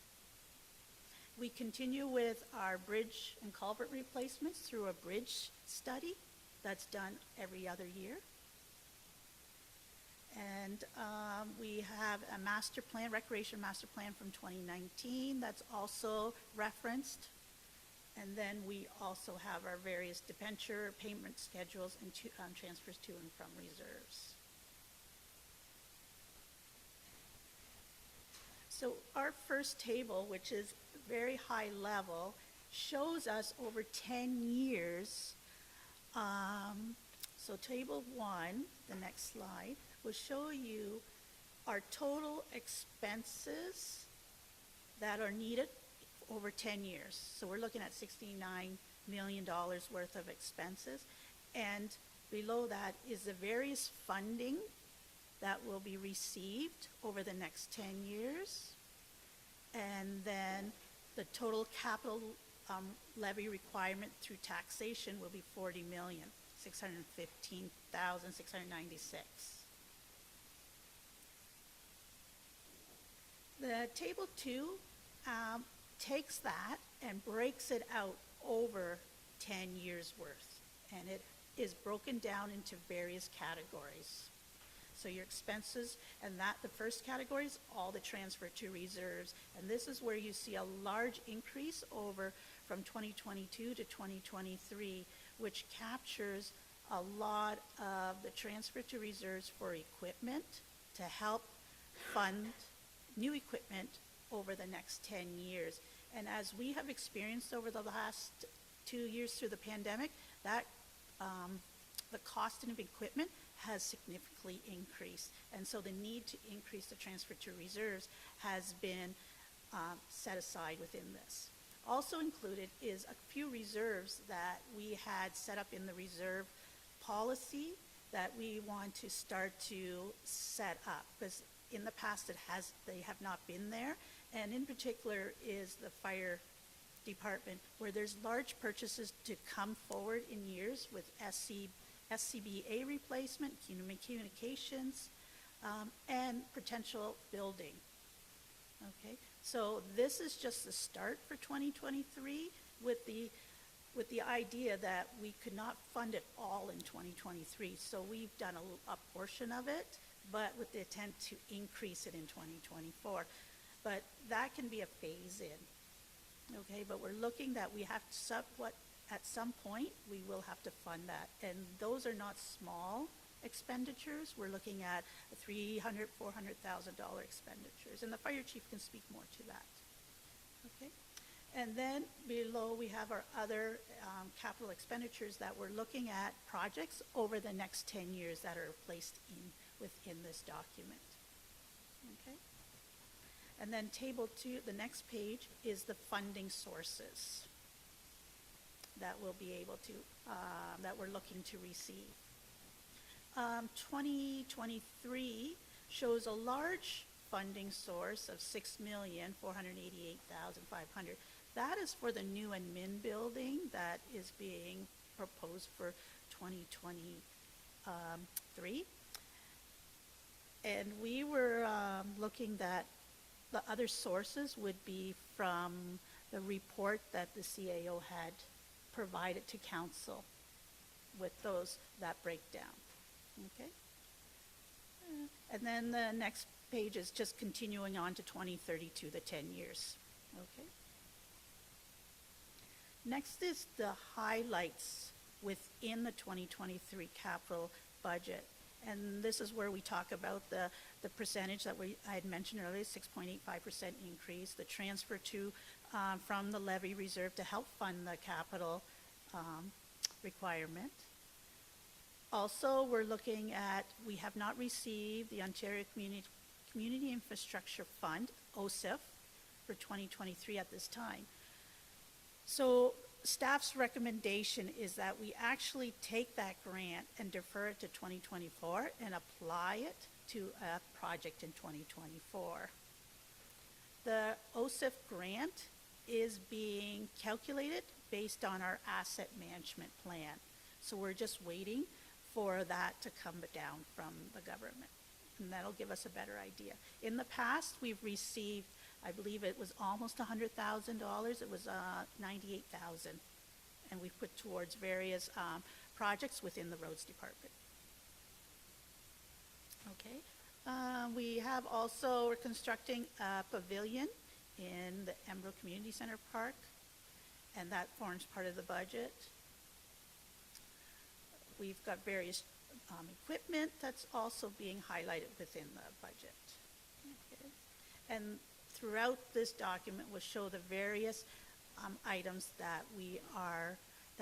We continue with our bridge and culvert replacements through a bridge study that's done every other year. And we have a master plan, recreation master plan from 2019 that's also referenced. And then we also have our various debenture payment schedules and transfers to and from reserves. So our first table, which is very high level, shows us over 10 years. So table 1, the next slide, will show you our total expenses that are needed over 10 years. So we're looking at $69 million worth of expenses. And below that is the various funding that will be received over the next 10 years. And then the total capital levy requirement through taxation will be $40,615,696. The table 2 takes that and breaks it out over 10 years worth, and it is broken down into various categories. So your expenses, and that the first category is all the transfer to reserves, and this is where you see a large increase over from 2022 to 2023, which captures a lot of the transfer to reserves for equipment to help fund new equipment over the next 10 years. And as we have experienced over the last 2 years through the pandemic, that the cost of equipment has significantly increased. And so the need to increase the transfer to reserves has been set aside within this. Also included is a few reserves that we had set up in the reserve policy that we want to start to set up, because in the past they have not been there. And in particular is the fire department, where there's large purchases to come forward in years with SCBA replacement, communications, and potential building. Okay, so this is just the start for 2023 with the idea that we could not fund it all in 2023. So we've done a portion of it, but with the intent to increase it in 2024. But that can be a phase in. Okay, but we're looking that we have to at some point, we will have to fund that. And those are not small expenditures. We're looking at $300,000, $400,000 expenditures. And the fire chief can speak more to that. Okay. And then below we have our other capital expenditures that we're looking at projects over the next 10 years that are placed within this document. Okay. And then table 2, the next page, is the funding sources that we'll be able to, that we're looking to receive. 2023 shows a large funding source of $6,488,500. That is for the new admin building that is being proposed for 2023. And we were looking that the other sources would be from the report that the CAO had provided to council with that breakdown. Okay. And then the next page is just continuing on to 2032, the 10 years. Okay. Next is the highlights within the 2023 capital budget. And this is where we talk about the percentage that I had mentioned earlier, 6.85% increase, the transfer from the levy reserve to help fund the capital requirement. Also, we're looking at, we have not received the Ontario Community Infrastructure Fund, OSIF, for 2023 at this time. So staff's recommendation is that we actually take that grant and defer it to 2024 and apply it to a project in 2024. The OSIF grant is being calculated based on our asset management plan. So we're just waiting for that to come down from the government, and that'll give us a better idea. In the past, we've received, I believe it was almost $100,000. It was $98,000, and we've put towards various projects within the roads department. Okay. We're constructing a pavilion in the Embro Community Center Park, and that forms part of the budget. We've got various equipment that's also being highlighted within the budget. Okay. And throughout this document will show the various items that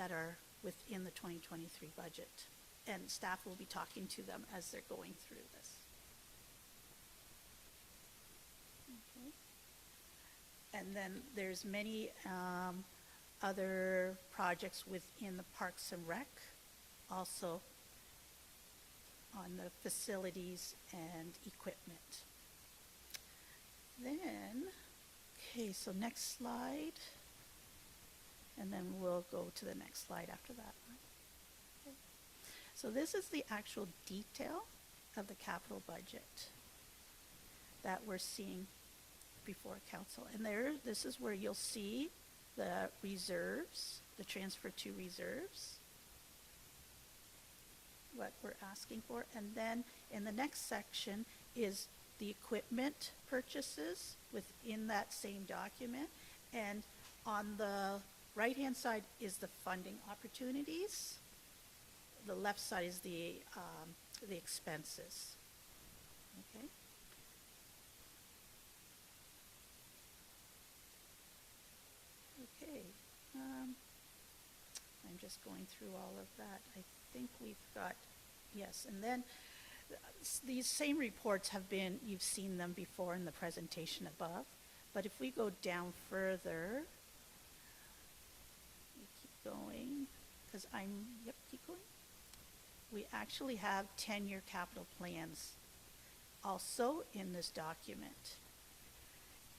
are within the 2023 budget. And staff will be talking to them as they're going through this. Okay. And then there's many other projects within the Parks and Rec, also on the facilities and equipment. Then, okay, so next slide, and then we'll go to the next slide after that. Okay. So this is the actual detail of the capital budget that we're seeing before council. And this is where you'll see the reserves, the transfer to reserves, what we're asking for. And then in the next section is the equipment purchases within that same document. And on the right-hand side is the funding opportunities. The left side is the expenses. Okay. Okay. I'm just going through all of that. I think we've got Yes, and then these same reports have been, you've seen them before in the presentation above, but if we go down further, we keep going, because yep, keep going. We actually have 10-year capital plans also in this document.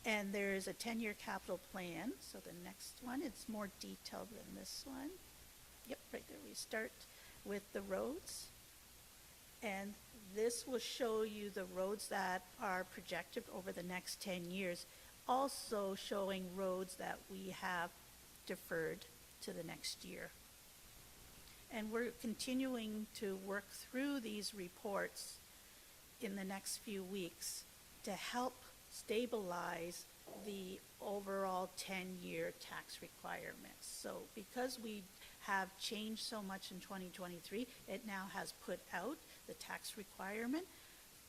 And there is a 10-year capital plan, so the next one, it's more detailed than this one. Yep, right there, we start with the roads. And this will show you the roads that are projected over the next 10 years, also showing roads that we have deferred to the next year. And we're continuing to work through these reports in the next few weeks to help stabilize the overall 10-year tax requirements. So because we have changed so much in 2023, it now has put out the tax requirement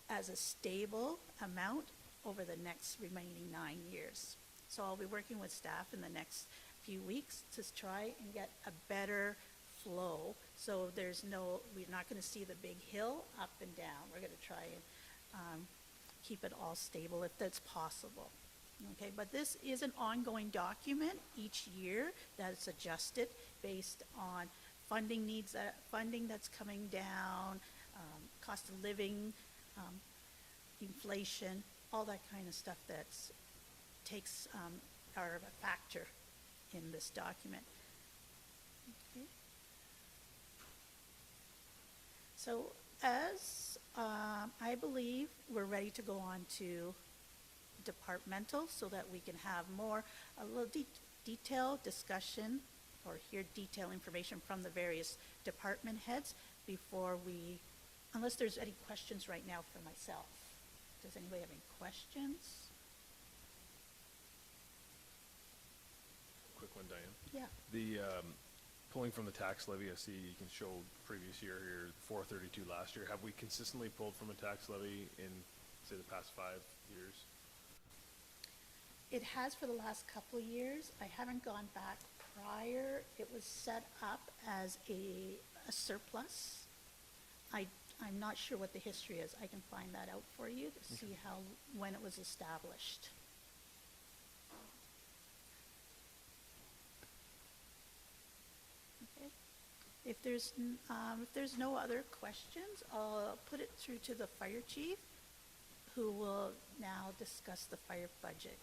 as a stable amount over the next remaining 9 years. So I'll be working with staff in the next few weeks to try and get a better flow. So we're not going to see the big hill up and down. We're going to try and keep it all stable if that's possible. Okay, but this is an ongoing document each year that's adjusted based on funding needs, funding that's coming down, cost of living, inflation, all that kind of stuff that are a factor in this document. Okay. So as I believe we're ready to go on to departmental so that we can have a little detailed discussion or hear detailed information from the various department heads before unless there's any questions right now for myself. Does anybody have any questions? Quick one, Diane. Yeah. The pulling from the tax levy, I see you can show previous year here, 432 last year. Have we consistently pulled from a tax levy in, say, the past 5 years? It has for the last couple of years. I haven't gone back prior. It was set up as a surplus. I'm not sure what the history is. I can find that out for you to see when it was established. Okay. If there's no other questions, I'll put it through to the fire chief, who will now discuss the fire budget.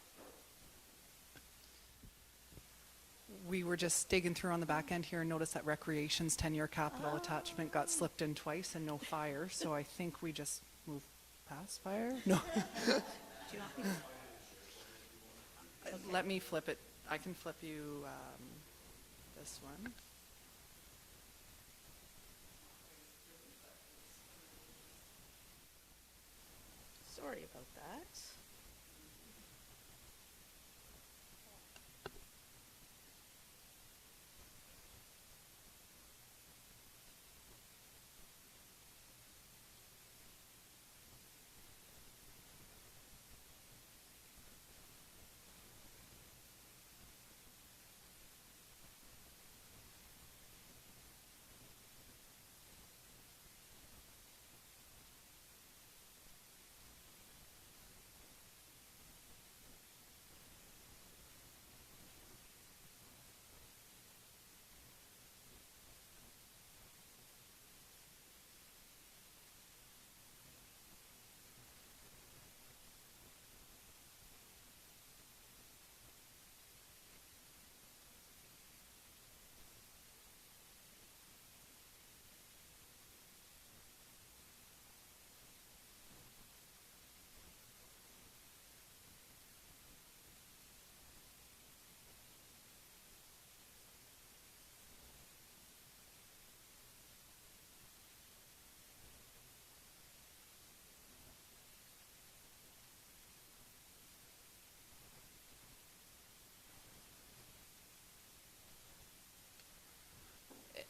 We were just digging through on the back end here and noticed that recreation's 10-year capital attachment got slipped in twice and no fire, so I think we just move past fire? No. Do you want me to? Let me flip it. I can flip you this one. Sorry about that.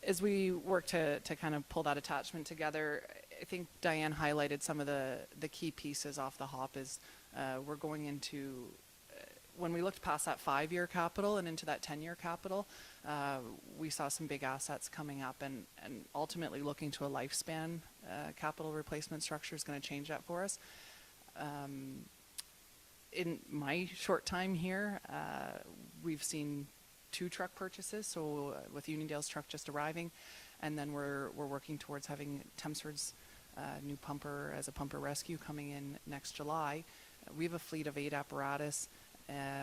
As we work to kind of pull that attachment together, I think Diane highlighted some of the key pieces off the hop is we're going into when we looked past that 5-year capital and into that 10-year capital, we saw some big assets coming up, and ultimately looking to a lifespan capital replacement structure is going to change that for us. In my short time here, we've seen 2 truck purchases, so with Uniondale's truck just arriving, and then we're working towards having Thamesford's new pumper as a pumper rescue coming in next July. We have a fleet of 8 apparatus.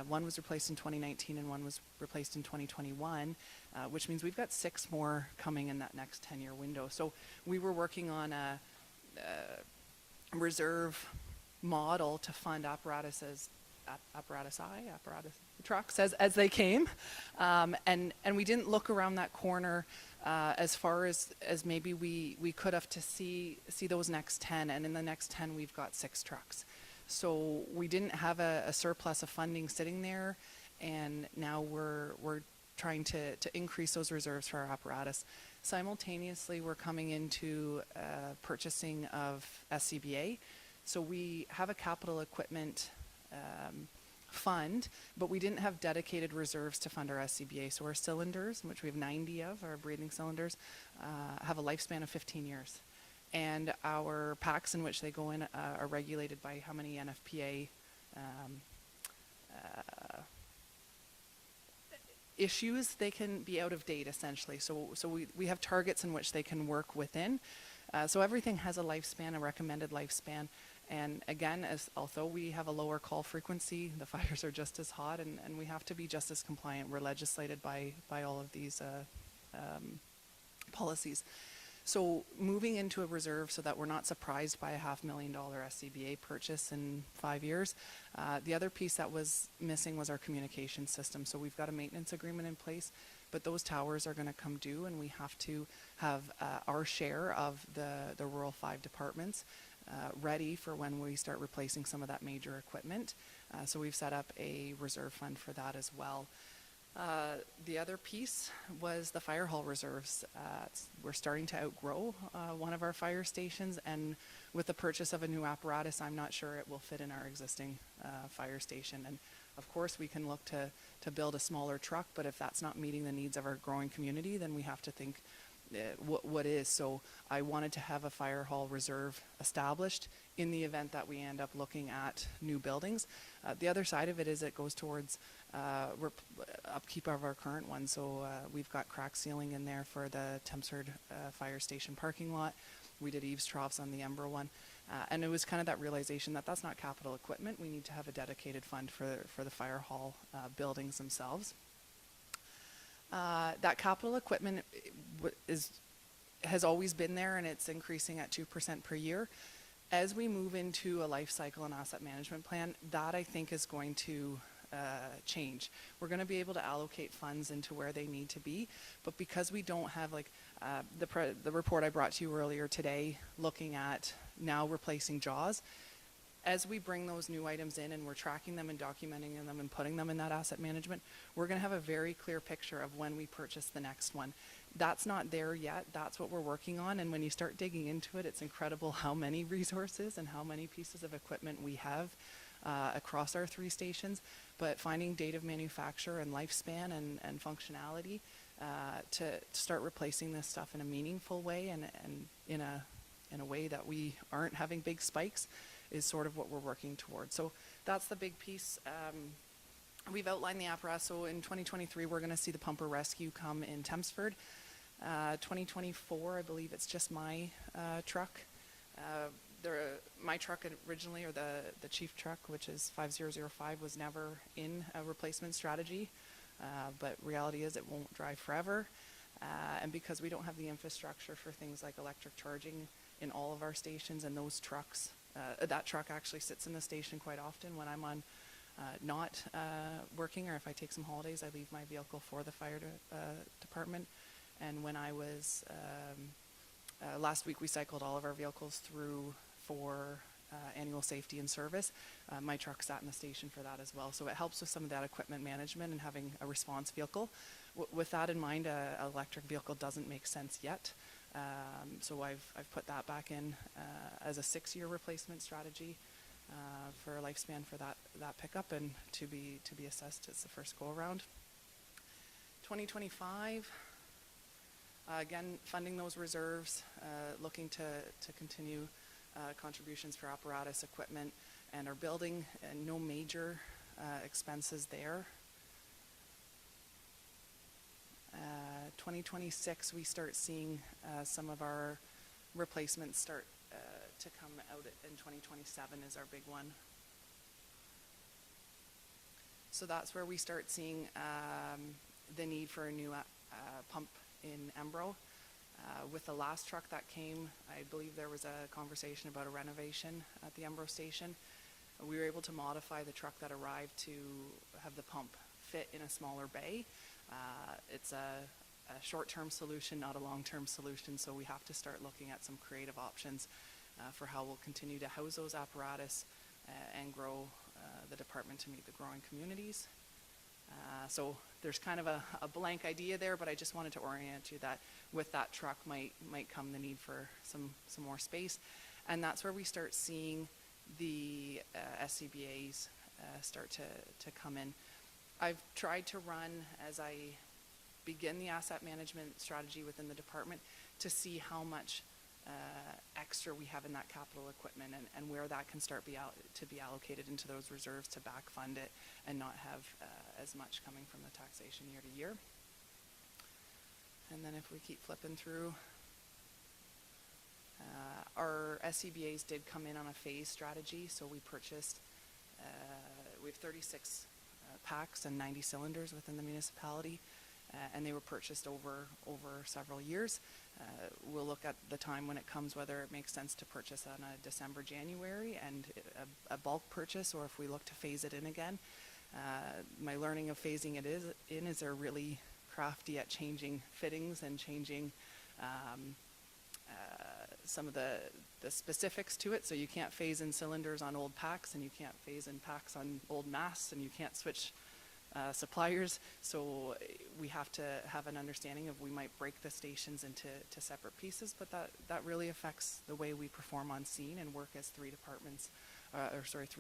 One was replaced in 2019 and one was replaced in 2021, which means we've got 6 more coming in that next 10-year window. So we were working on a reserve model to fund apparatus trucks as they came, and we didn't look around that corner as far as maybe we could have to see those next 10, and in the next 10 we've got 6 trucks. So we didn't have a surplus of funding sitting there, and now we're trying to increase those reserves for our apparatus. Simultaneously, we're coming into purchasing of SCBA. So we have a capital equipment fund, but we didn't have dedicated reserves to fund our SCBA. So our cylinders, which we have 90 of, our breathing cylinders, have a lifespan of 15 years. And our packs in which they go in are regulated by how many NFPA issues they can be out of date, essentially. So we have targets in which they can work within. So everything has a lifespan, a recommended lifespan. And again, although we have a lower call frequency, the fires are just as hot, and we have to be just as compliant. We're legislated by all of these policies. So moving into a reserve so that we're not surprised by a $500,000 SCBA purchase in 5 years. The other piece that was missing was our communication system. So we've got a maintenance agreement in place, but those towers are going to come due, and we have to have our share of the rural 5 departments ready for when we start replacing some of that major equipment. So we've set up a reserve fund for that as well. The other piece was the fire hall reserves. We're starting to outgrow one of our fire stations, and with the purchase of a new apparatus, I'm not sure it will fit in our existing fire station. And of course, we can look to build a smaller truck, but if that's not meeting the needs of our growing community, then we have to think what is. So I wanted to have a fire hall reserve established in the event that we end up looking at new buildings. The other side of it is it goes towards upkeep of our current one. So we've got crack sealing in there for the Thamesford fire station parking lot. We did eaves troughs on the Embro one. And it was kind of that realization that that's not capital equipment. We need to have a dedicated fund for the fire hall buildings themselves. That capital equipment has always been there, and it's increasing at 2% per year. As we move into a life cycle and asset management plan, that I think is going to change. We're going to be able to allocate funds into where they need to be, but because we don't have the report I brought to you earlier today, looking at now replacing JAWS, as we bring those new items in and we're tracking them and documenting them and putting them in that asset management, we're going to have a very clear picture of when we purchase the next one. That's not there yet. That's what we're working on. And when you start digging into it, it's incredible how many resources and how many pieces of equipment we have across our 3 stations. But finding date of manufacture and lifespan and functionality to start replacing this stuff in a meaningful way and in a way that we aren't having big spikes is sort of what we're working towards. So that's the big piece. We've outlined the apparatus. So in 2023, we're going to see the pumper rescue come in Thamesford. 2024, I believe it's just my truck. My truck originally, or the chief truck, which is 5005, was never in a replacement strategy. But reality is it won't drive forever. And because we don't have the infrastructure for things like electric charging in all of our stations, and those trucks, that truck actually sits in the station quite often when I'm on not working, or if I take some holidays, I leave my vehicle for the fire department. And when I was, last week we cycled all of our vehicles through for annual safety and service. My truck sat in the station for that as well. So it helps with some of that equipment management and having a response vehicle. With that in mind, an electric vehicle doesn't make sense yet. So I've put that back in as a 6-year replacement strategy for a lifespan for that that pickup and to be assessed as the first go around. 2025, again, funding those reserves, looking to continue contributions for apparatus, equipment, and our building, and no major expenses there. 2026, we start seeing some of our replacements start to come out in 2027 is our big one. So that's where we start seeing the need for a new pump in Embro. With the last truck that came, I believe there was a conversation about a renovation at the Embro station. We were able to modify the truck that arrived to have the pump fit in a smaller bay. It's a short-term solution, not a long-term solution, so we have to start looking at some creative options for how we'll continue to house those apparatus and grow the department to meet the growing communities. So there's kind of a blank idea there, but I just wanted to orient you that with that truck might come the need for some more space. And that's where we start seeing the SCBAs start to come in. I've tried to run, as I begin the asset management strategy within the department, to see how much extra we have in that capital equipment and where that can start to be allocated into those reserves to back fund it and not have as much coming from the taxation year to year. And then if we keep flipping through, our SCBAs did come in on a phase strategy, so we purchased, we have 36 packs and 90 cylinders within the municipality, and they were purchased over several years. We'll look at the time when it comes whether it makes sense to purchase on a December, January and a bulk purchase, or if we look to phase it in again. My learning of phasing it in is they're really crafty at changing fittings and changing some of the specifics to it. So you can't phase in cylinders on old packs, and you can't phase in packs on old masts, and you can't switch suppliers. So we have to have an understanding of we might break the stations into separate pieces, but that really affects the way we perform on scene and work as three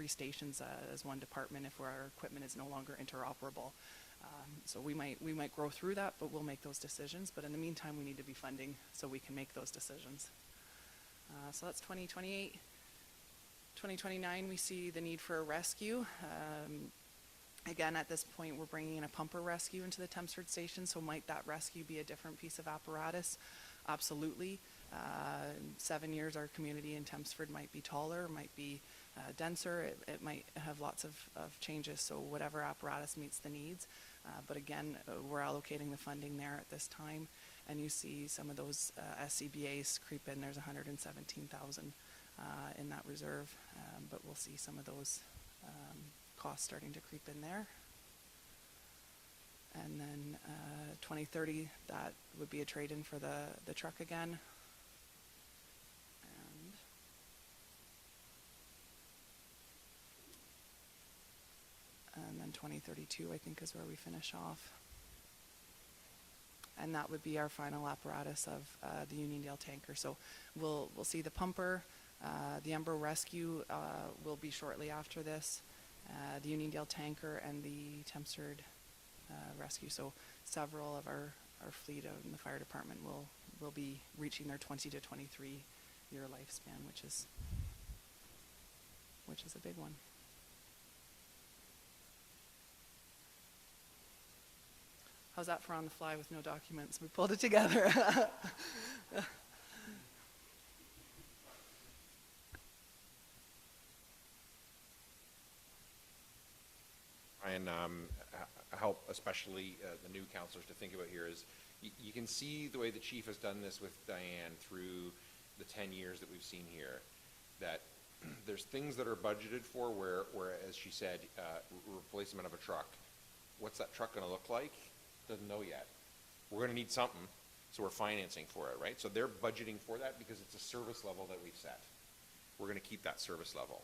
stations as one department if our equipment is no longer interoperable. So we might grow through that, but we'll make those decisions. But in the meantime, we need to be funding so we can make those decisions. So that's 2028. 2029, we see the need for a rescue. Again, at this point, we're bringing in a pumper rescue into the Tempsford station, so might that rescue be a different piece of apparatus? Absolutely. 7 years, our community in Tempsford might be taller, might be denser, it might have lots of changes, so whatever apparatus meets the needs. But again, we're allocating the funding there at this time, and you see some of those SCBAs creep in. There's 117,000 in that reserve, but we'll see some of those costs starting to creep in there. And then 2030, that would be a trade-in for the truck again. And then 2032, I think, is where we finish off. And that would be our final apparatus of the Uniondale tanker. So we'll see the pumper, the Embro rescue will be shortly after this, the Uniondale tanker, and the Tempsford rescue. So several of our fleet in the fire department will be reaching their 20 to 23 year lifespan, which is a big one. How's that for on the fly with no documents? We pulled it together. And help especially the new counselors to think about here is you can see the way the chief has done this with Diane through the 10 years that we've seen here, that there's things that are budgeted for where as she said, replacement of a truck. What's that truck going to look like? Doesn't know yet. We're going to need something, so we're financing for it, right? So they're budgeting for that because it's a service level that we've set. We're going to keep that service level.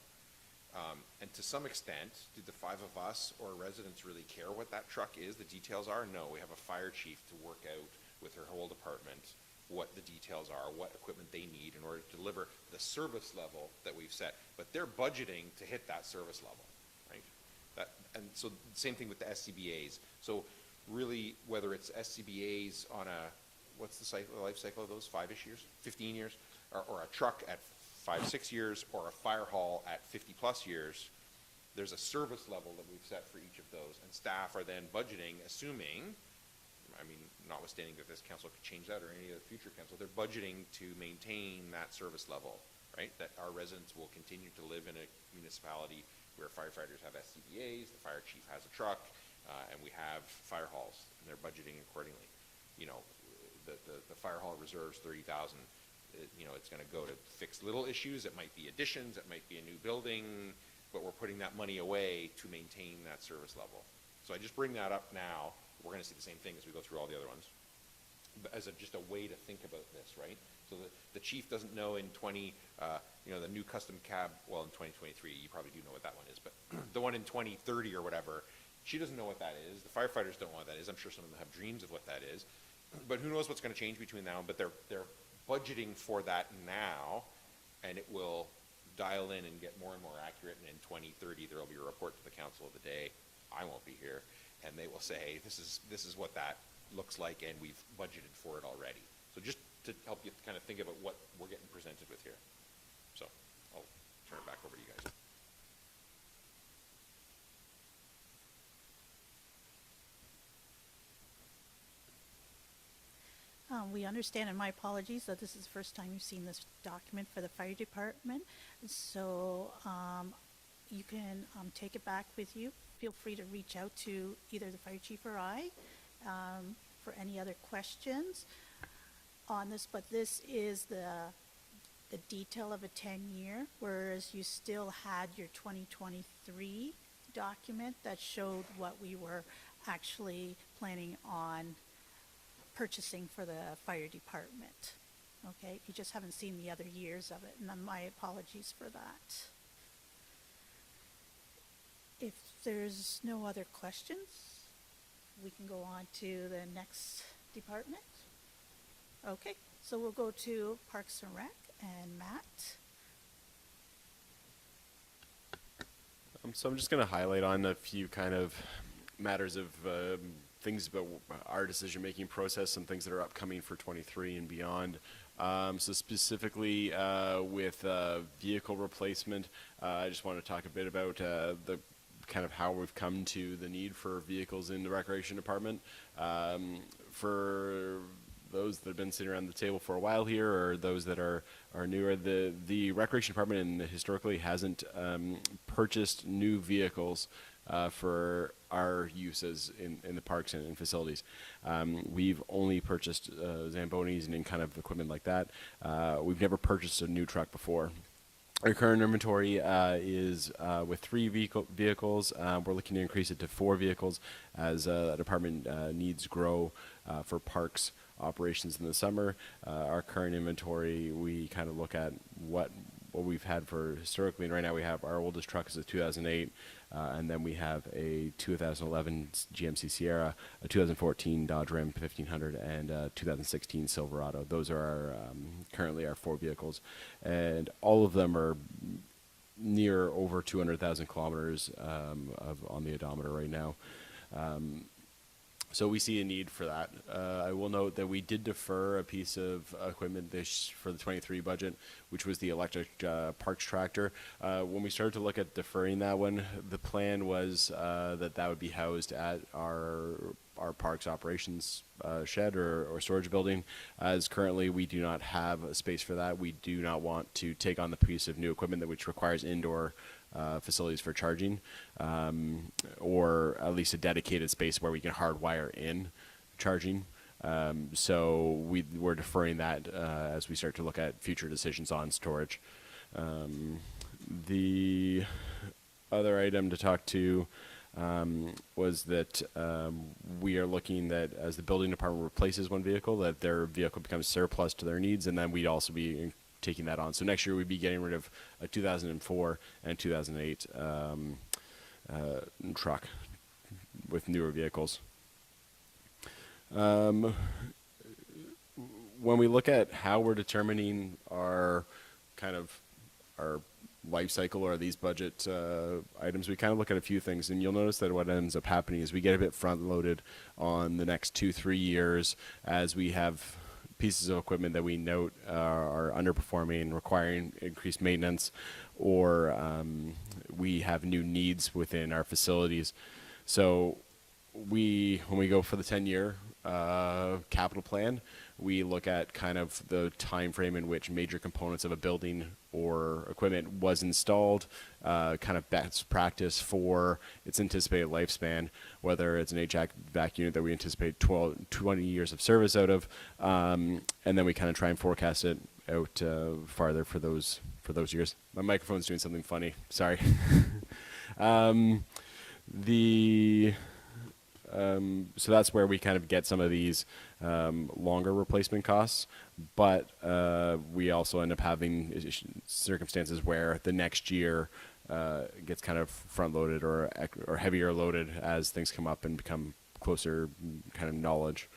And to some extent, do the five of us or residents really care what that truck is, the details are? No, we have a fire chief to work out with her whole department what the details are, what equipment they need in order to deliver the service level that we've set. But they're budgeting to hit that service level, right? And so same thing with the SCBA's. So really, whether it's SCBA's on a, what's the life cycle of those, 5-ish years, 15 years, or a truck at 5-6 years, or a fire hall at 50+ years, there's a service level that we've set for each of those, and staff are then budgeting, assuming, I mean, notwithstanding that this council could change that or any other future council, they're budgeting to maintain that service level, right? That our residents will continue to live in a municipality where firefighters have SCBA's, the fire chief has a truck, and we have fire halls, and they're budgeting accordingly. You know, the fire hall reserves 30,000. You know, it's going to go to fix little issues. It might be additions. It might be a new building. But we're putting that money away to maintain that service level. So I just bring that up now. We're going to see the same thing as we go through all the other ones, but as just a way to think about this, right? So the chief doesn't know in you know, the new custom cab, well, in 2023, you probably do know what that one is, but the one in 2030 or whatever, she doesn't know what that is. The firefighters don't know what that is. I'm sure some of them have dreams of what that is, but who knows what's going to change between now and, but they're budgeting for that now, and it will dial in and get more and more accurate, and in 2030 there will be a report to the council of the day. I won't be here, and they will say this is what that looks like, and we've budgeted for it already. So just to help you kind of think about what we're getting presented with here. So I'll turn it back over to you guys. We understand, and my apologies, that this is the first time you've seen this document for the fire department. So you can take it back with you. Feel free to reach out to either the fire chief or I for any other questions on this. But this is the detail of a 10-year, whereas you still had your 2023 document that showed what we were actually planning on purchasing for the fire department. Okay, you just haven't seen the other years of it, and my apologies for that. If there's no other questions, we can go on to the next department. Okay, so we'll go to Parks and Rec and Matt. So I'm just going to highlight on a few kind of matters of things about our decision-making process, some things that are upcoming for 23 and beyond. So specifically with vehicle replacement, I just want to talk a bit about the kind of how we've come to the need for vehicles in the Recreation Department. For those that have been sitting around the table for a while here, or those that are newer, the Recreation Department historically hasn't purchased new vehicles for our uses in the parks and facilities. We've only purchased Zambonis and kind of equipment like that. We've never purchased a new truck before. Our current inventory is with 3 vehicles. We're looking to increase it to 4 vehicles as the department needs grow for parks operations in the summer. Our current inventory, we kind of look at what we've had for historically, and right now we have our oldest truck is a 2008, and then we have a 2011 GMC Sierra, a 2014 Dodge Ram 1500, and a 2016 Silverado. Those are currently our 4 vehicles, and all of them are near over 200,000 kilometers on the odometer right now. So we see a need for that. I will note that we did defer a piece of equipment for the 23 budget, which was the electric parks tractor. When we started to look at deferring that one, the plan was that would be housed at our parks operations shed or storage building. As currently we do not have a space for that. We do not want to take on the piece of new equipment which requires indoor facilities for charging, or at least a dedicated space where we can hardwire in charging. So we're deferring that as we start to look at future decisions on storage. The other item to talk to was that we are looking that as the building department replaces one vehicle, that their vehicle becomes surplus to their needs, and then we'd also be taking that on. So next year we'd be getting rid of a 2004 and 2008 truck with newer vehicles. When we look at how we're determining our life cycle or these budget items, we kind of look at a few things, and you'll notice that what ends up happening is we get a bit front loaded on the next 2-3 years as we have pieces of equipment that we note are underperforming, requiring increased maintenance, or we have new needs within our facilities. So when we go for the 10-year capital plan, we look at kind of the time frame in which major components of a building or equipment was installed, kind of best practice for its anticipated lifespan, whether it's an HVAC unit that we anticipate 20 years of service out of, and then we kind of try and forecast it out farther for those years. My microphone's doing something funny. Sorry. So that's where we kind of get some of these longer replacement costs, but we also end up having circumstances where the next year gets kind of front loaded or heavier loaded as things come up and become closer kind of knowledge.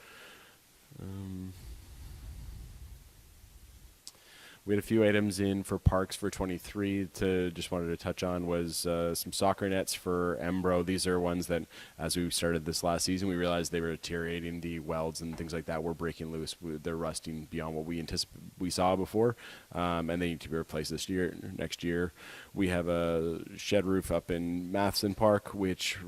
We had a few items in for parks for 23 just wanted to touch on was some soccer nets for Embro. These are ones that, as we started this last season, we realized they were deteriorating. The welds and things like that were breaking loose. They're rusting beyond what we saw before, and they need to be replaced next year. We have a shed roof up in Matheson Park, which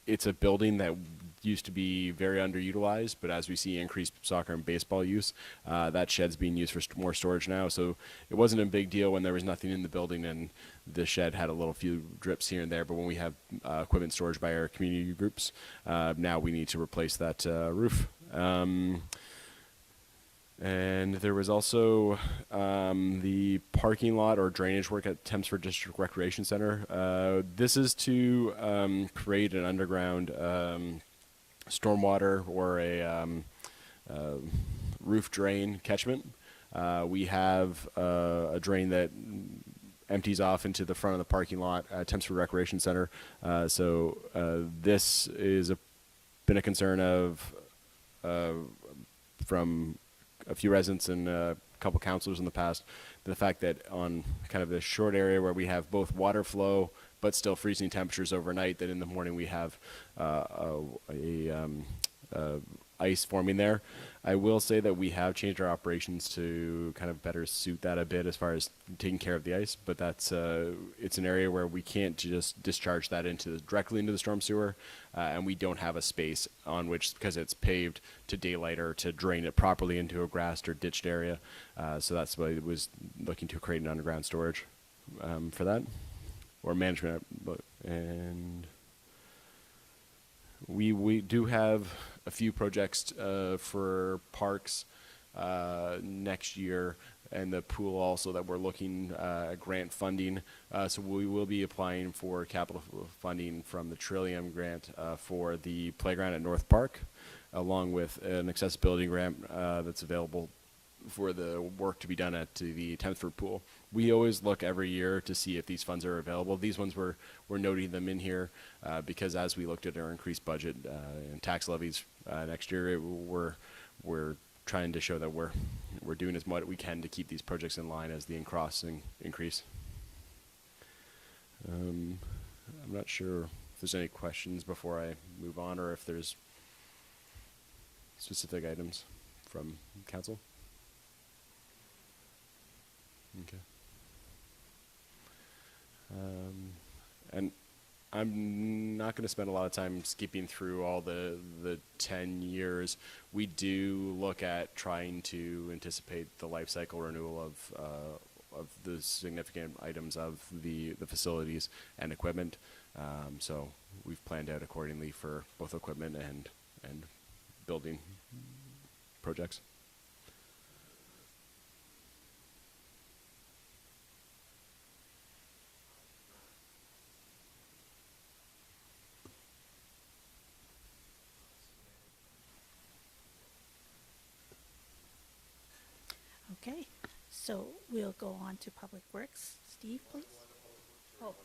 it's a building that used to be very underutilized, but as we see increased soccer and baseball use, that shed's being used for more storage now. So it wasn't a big deal when there was nothing in the building and the shed had a few drips here and there, but when we have equipment storage by our community groups, now we need to replace that roof. And there was also the parking lot or drainage work at Thamesford District Recreation Center. This is to create an underground stormwater or a roof drain catchment. We have a drain that empties off into the front of the parking lot at Thamesford Recreation Center. So this is been a concern of from a few residents and a couple councilors in the past, the fact that on kind of this short area where we have both water flow but still freezing temperatures overnight, that in the morning we have ice forming there. I will say that we have changed our operations to kind of better suit that a bit as far as taking care of the ice, but that's it's an area where we can't just discharge that directly into the storm sewer, and we don't have a space on which, because it's paved, to daylight or to drain it properly into a grassed or ditched area. So that's why it was looking to create an underground storage for that, or management. And we do have a few projects for parks next year, and the pool also that we're looking at grant funding. So we will be applying for capital funding from the Trillium grant for the playground at North Park, along with an accessibility grant that's available for the work to be done at the Thamesford pool. We always look every year to see if these funds are available. These ones we're noting them in here because as we looked at our increased budget and tax levies next year, we're trying to show that we're doing as much we can to keep these projects in line as the crossing increase. I'm not sure if there's any questions before I move on, or if there's specific items from council. Okay. And I'm not going to spend a lot of time skipping through all the 10 years. We do look at trying to anticipate the life cycle renewal of the significant items of the facilities and equipment. So we've planned out accordingly for both equipment and building projects. Okay, so we'll go on to Public Works. Steve, please. Oh.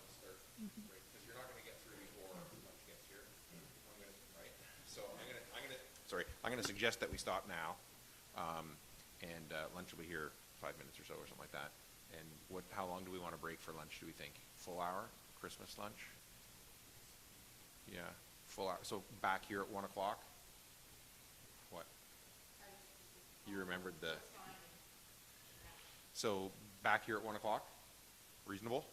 Because you're not going to get through before lunch gets here. So I'm going to suggest that we stop now, and lunch will be here 5 minutes or so, or something like that. And how long do we want to break for lunch, do we think? Full hour, Christmas lunch? Yeah, full hour, so back here at 1 o'clock? What? You remembered so back here at 1 o'clock? Reasonable?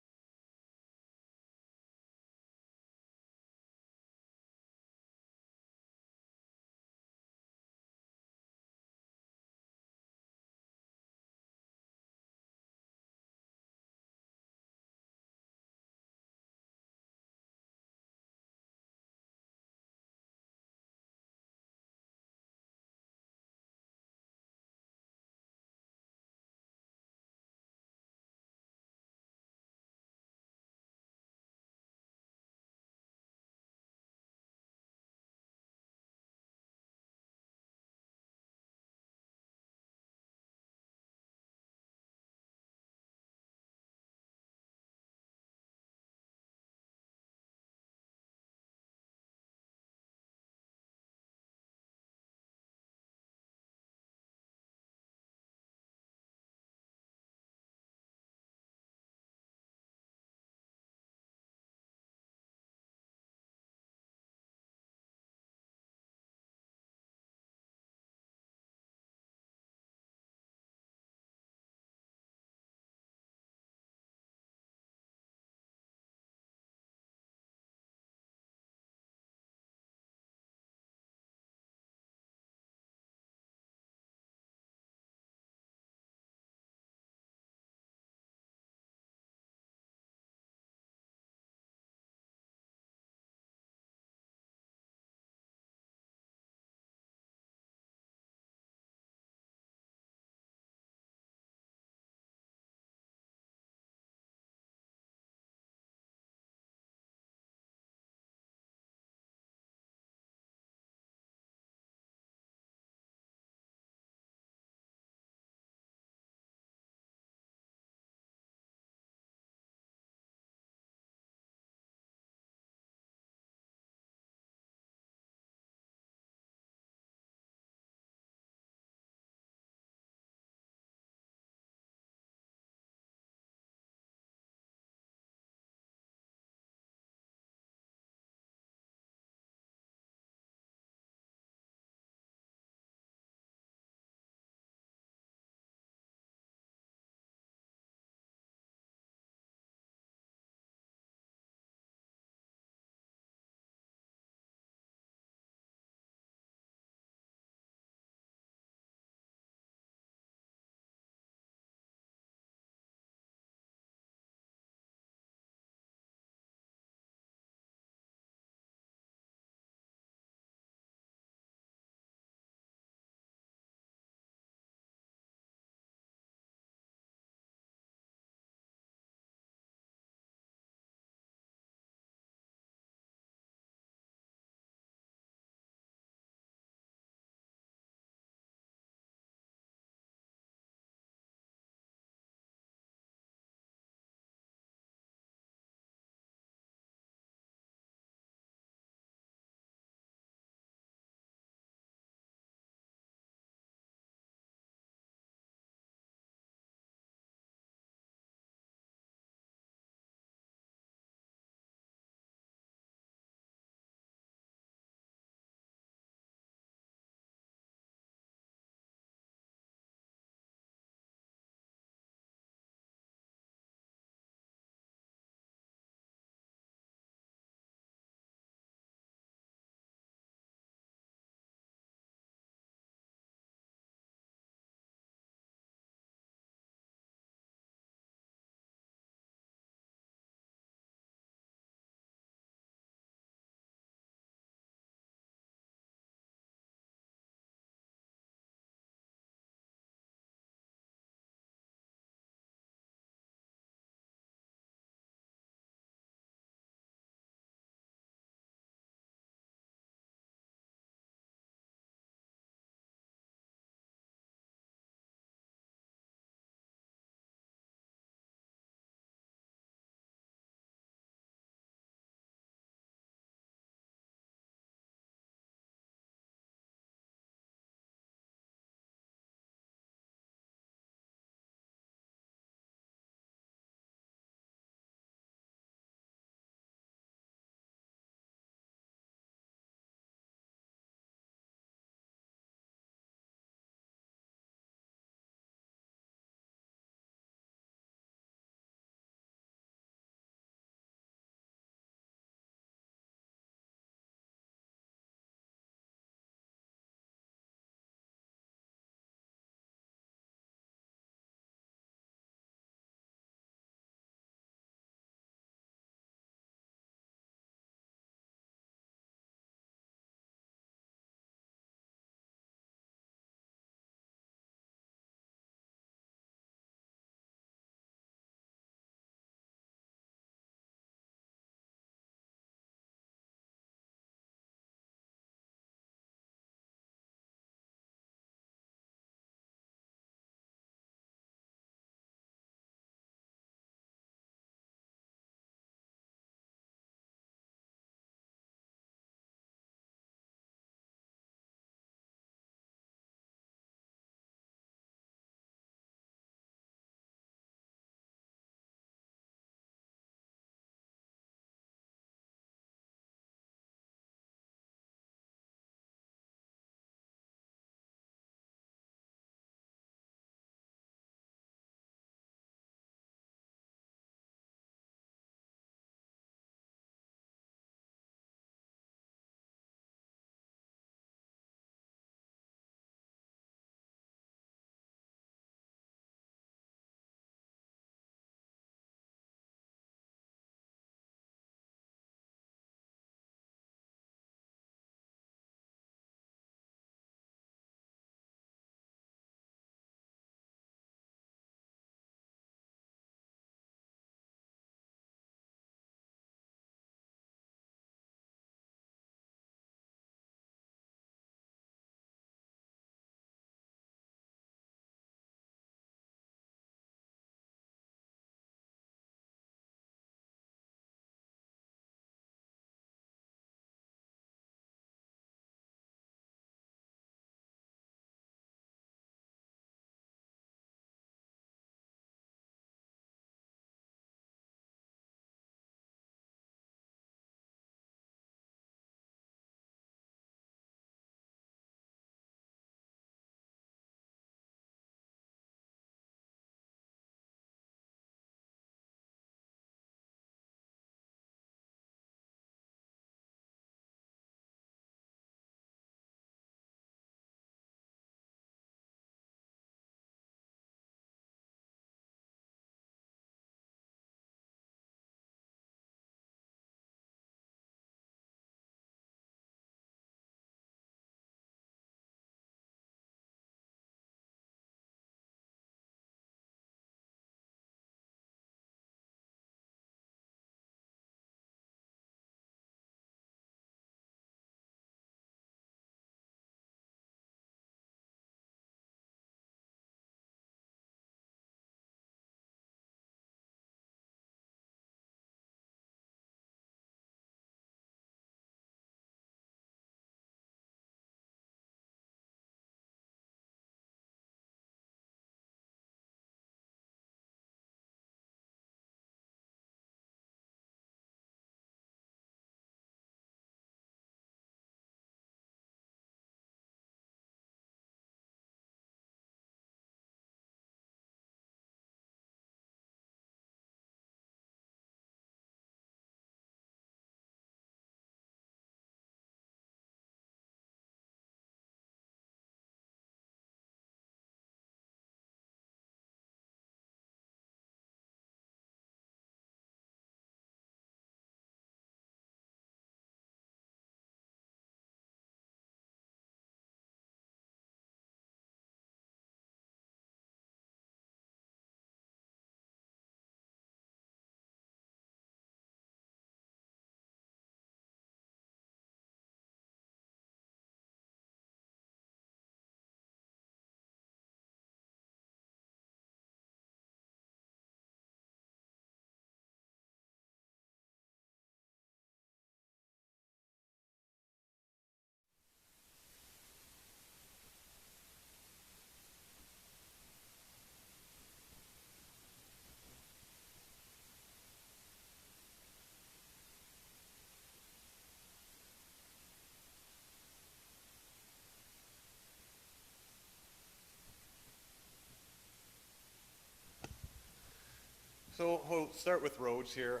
So we'll start with roads here.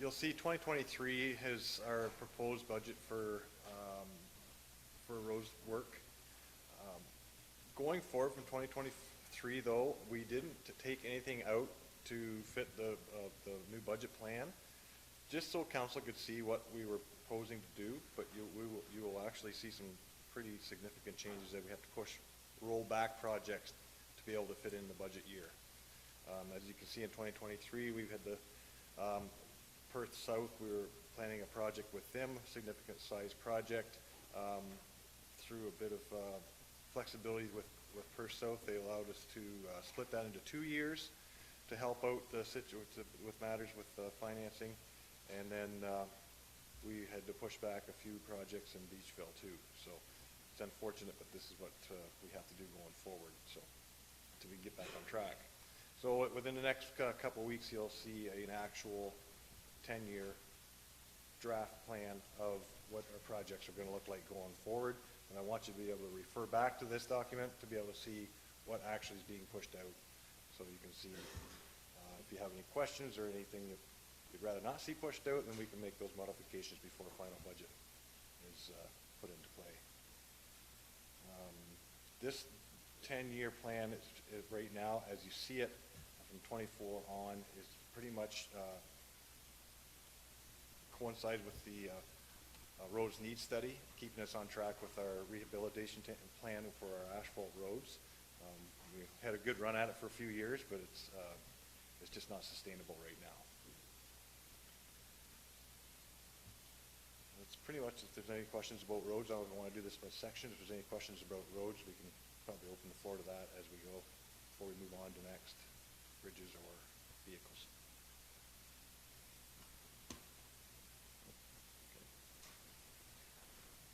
You'll see 2023 is our proposed budget for roads work. Going forward from 2023 though, we didn't take anything out to fit the new budget plan, just so council could see what we were proposing to do, but you will actually see some pretty significant changes that we have to roll back projects to be able to fit in the budget year. As you can see in 2023, we've had the Perth South, we were planning a project with them, significant size project. Through a bit of flexibility with Perth South, they allowed us to split that into 2 years to help out with matters with financing. And then we had to push back a few projects in Beachville too. So it's unfortunate, but this is what we have to do going forward, so till we get back on track. So within the next couple of weeks, you'll see an actual 10-year draft plan of what our projects are going to look like going forward. And I want you to be able to refer back to this document to be able to see what actually is being pushed out, so you can see if you have any questions or anything that you'd rather not see pushed out, then we can make those modifications before the final budget is put into play. This 10-year plan is right now, as you see it from 24 on, is pretty much coincides with the roads needs study, keeping us on track with our rehabilitation plan for our asphalt roads. We had a good run at it for a few years, but it's just not sustainable right now. That's pretty much, if there's any questions about roads, I don't want to do this by sections. If there's any questions about roads, we can probably open the floor to that as we go before we move on to next, bridges or vehicles.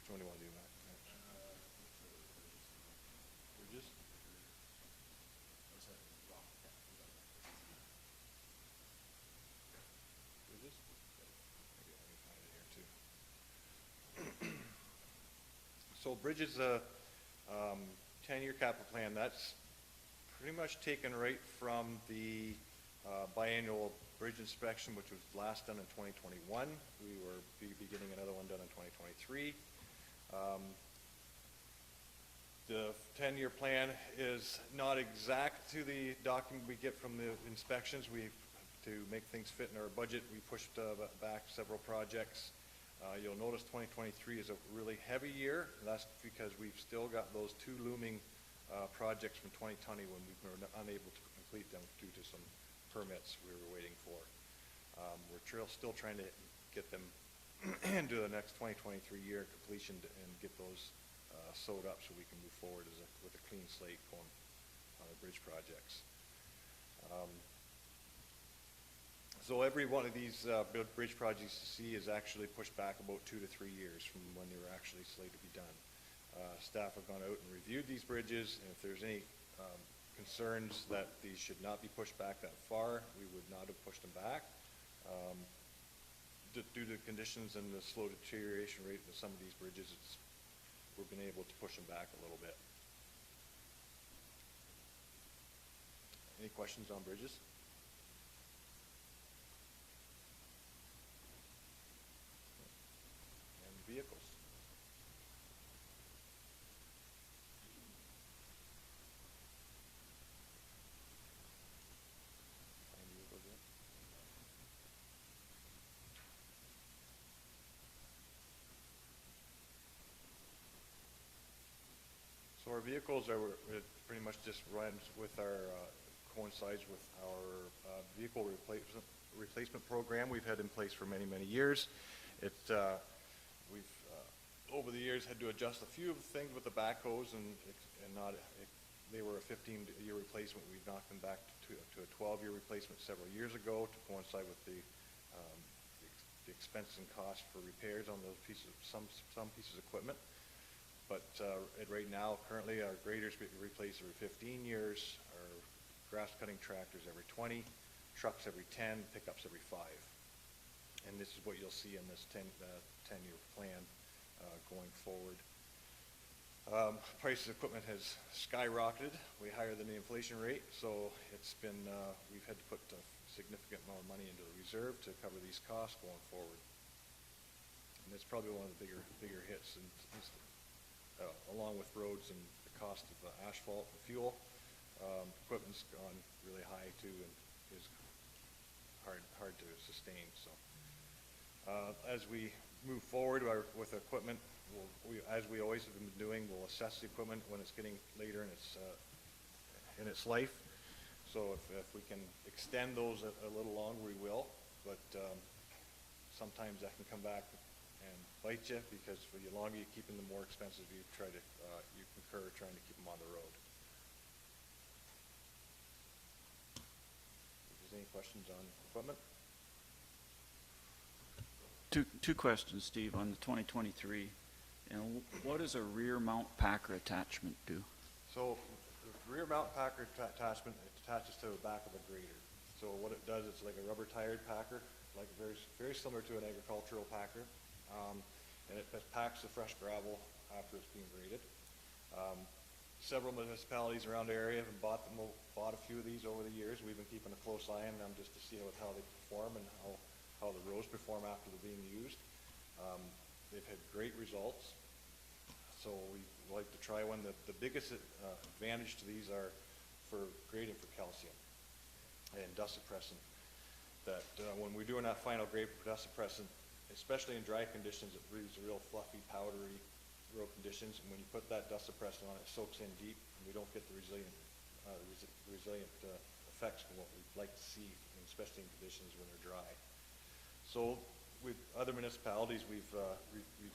Which one do you want to do, Matt? Bridges? Bridges? Maybe let me find it here too. So bridges, 10-year capital plan, that's pretty much taken right from the biannual bridge inspection, which was last done in 2021. We will be beginning another one done in 2023. The 10-year plan is not exact to the document we get from the inspections. To make things fit in our budget, we pushed back several projects. You'll notice 2023 is a really heavy year. That's because we've still got those two looming projects from 2020 when we were unable to complete them due to some permits we were waiting for. We're still trying to get them into the next 2023 year completion and get those sewed up so we can move forward with a clean slate going on the bridge projects. So every one of these bridge projects you see is actually pushed back about 2 to 3 years from when they were actually slated to be done. Staff have gone out and reviewed these bridges, and if there's any concerns that these should not be pushed back that far, we would not have pushed them back. Due to the conditions and the slow deterioration rate of some of these bridges, we've been able to push them back a little bit. Any questions on bridges? And vehicles? So our vehicles are pretty much just runs with our, coincides with our vehicle replacement program we've had in place for many, many years. We've over the years had to adjust a few of the things with the backhoes they were a 15-year replacement. We've knocked them back to a 12-year replacement several years ago to coincide with the expense and cost for repairs on those some pieces of equipment. But right now, currently, our graders get replaced every 15 years, our grass cutting tractors every 20, trucks every 10, pickups every 5. And this is what you'll see in this 10-year plan going forward. Price of equipment has skyrocketed way higher than the inflation rate, so it's been we've had to put significant amount of money into the reserve to cover these costs going forward. And it's probably one of the bigger hits, and along with roads and the cost of asphalt and fuel. Equipment's gone really high too, and is hard to sustain. So as we move forward with equipment, as we always have been doing, we'll assess the equipment when it's getting later in its life. So if we can extend those a little longer, we will. But sometimes that can come back and bite you, because for the longer you keep them, the more expensive you incur trying to keep them on the road. If there's any questions on equipment? Two questions, Steve, on the 2023. What does a rear mount packer attachment do? So the rear mount packer attachment, it attaches to the back of a grader. So what it does, it's like a rubber tired packer, like very similar to an agricultural packer. And it packs the fresh gravel after it's being graded. Several municipalities around the area have bought a few of these over the years. We've been keeping a close eye on them just to see how they perform and how the roads perform after they're being used. They've had great results. So we like to try one. The biggest advantage to these are for grading for calcium and dust suppressant. That when we're doing that final grade for dust suppressant, especially in dry conditions, it leaves a real fluffy, powdery road conditions. And when you put that dust suppressant on, it soaks in deep, and we don't get the resilient effects from what we'd like to see, especially in conditions when they're dry. So with other municipalities, we've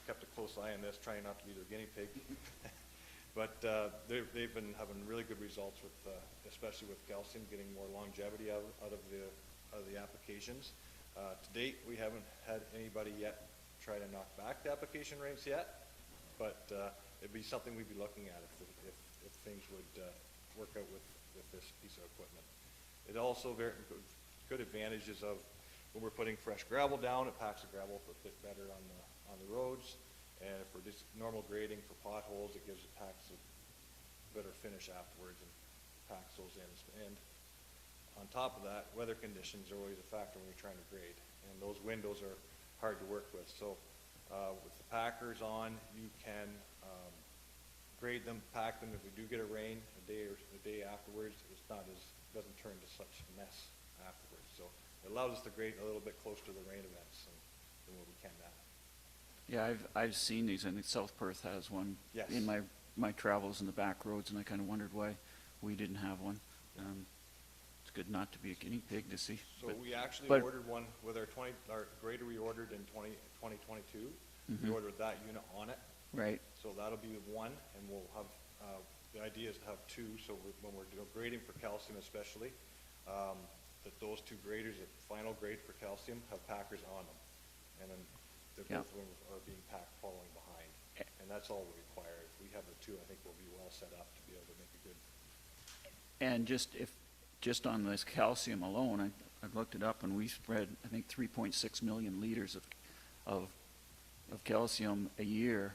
kept a close eye on this, trying not to be their guinea pig. But they've been having really good results with, especially with calcium, getting more longevity out of the applications. To date, we haven't had anybody yet try to knock back the application rates yet, but it'd be something we'd be looking at if things would work out with this piece of equipment. It also very good advantages of when we're putting fresh gravel down, it packs the gravel a bit better on the roads. And if we're just normal grading for potholes, it packs a better finish afterwards and packs those in. And on top of that, weather conditions are always a factor when you're trying to grade. And those windows are hard to work with. So with the packers on, you can grade them, pack them. If we do get a rain a day afterwards, doesn't turn to such a mess afterwards. So it allows us to grade a little bit closer to the rain events than what we can now. Yeah, I've seen these. I think South Perth has one. Yes. In my travels in the back roads, and I kind of wondered why we didn't have one. It's good not to be a guinea pig to see. So we actually ordered one with our grader we ordered in 2022. Mm-hmm. We ordered that unit on it. Right. So that'll be one, and we'll have, the idea is to have two, so when we're grading for calcium especially, that those two graders, the final grade for calcium, have packers on them. And then both of them are being packed following behind. And that's all we require. If we have the two, I think we'll be well set up to be able to make a good. And just on this calcium alone, I've looked it up, and we spread, I think, 3.6 million liters of calcium a year.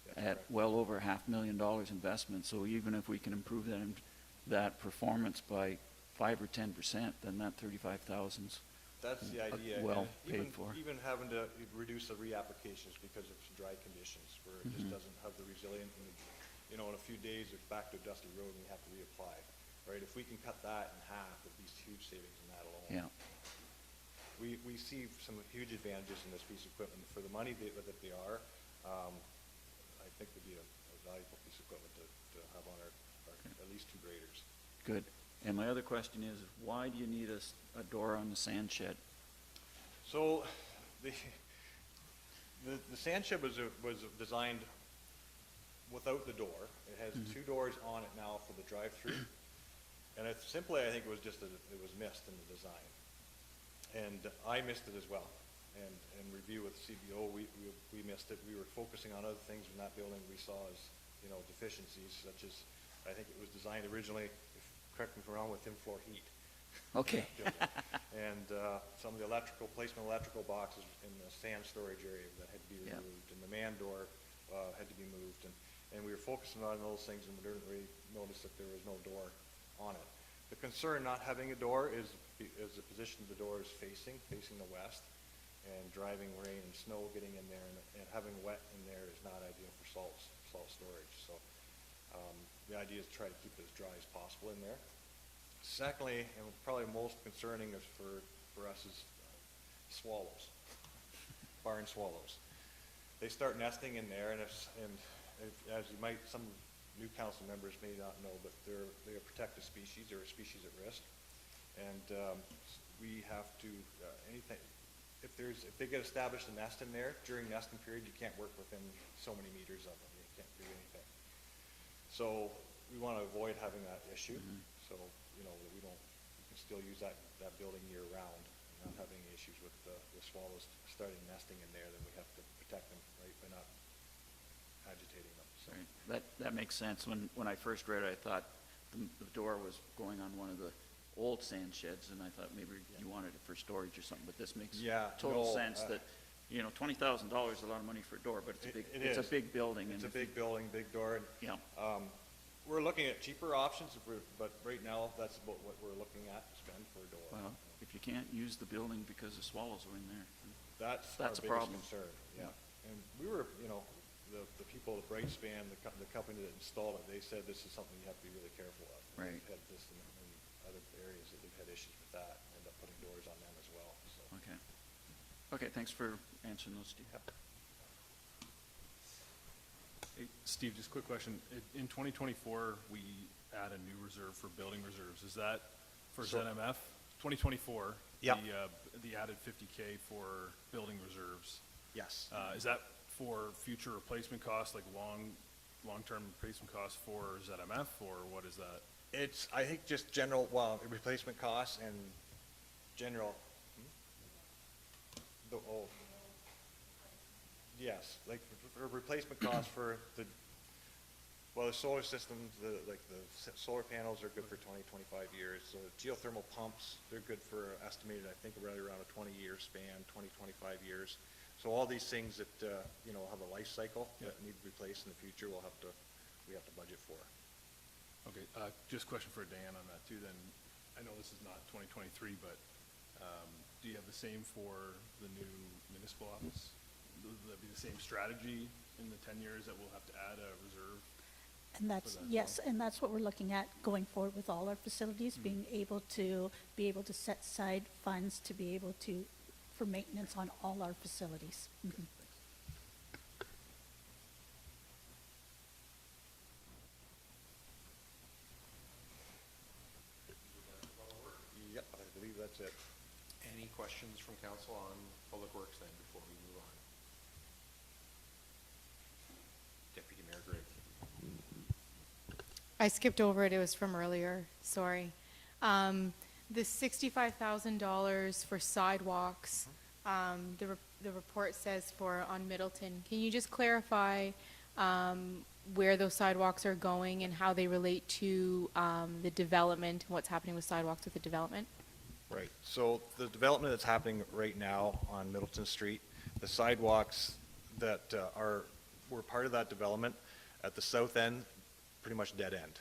That's at correct. Well over $500,000 investment. So even if we can improve that performance by 5 or 10%, then that 35,000's That's the idea. Well paid for. Even having to reduce the reapplications because of dry conditions, where it just doesn't have the resilient. In a few days, it's back to a dusty road, and you have to reapply. Right? If we can cut that in half, it'd be huge savings in that alone. Yeah. We see some huge advantages in this piece of equipment for the money that they are. I think would be a valuable piece of equipment to have on our at least two graders. Good. And my other question is, why do you need a door on the sand shed? So the sand shed was designed without the door. It has two doors on it now for the drive-through. And I think it was just that it was missed in the design. And I missed it as well. And in review with CBO, we missed it. We were focusing on other things in that building we saw as, deficiencies, such as, I think it was designed originally, correct me if I'm wrong, with in-floor heat. Okay. And some of the placement electrical boxes in the sand storage area that had to be removed, and the man door had to be moved. And we were focusing on those things, and we didn't really notice that there was no door on it. The concern not having a door is the position the door is facing the west, and driving rain and snow getting in there, and having wet in there is not ideal for salt storage. So the idea is to try to keep it as dry as possible in there. Secondly, and probably most concerning is for us is swallows, barn swallows. They start nesting in there, and as you might, some new council members may not know, but they're a protected species. They're a species at risk, and we have to anything. If they get established a nest in there during nesting period, you can't work within so many meters of them. You can't do anything. So we want to avoid having that issue. So that we can still use that building year round, and not having any issues with the swallows starting nesting in there. Then we have to protect them, right, by not agitating them. So. Right. That makes sense. When I first read it, I thought the door was going on one of the old sand sheds, and I thought maybe you wanted it for storage or something, but this makes total sense that, $20,000 is a lot of money for a door, but it's a big building. It's a big building, big door. And, yeah. We're looking at cheaper options, but right now that's about what we're looking at to spend for a door. Well, if you can't use the building because the swallows are in there, that's a our biggest problem. concern. Yeah. And we were, the people at Brightspan, the company that installed it, they said this is something you have to be really careful of. Right. We've had this in other areas that they've had issues with that, end up putting doors on them as well. So. Okay. Okay, thanks for answering those, Steve. Yep. Hey, Steve, just a quick question. In 2024, we add a new reserve for building reserves. Is that for ZMF? 2024, yeah. The added $50K for building reserves. Yes. Is that for future replacement costs, like long-term replacement costs for ZMF, or what is that? It's, I think, just general, replacement costs and general. Yes, like for replacement costs for the solar systems, the solar panels are good for 20, 25 years. So geothermal pumps, they're good for estimated, I think, right around a 20-year span, 20, 25 years. So all these things that have a life cycle that need to be replaced in the future, we have to budget for. Okay, just a question for Dan on that too. Then I know this is not 2023, but do you have the same for the new municipal office? Will that be the same strategy in the 10 years that we'll have to add a reserve? And that's, yes, and that's what we're looking at going forward with all our facilities, being able to set aside funds to be able to, for maintenance on all our facilities. Mm-hmm. Yep, I believe that's it. Any questions from council on Public Works then before we move on? Deputy Mayor Gregg. I skipped over it. It was from earlier. Sorry. The $65,000 for sidewalks, the report says on Middleton. Can you just clarify where those sidewalks are going and how they relate to the development and what's happening with sidewalks with the development? Right. So the development that's happening right now on Middleton Street, the sidewalks that were part of that development at the south end, pretty much dead end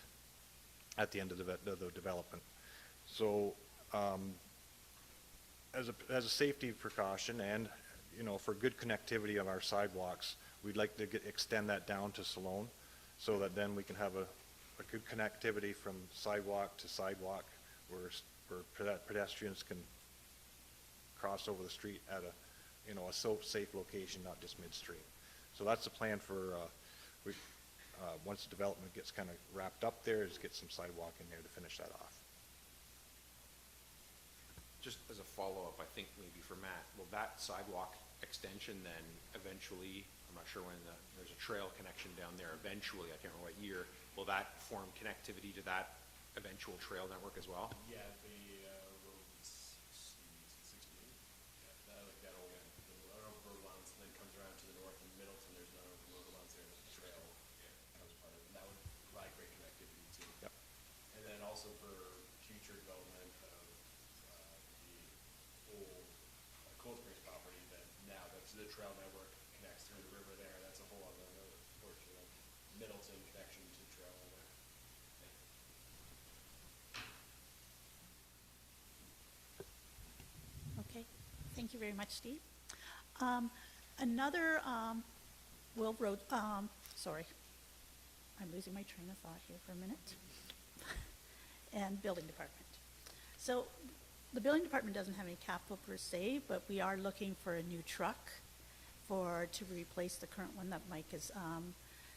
at the end of the development. So as a safety precaution and for good connectivity of our sidewalks, we'd like to extend that down to Salone so that then we can have a good connectivity from sidewalk to sidewalk where pedestrians can cross over the street at a safe location, not just midstream. So that's the plan for once the development gets kind of wrapped up there, is get some sidewalk in there to finish that off. Just as a follow-up, I think maybe for Matt, will that sidewalk extension then eventually, I'm not sure when, there's a trail connection down there eventually, I can't remember what year, will that form connectivity to that eventual trail network as well? Yeah, the road 68. Yeah, that whole end. The road runs and then comes around to the north in Middleton. There's no road runs there. There's a trail. Yeah, that was part of it. And that would provide great connectivity too. Yep. And then also for future development of the old Cold Springs property, that now that's the trail network connects through the river there. That's a whole other portion of Middleton connection to trail network. very much, Steve. Another, Will Road, sorry, I'm losing my train of thought here for a minute. And building department. So the building department doesn't have any capital per se, but we are looking for a new truck to replace the current one that Mike is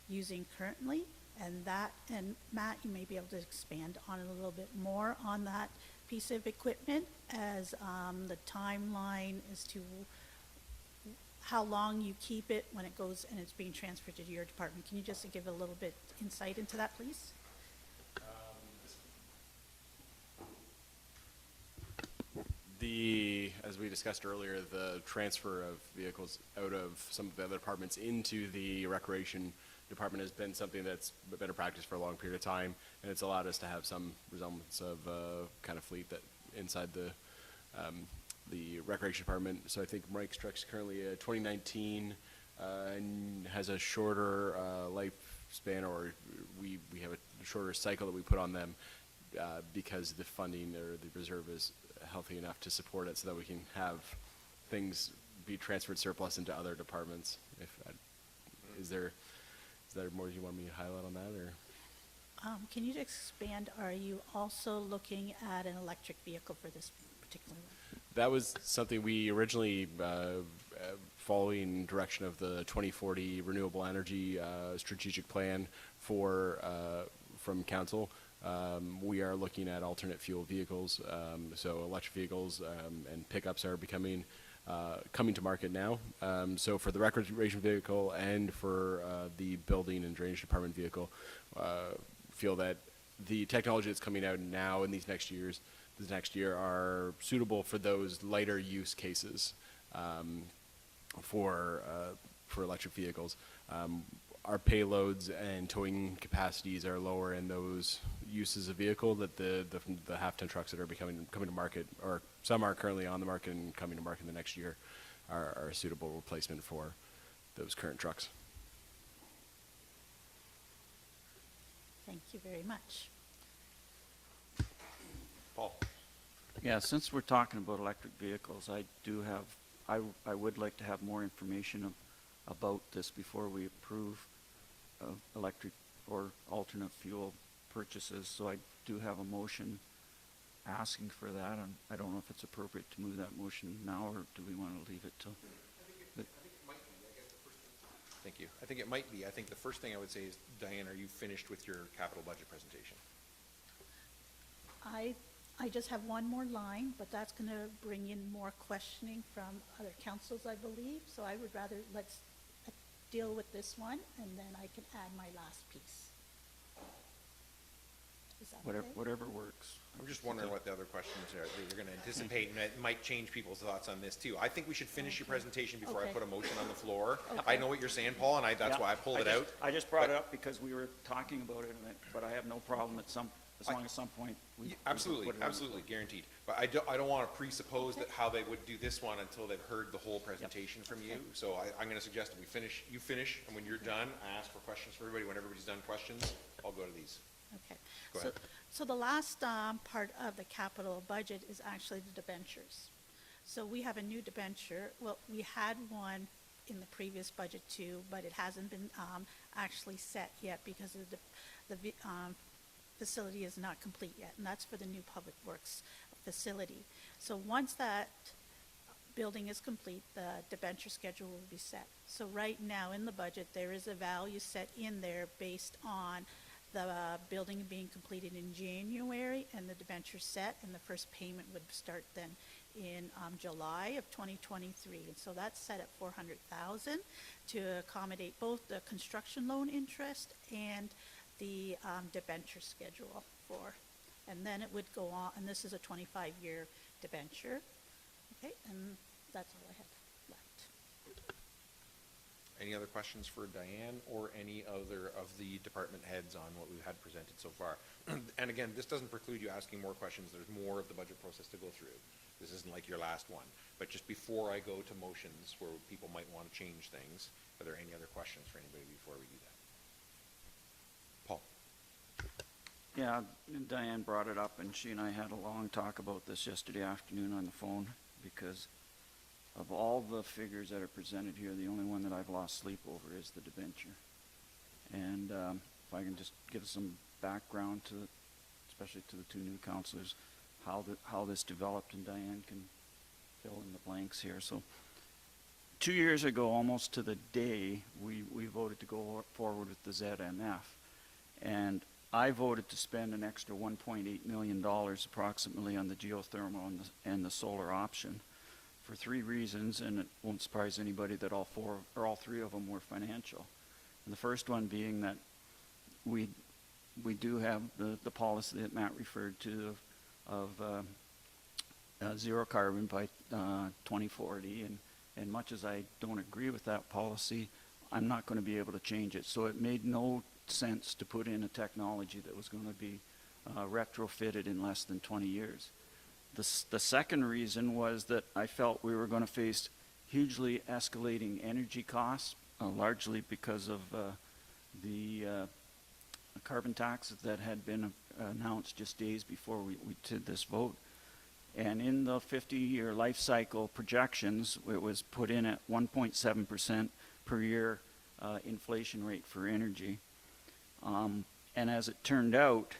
using currently. And Matt, you may be able to expand on it a little bit more on that piece of equipment as the timeline as to how long you keep it when it goes and it's being transferred to your department. Can you just give a little bit insight into that, please? As we discussed earlier, the transfer of vehicles out of some of the other departments into the recreation department has been something that's been a practice for a long period of time, and it's allowed us to have some resemblance of kind of fleet that inside the recreation department. So I think Mike's truck's currently a 2019 and has a shorter lifespan, or we have a shorter cycle that we put on them because the funding or the reserve is healthy enough to support it, so that we can have things be transferred surplus into other departments. Is there more you want me to highlight on that, or? Can you expand? Are you also looking at an electric vehicle for this particular one? That was something we originally, following direction of the 2040 renewable energy strategic plan from council. We are looking at alternate fuel vehicles, so electric vehicles and pickups are coming to market now. So for the recreation vehicle and for the building and drainage department vehicle, feel that the technology that's coming out now in this next year are suitable for those lighter use cases for electric vehicles. Our payloads and towing capacities are lower in those uses of vehicle that the half-ton trucks that are coming to market, or some are currently on the market and coming to market in the next year, are a suitable replacement for those current trucks. Thank you very much. Paul? Yeah, since we're talking about electric vehicles, I would like to have more information about this before we approve electric or alternate fuel purchases. So I do have a motion asking for that, and I don't know if it's appropriate to move that motion now, or do we want to leave it till? Thank you. I think it might be. I think the first thing I would say is, Diane, are you finished with your capital budget presentation? I just have one more line, but that's going to bring in more questioning from other councils, I believe. So I would rather let's deal with this one, and then I can add my last piece. Is that okay? Whatever works. I'm just wondering what the other questions are that you're going to anticipate, and it might change people's thoughts on this too. I think we should finish your presentation before I put a motion on the floor. I know what you're saying, Paul, and that's why I pulled it out. I just brought it up because we were talking about it, but I have no problem as long as some point we absolutely, put it on. absolutely, guaranteed. But I don't want to presuppose that how they would do this one until they've heard the whole presentation from you. So I'm going to suggest that you finish, and when you're done, I ask for questions for everybody. When everybody's done questions, I'll go to these. Okay. Go ahead. So the last part of the capital budget is actually the debentures. So we have a new debenture. Well, we had one in the previous budget too, but it hasn't been actually set yet because of the facility is not complete yet, and that's for the new public works facility. So once that building is complete, the debenture schedule will be set. So right now in the budget, there is a value set in there based on the building being completed in January and the debenture set, and the first payment would start then in July of 2023. And so that's set at $400,000 to accommodate both the construction loan interest and the debenture schedule and then it would go on, and this is a 25-year debenture. Okay, and that's all I have left. Any other questions for Diane or any other of the department heads on what we've had presented so far? And again, this doesn't preclude you asking more questions. There's more of the budget process to go through. This isn't like your last one. But just before I go to motions where people might want to change things, are there any other questions for anybody before we do that? Paul? Yeah, Diane brought it up, and she and I had a long talk about this yesterday afternoon on the phone, because of all the figures that are presented here, the only one that I've lost sleep over is the debenture. And if I can just give some background to, especially to the two new councilors, how this developed, and Diane can fill in the blanks here. So 2 years ago, almost to the day, we voted to go forward with the ZMF. And I voted to spend an extra $1.8 million approximately on the geothermal and the solar option for 3 reasons, and it won't surprise anybody that all 3 of them were financial. And the first one being that we do have the policy that Matt referred to of zero carbon by 2040, and much as I don't agree with that policy, I'm not going to be able to change it. So it made no sense to put in a technology that was going to be retrofitted in less than 20 years. The second reason was that I felt we were going to face hugely escalating energy costs, largely because of the carbon tax that had been announced just days before we did this vote. And in the 50-year life cycle projections, it was put in at 1.7% per year inflation rate for energy. And as it turned out,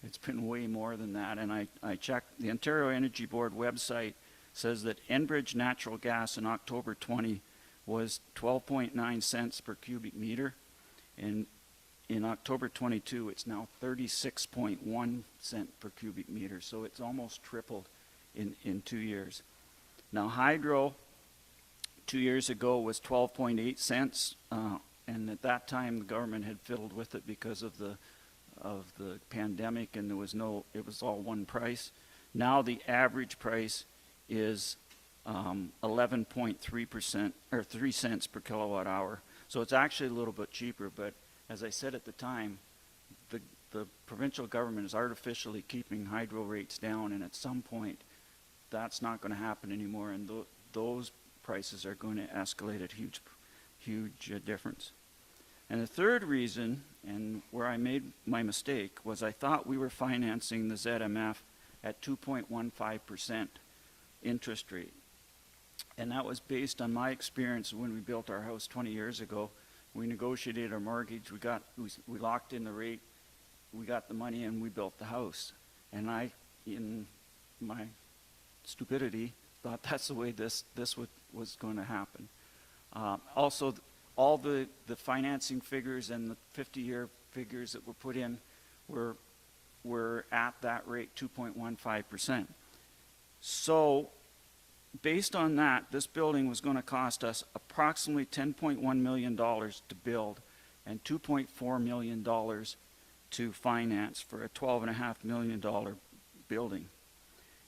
it's been way more than that. And I checked, the Ontario Energy Board website says that Enbridge natural gas in October 20 was 12.9 cents per cubic meter. And in October 22, it's now 36.1 cent per cubic meter. So it's almost tripled in 2 years. Now hydro 2 years ago was 12.8 cents. And at that time, the government had fiddled with it because of the pandemic, and it was all one price. Now the average price is 11.3% or 3 cents per kilowatt hour. So it's actually a little bit cheaper, but as I said at the time, the provincial government is artificially keeping hydro rates down, and at some point that's not going to happen anymore, and those prices are going to escalate at huge difference. And the third reason, and where I made my mistake, was I thought we were financing the ZMF at 2.15% interest rate. And that was based on my experience when we built our house 20 years ago. We negotiated our mortgage, we locked in the rate, we got the money, and we built the house. And I, in my stupidity, thought that's the way this was going to happen. Also, all the financing figures and the 50-year figures that were put in were at that rate, 2.15%. So based on that, this building was going to cost us approximately $10.1 million to build and $2.4 million to finance for a $12.5 million building.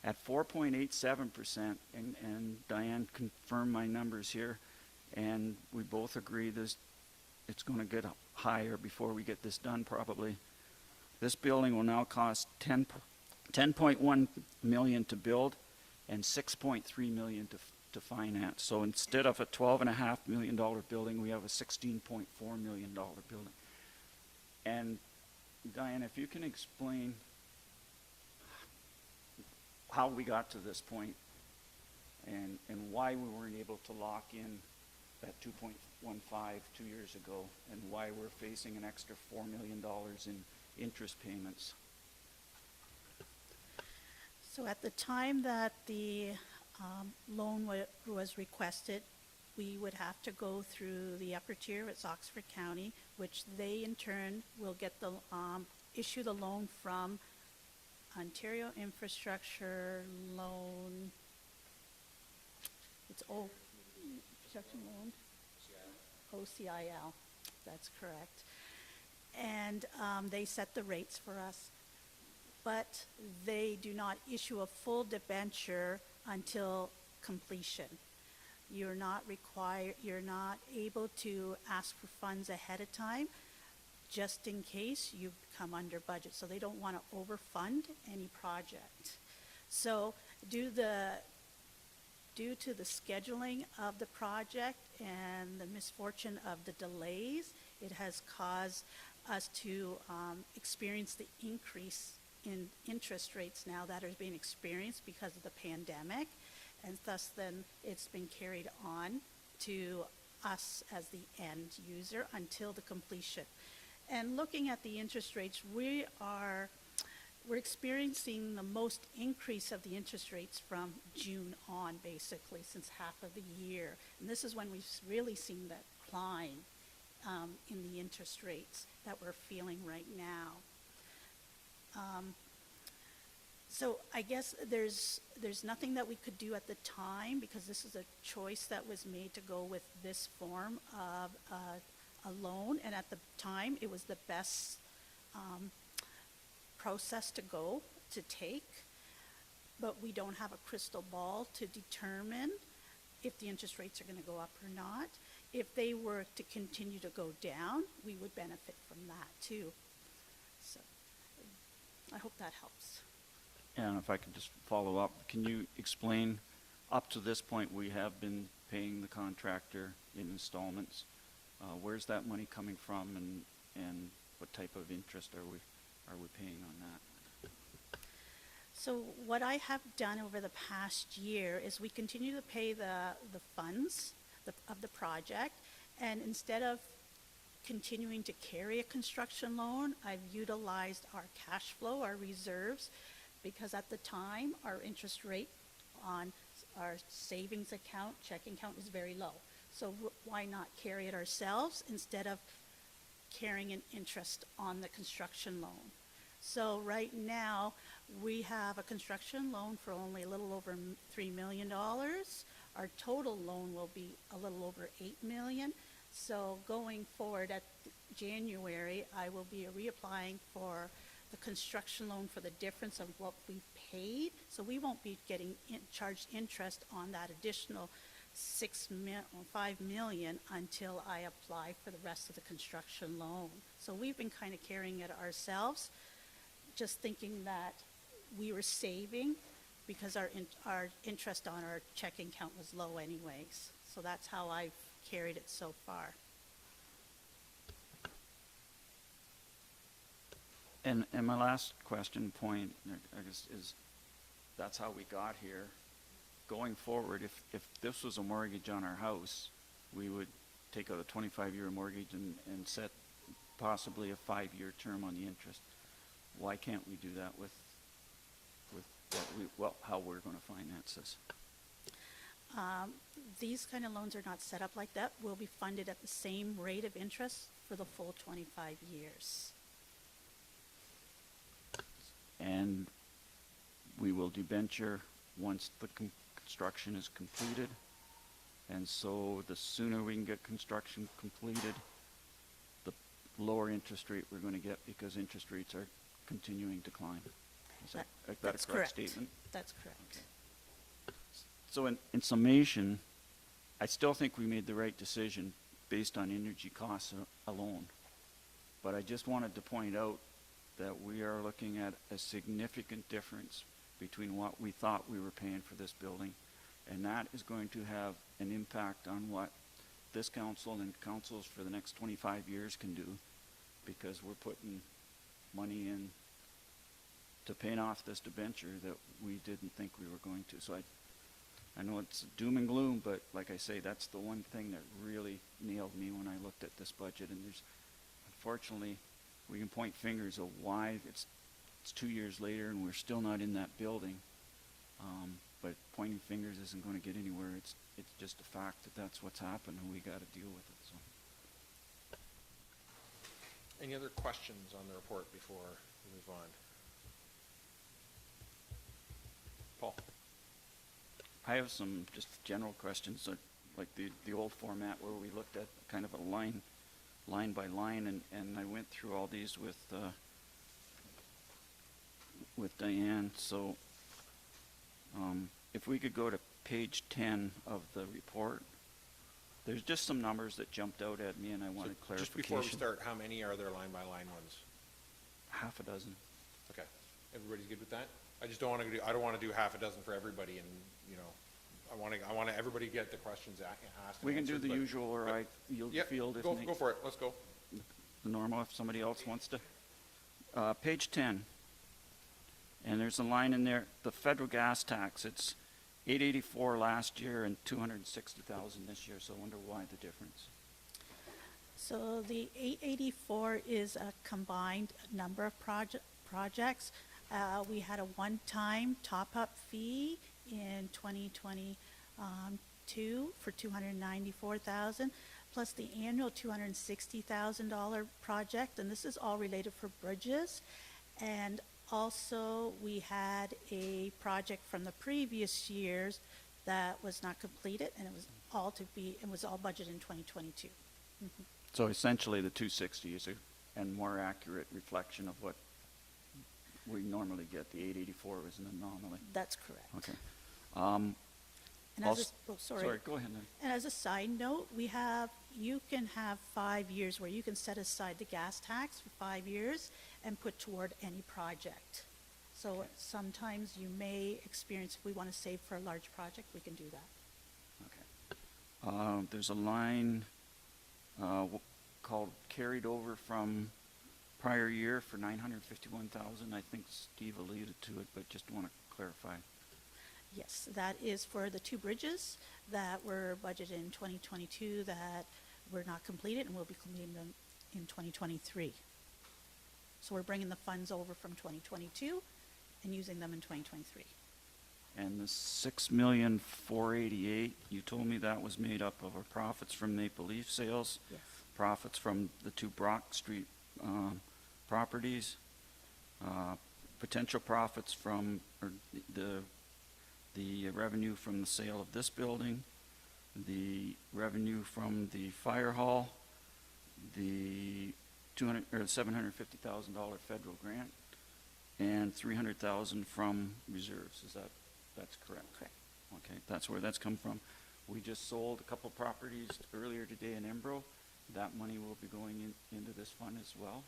At 4.87%, and Diane confirmed my numbers here, and we both agree it's going to get higher before we get this done probably. This building will now cost $10.1 million to build and $6.3 million to finance. So instead of a $12.5 million building, we have a $16.4 million building. And Diane, if you can explain how we got to this point and why we weren't able to lock in that 2.15 2 years ago, and why we're facing an extra $4 million in interest payments. So at the time that the loan was requested, we would have to go through the upper tier, it's Oxford County, which they in turn will get the issue the loan from Ontario Infrastructure Loan. It's Construction Loan. OCIL, that's correct. And they set the rates for us, but they do not issue a full debenture until completion. You're not able to ask for funds ahead of time, just in case you come under budget. So they don't want to overfund any project. So due to the scheduling of the project and the misfortune of the delays, it has caused us to experience the increase in interest rates now that are being experienced because of the pandemic. and thus then it's been carried on to us as the end user until the completion. And looking at the interest rates, we're experiencing the most increase of the interest rates from June on, basically, since half of the year. And this is when we've really seen that climb in the interest rates that we're feeling right now. So I guess there's nothing that we could do at the time, because this is a choice that was made to go with this form of a loan, and at the time it was the best process to take, but we don't have a crystal ball to determine if the interest rates are going to go up or not. If they were to continue to go down, we would benefit from that too. So I hope that helps. And if I could just follow up, can you explain, up to this point, we have been paying the contractor in installments. Where's that money coming from, and what type of interest are we paying on that? So what I have done over the past year is we continue to pay the funds of the project, and instead of continuing to carry a construction loan, I've utilized our cash flow, our reserves, because at the time our interest rate on our savings account, checking account, is very low. So why not carry it ourselves instead of carrying an interest on the construction loan? So right now we have a construction loan for only a little over $3 million. Our total loan will be a little over $8 million. So going forward at January, I will be reapplying for the construction loan for the difference of what we paid. So we won't be getting charged interest on that additional $5 million until I apply for the rest of the construction loan. So we've been kind of carrying it ourselves, just thinking that we were saving because our interest on our checking account was low anyways. So that's how I've carried it so far. And my last question point, I guess, is that's how we got here. Going forward, if this was a mortgage on our house, we would take out a 25-year mortgage and set possibly a 5-year term on the interest. Why can't we do that with how we're going to finance this? These kind of loans are not set up like that. We'll be funded at the same rate of interest for the full 25 years. And we will debenture once the construction is completed. And so the sooner we can get construction completed, the lower interest rate we're going to get, because interest rates are continuing to climb. Is that a correct statement? That's correct. Okay. So in summation, I still think we made the right decision based on energy costs alone. But I just wanted to point out that we are looking at a significant difference between what we thought we were paying for this building, and that is going to have an impact on what this council and councils for the next 25 years can do, because we're putting money in to pay off this debenture that we didn't think we were going to. So I know it's doom and gloom, but like I say, that's the one thing that really nailed me when I looked at this budget. And there's, unfortunately, we can point fingers of why it's 2 years later and we're still not in that building. But pointing fingers isn't going to get anywhere. It's just a fact that that's what's happened, and we got to deal with it. So. Any other questions on the report before we move on? Paul? I have some just general questions, like the old format where we looked at kind of a line by line, and I went through all these with Diane. So if we could go to page 10 of the report, there's just some numbers that jumped out at me, and I wanted clarification. Just before we start, how many are there line-by-line ones? Half a dozen. Okay. Everybody's good with that? I just don't want to do, I don't want to do half a dozen for everybody, and, you know, I want everybody to get the questions asked. We can do the usual, or I yield the field if go for it. Let's go. The normal, if somebody else wants to. Page 10. And there's a line in there, the federal gas tax, 884 last year and 260,000 this year, so I wonder why the difference. So the 884 is a combined number of projects. We had a one-time top-up fee in 2022 for $294,000, plus the annual $260,000 project, and this is all related for bridges. And also, we had a project from the previous years that was not completed, and it was all budgeted in 2022. Mhm. So essentially, the 260 is a more accurate reflection of what we normally get. The 884 is an anomaly. That's correct. Okay. And sorry, go ahead. Then. And as a side note, you can have 5 years where you can set aside the gas tax for 5 years and put toward any project. So sometimes you may experience, if we want to save for a large project, we can do that. Okay. There's a line called carried over from prior year for $951,000. I think Steve alluded to it, but just want to clarify. Yes, that is for the 2 bridges that were budgeted in 2022 that were not completed, and we'll be completing them in 2023. So we're bringing the funds over from 2022 and using them in 2023. And the $6,488,000, you told me that was made up of our profits from Maple Leaf sales, Yes. profits from the 2 Brock Street properties, potential profits from the revenue from the sale of this building, the revenue from the fire hall, the $750,000 federal grant, and $300,000 from reserves. That's correct? Correct. Okay, that's where that's come from. We just sold a couple properties earlier today in Embro. That money will be going into this fund as well,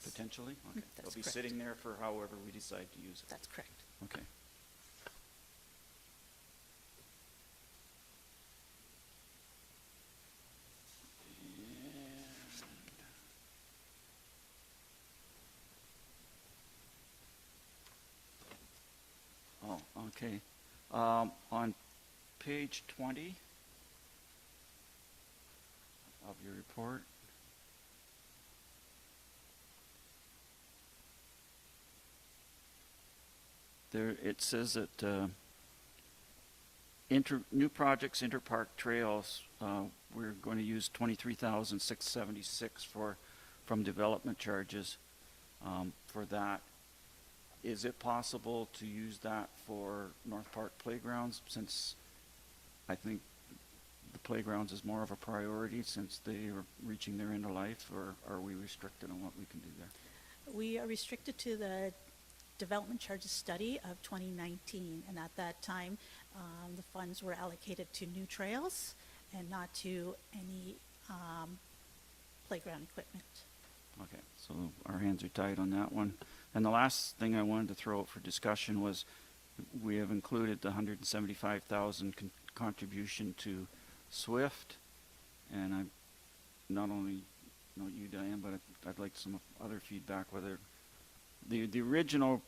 potentially? Okay. That's It'll be correct. sitting there for however we decide to use it. That's correct. Okay. Oh, okay. On page 20 of your report, there it says that new projects, interpark trails, we're going to use $23,676 from development charges for that. Is it possible to use that for North Park playgrounds, since I think the playgrounds is more of a priority since they are reaching their end of life, or are we restricted on what we can do there? We are restricted to the development charges study of 2019, and at that time, the funds were allocated to new trails and not to any playground equipment. Okay, so our hands are tied on that one. And the last thing I wanted to throw out for discussion was we have included the $175,000 contribution to SWIFT, and I not only know you, Diane, but I'd like some other feedback, whether the original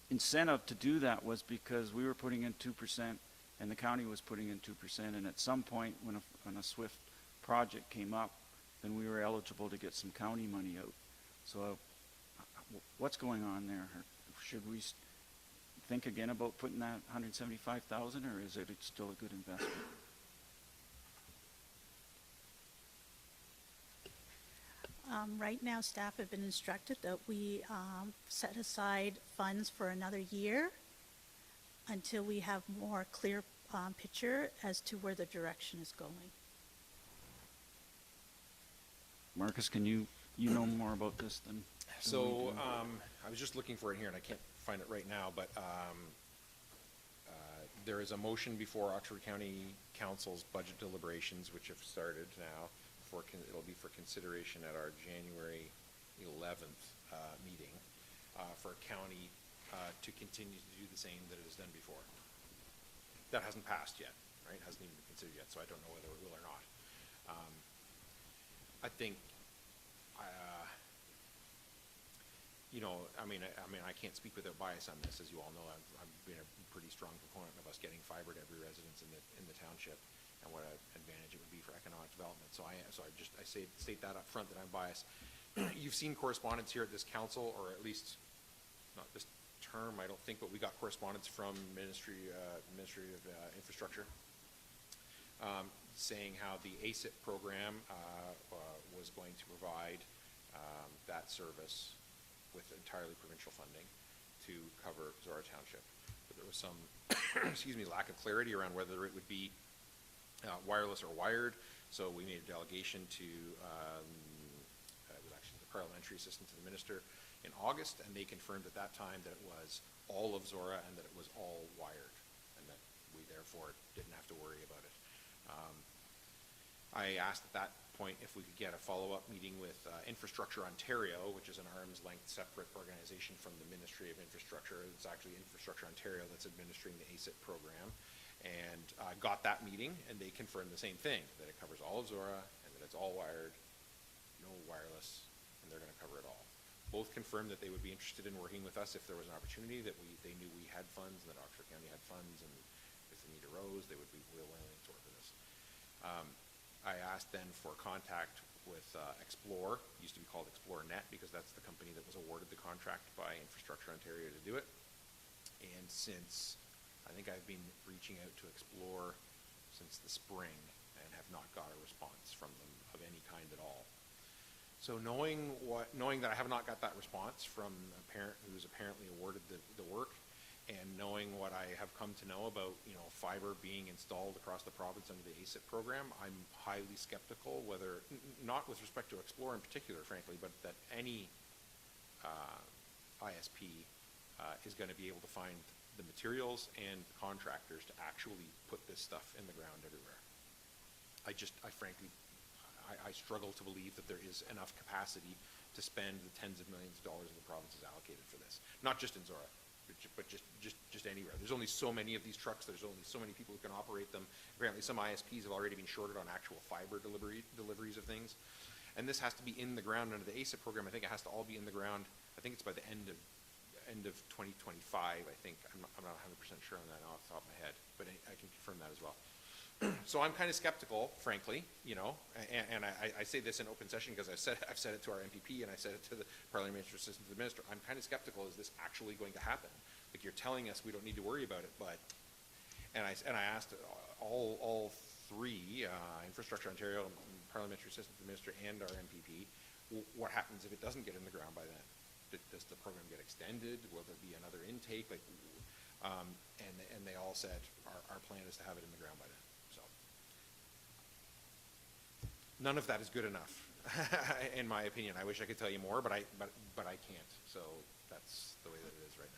incentive to do that was because we were putting in 2% and the county was putting in 2%, and at some point when a SWIFT project came up, then we were eligible to get some county money out. So what's going on there? Should we think again about putting that $175,000, or is it still a good investment? Right now, staff have been instructed that we set aside funds for another year until we have more clear picture as to where the direction is going. Marcus, can you know more about this than we So do? I was just looking for it here, and I can't find it right now, but there is a motion before Oxford County Council's budget deliberations, which have started now. It'll be for consideration at our January 11th meeting for a county to continue to do the same that it has done before. That hasn't passed yet, right? Hasn't even been considered yet, so I don't know whether it will or not. I think I can't speak without bias on this. As you all know, I've been a pretty strong proponent of us getting fiber to every residence in the township, and what an advantage it would be for economic development. So I state that up front that I'm biased. You've seen correspondence here at this council, or at least not this term, I don't think, but we got correspondence from Ministry of Infrastructure, saying how the ACIP program was going to provide that service with entirely provincial funding to cover Zorra Township. But there was some lack of clarity around whether it would be wireless or wired, so we made a delegation to it was actually the parliamentary assistant to the minister in August, and they confirmed at that time that it was all of Zorra and that it was all wired, and that we therefore didn't have to worry about it. I asked at that point if we could get a follow-up meeting with Infrastructure Ontario, which is an arm's length separate organization from the Ministry of Infrastructure. It's actually Infrastructure Ontario that's administering the ACIP program. And I got that meeting, and they confirmed the same thing, that it covers all of Zorra, and that it's all wired, no wireless, and they're going to cover it all. Both confirmed that they would be interested in working with us if there was an opportunity, that they knew we had funds, and that Oxford County had funds, and if the need arose, they would be willing to work with us. I asked then for contact with Explore, used to be called Explore Net, because that's the company that was awarded the contract by Infrastructure Ontario to do it. And since, I think I've been reaching out to Explore since the spring and have not got a response from them of any kind at all. So knowing that I have not got that response from a parent who's apparently awarded the work, and knowing what I have come to know about, fiber being installed across the province under the ACIP program, I'm highly skeptical whether, not with respect to Explore in particular, frankly, but that any ISP is going to be able to find the materials and the contractors to actually put this stuff in the ground everywhere. I frankly struggle to believe that there is enough capacity to spend the tens of millions of dollars that the province has allocated for this. Not just in Zorra, but just anywhere. There's only so many of these trucks. There's only so many people who can operate them. Apparently some ISPs have already been shorted on actual fiber deliveries of things. And this has to be in the ground under the ACIP program. I think it has to all be in the ground. I think it's by the end of 2025, I think. I'm not 100% sure on that off the top of my head, but I can confirm that as well. So I'm kind of skeptical, frankly, and I say this in open session because I've said it to our MPP and I said it to the parliamentary assistant to the minister. I'm kind of skeptical, is this actually going to happen? Like, you're telling us we don't need to worry about it, and I asked all three, Infrastructure Ontario, parliamentary assistant to the minister, and our MPP, what happens if it doesn't get in the ground by then? Does the program get extended? Will there be another intake? And they all said our plan is to have it in the ground by then. So none of that is good enough, in my opinion. I wish I could tell you more, but I can't. So that's the way that it is right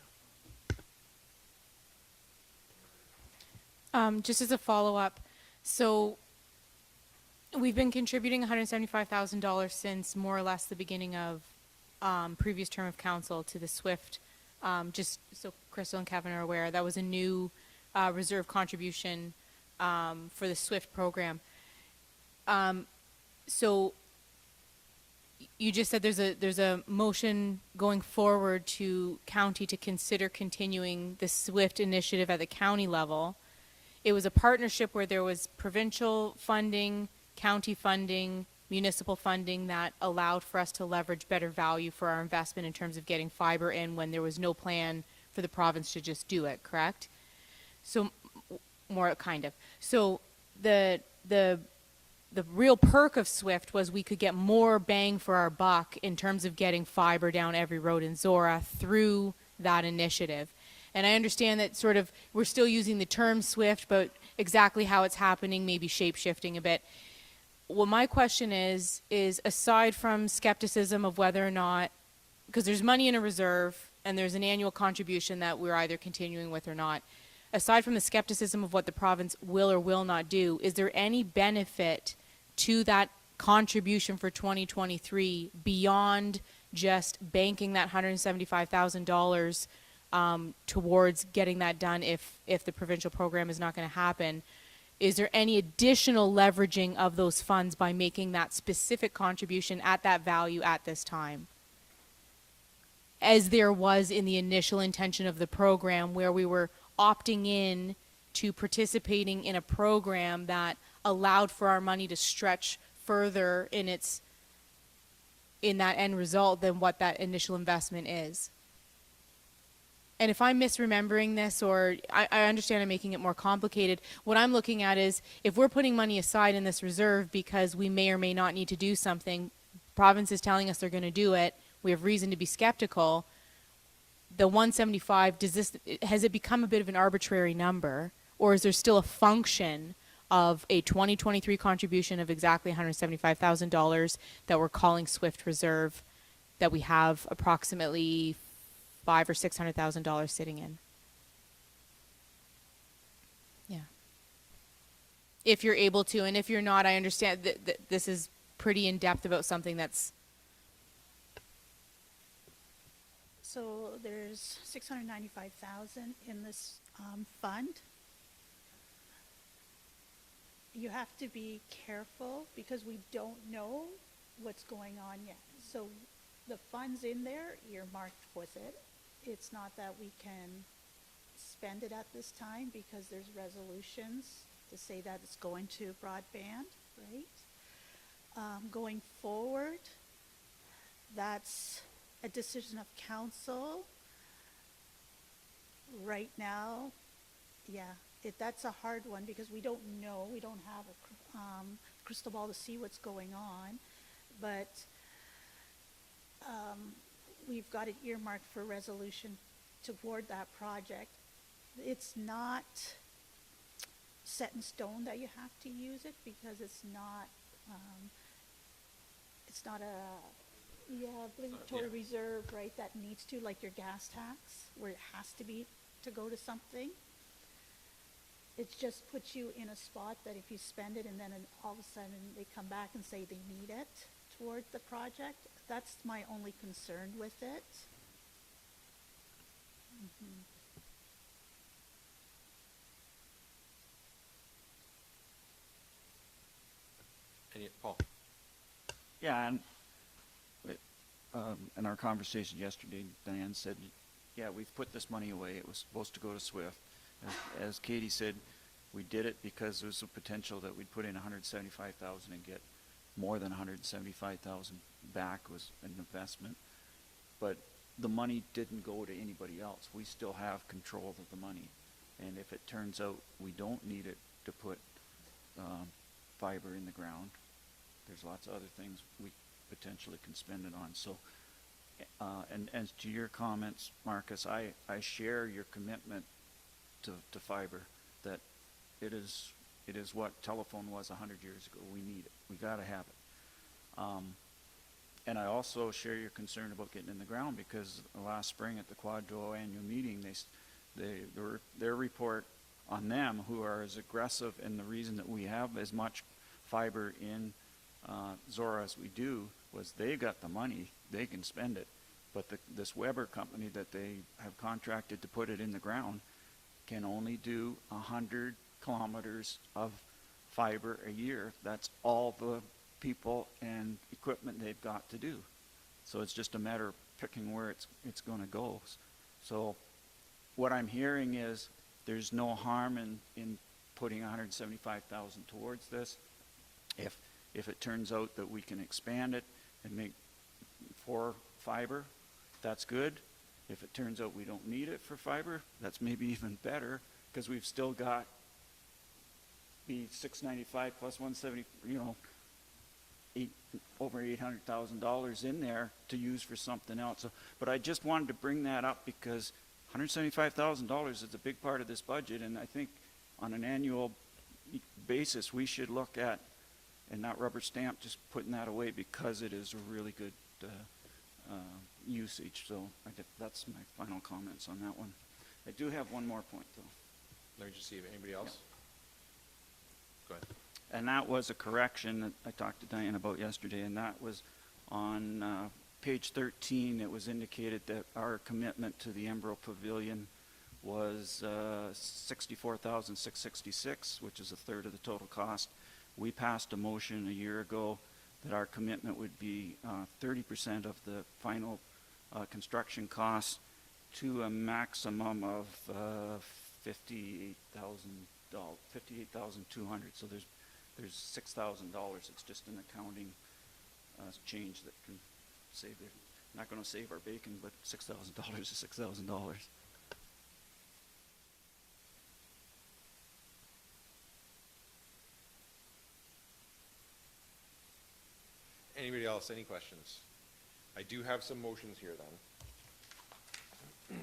now. Just as a follow-up, so we've been contributing $175,000 since more or less the beginning of previous term of council to the SWIFT. Just so Crystal and Kevin are aware, that was a new reserve contribution for the SWIFT program. So you just said there's a motion going forward to county to consider continuing the SWIFT initiative at the county level. It was a partnership where there was provincial funding, county funding, municipal funding that allowed for us to leverage better value for our investment in terms of getting fiber in when there was no plan for the province to just do it, correct? So more kind of. So the real perk of SWIFT was we could get more bang for our buck in terms of getting fiber down every road in Zorra through that initiative. And I understand that sort of we're still using the term SWIFT, but exactly how it's happening may be shape-shifting a bit. Well, my question is aside from skepticism of whether or not, because there's money in a reserve and there's an annual contribution that we're either continuing with or not, aside from the skepticism of what the province will or will not do, is there any benefit to that contribution for 2023 beyond just banking that $175,000 towards getting that done if the provincial program is not going to happen? Is there any additional leveraging of those funds by making that specific contribution at that value at this time? as there was in the initial intention of the program, where we were opting in to participating in a program that allowed for our money to stretch further in that end result than what that initial investment is. And if I'm misremembering this, or I understand I'm making it more complicated, what I'm looking at is, if we're putting money aside in this reserve because we may or may not need to do something, province is telling us they're going to do it, we have reason to be skeptical, the 175, has it become a bit of an arbitrary number, or is there still a function of a 2023 contribution of exactly $175,000 that we're calling Swift Reserve, that we have approximately $500,000 or $600,000 sitting in? Yeah. If you're able to, and if you're not, I understand that this is pretty in depth about something that's. So there's 695,000 in this fund. You have to be careful because we don't know what's going on yet. So the funds in there earmarked with it. It's not that we can spend it at this time because there's resolutions to say that it's going to broadband, right? Going forward, that's a decision of council. Right now, yeah, that's a hard one because we don't know. We don't have a crystal ball to see what's going on, but we've got it earmarked for resolution toward that project. It's not set in stone that you have to use it because it's not a obligatory reserve, right, that needs to, like your gas tax, where it has to be to go to something. It just puts you in a spot that if you spend it and then all of a sudden they come back and say they need it toward the project, that's my only concern with it. Paul? Yeah, and in our conversation yesterday, Diane said, yeah, we've put this money away. It was supposed to go to SWIFT. As Katie said, we did it because there was a potential that we'd put in $175,000 and get more than $175,000 back was an investment. But the money didn't go to anybody else. We still have control of the money. And if it turns out we don't need it to put fiber in the ground, there's lots of other things we potentially can spend it on. So, and as to your comments, Marcus, I share your commitment to fiber, that it is what telephone was 100 years ago. We need it. We got to have it. And I also share your concern about getting in the ground, because last spring at the Quadro annual meeting, their report on them, who are as aggressive, and the reason that we have as much fiber in Zorra as we do, was they got the money, they can spend it, but this Weber company that they have contracted to put it in the ground can only do 100 kilometers of fiber a year. That's all the people and equipment they've got to do. So it's just a matter of picking where it's going to go. So what I'm hearing is there's no harm in putting 175,000 towards this. If it turns out that we can expand it and make for fiber, that's good. If it turns out we don't need it for fiber, that's maybe even better, because we've still got the 695 plus 170, over $800,000 in there to use for something else. So, but I just wanted to bring that up because $175,000 is a big part of this budget, and I think on an annual basis we should look at, and not rubber stamp just putting that away, because it is a really good usage. So that's my final comments on that one. I do have one more point though. Let me just see if anybody else. Go ahead. And that was a correction that I talked to Diane about yesterday, and that was on page 13. It was indicated that our commitment to the Embro Pavilion was $64,666, which is a third of the total cost. We passed a motion a year ago that our commitment would be 30% of the final construction costs to a maximum of $58,200. So there's $6,000. It's just an accounting change that can save their, not going to save our bacon, but $6,000 is $6,000. Anybody else, any questions? I do have some motions here then.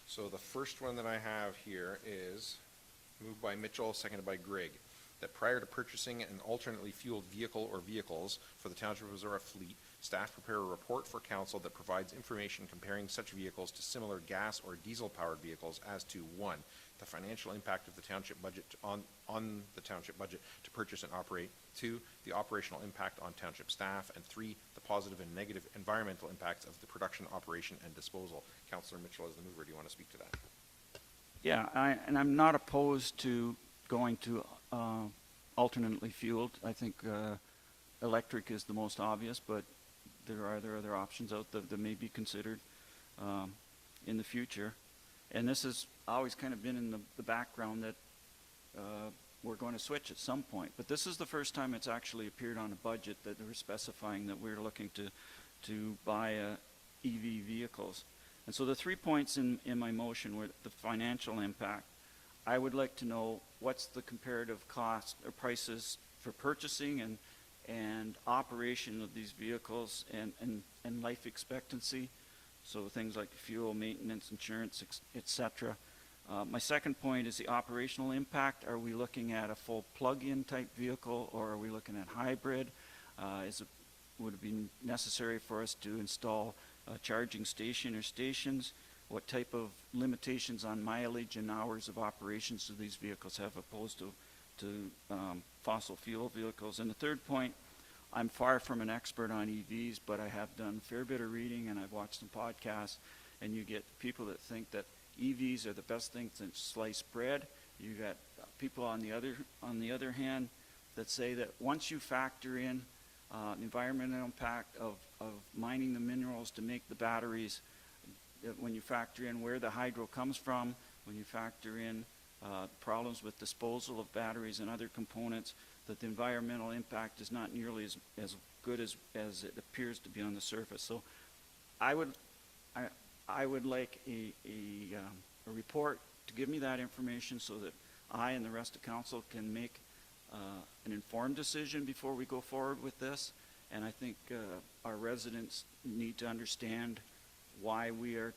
So the first one that I have here is moved by Mitchell, seconded by Grigg, that prior to purchasing an alternately fueled vehicle or vehicles for the Township of Zorra fleet, staff prepare a report for council that provides information comparing such vehicles to similar gas or diesel-powered vehicles as to, 1, the financial impact of the township budget on the township budget to purchase and operate, 2, the operational impact on township staff, and 3, the positive and negative environmental impacts of the production, operation, and disposal. Councillor Mitchell, as the mover, do you want to speak to that? Yeah, and I'm not opposed to going to alternately fueled. I think electric is the most obvious, but there are other options out there that may be considered in the future. And this has always kind of been in the background that we're going to switch at some point. But this is the first time it's actually appeared on a budget that we're specifying that we're looking to buy EV vehicles. And so the 3 points in my motion were the financial impact. I would like to know what's the comparative cost or prices for purchasing and operation of these vehicles and life expectancy. So things like fuel, maintenance, insurance, etc. My second point is the operational impact. Are we looking at a full plug-in type vehicle, or are we looking at hybrid? Would it be necessary for us to install a charging station or stations? What type of limitations on mileage and hours of operations do these vehicles have opposed to fossil fuel vehicles? And the third point, I'm far from an expert on EVs, but I have done a fair bit of reading and I've watched some podcasts, and you get people that think that EVs are the best thing since sliced bread. You got people on the other hand that say that once you factor in the environmental impact of mining the minerals to make the batteries, when you factor in where the hydro comes from, when you factor in problems with disposal of batteries and other components, that the environmental impact is not nearly as good as it appears to be on the surface. So I would like a report to give me that information so that I and the rest of council can make an informed decision before we go forward with this. And I think our residents need to understand why we are